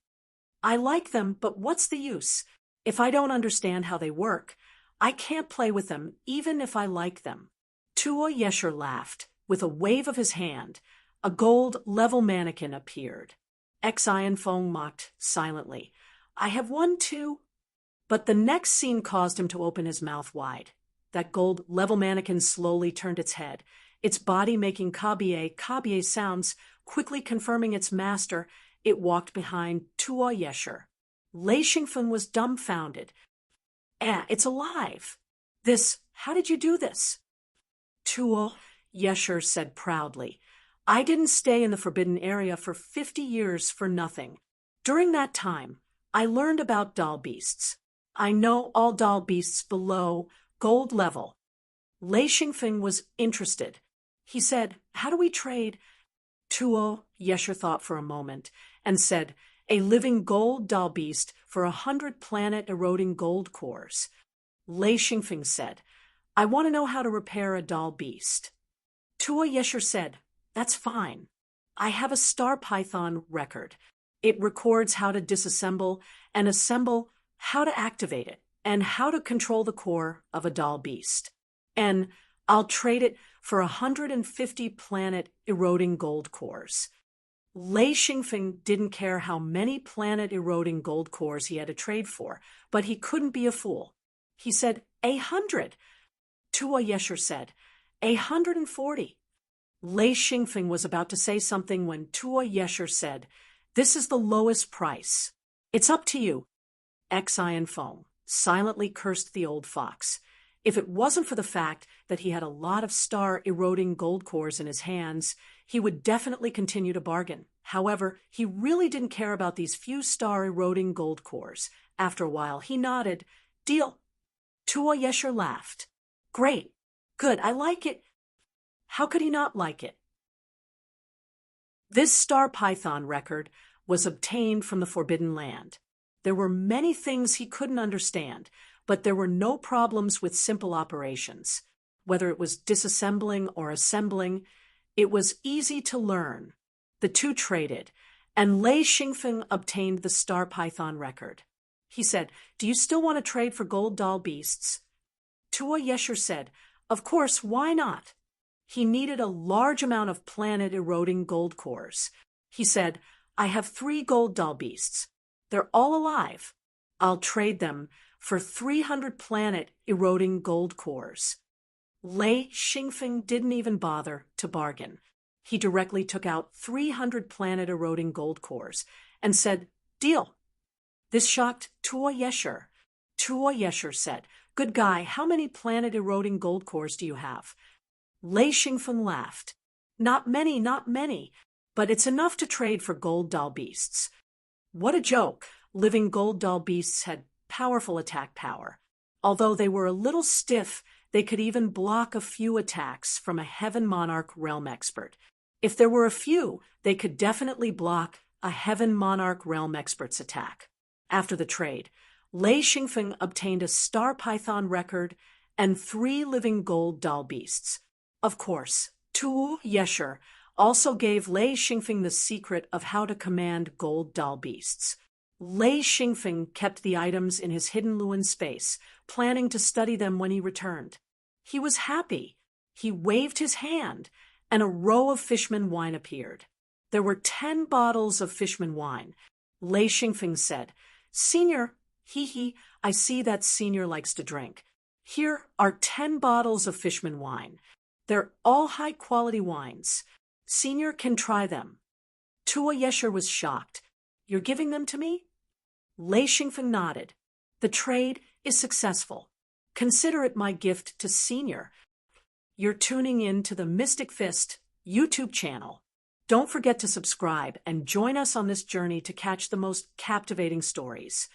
[SPEAKER 1] I like them, but what's the use? If I don't understand how they work, I can't play with them even if I like them. Tuo Yesher laughed. With a wave of his hand, a gold level mannequin appeared. Xian Feng mocked silently. I have one too. But the next scene caused him to open his mouth wide. That gold level mannequin slowly turned its head, its body making kabiye sounds, quickly confirming its master. It walked behind Tuo Yesher. Lei Xingfeng was dumbfounded. It's alive. How did you do this? Tuo Yesher said proudly, I didn't stay in the forbidden area for 50 years for nothing. During that time, I learned about doll beasts. I know all doll beasts below gold level. Lei Xingfeng was interested. He said, How do we trade? Tuo Yesher thought for a moment and said, A living gold doll beast for 100 planet-eroding gold cores. Lei Xingfeng said, I want to know how to repair a doll beast. Tuo Yesher said, That's fine. I have a Star Python record. It records how to disassemble and assemble, how to activate it, and how to control the core of a doll beast. And I'll trade it for 150 planet-eroding gold cores. Lei Xingfeng didn't care how many planet-eroding gold cores he had to trade for, but he couldn't be a fool. He said, 100. Tuo Yesher said, 140. Lei Xingfeng was about to say something when Tuo Yesher said, This is the lowest price. It's up to you. Xian Feng silently cursed the old fox. If it wasn't for the fact that he had a lot of star-eroding gold cores in his hands, he would definitely continue to bargain. However, he really didn't care about these few star-eroding gold cores. After a while, he nodded. Deal. Tuo Yesher laughed. Great. Good. I like it. How could he not like it? This Star Python record was obtained from the Forbidden Land. There were many things he couldn't understand, but there were no problems with simple operations. whether it was disassembling or assembling. It was easy to learn. The two traded, and Lei Xingfeng obtained the star python record. He said, "Do you still want to trade for gold doll beasts?" Tua Yesher said, "Of course, why not?" He needed a large amount of planet-eroding gold cores. He said, "I have 3 gold doll beasts. They're all alive. I'll trade them for 300 planet-eroding gold cores." Lei Xingfeng didn't even bother to bargain. He directly took out 300 planet-eroding gold cores and said, "Deal." This shocked Tua Yesher. Tua Yesher said, "Good guy, how many planet-eroding gold cores do you have?" Lei Xingfeng laughed. Not many, but it's enough to trade for gold doll beasts." What a joke! Living gold doll beasts had powerful attack power. Although they were a little stiff, they could even block a few attacks from a Heaven Monarch realm expert. If there were a few, they could definitely block a Heaven Monarch realm expert's attack. After the trade, Lei Xingfeng obtained a star python record and 3 living gold doll beasts. Of course, Tua Yesher also gave Lei Xingfeng the secret of how to command gold doll beasts. Lei Xingfeng kept the items in his hidden Luan space, planning to study them when he returned. He was happy. He waved his hand, and a row of Fishman wine appeared. There were 10 bottles of Fishman wine. Lei Xingfeng said, "Senior, I see that Senior likes to drink. Here are 10 bottles of Fishman wine. They're all high-quality wines. Senior can try them." Tua Yesher was shocked. "You're giving them to me?" Lei Xingfeng nodded. "The trade is successful. Consider it my gift to Senior." You're tuning in to the Mystic Fist YouTube channel. Don't forget to subscribe and join us on this journey to catch the most captivating stories.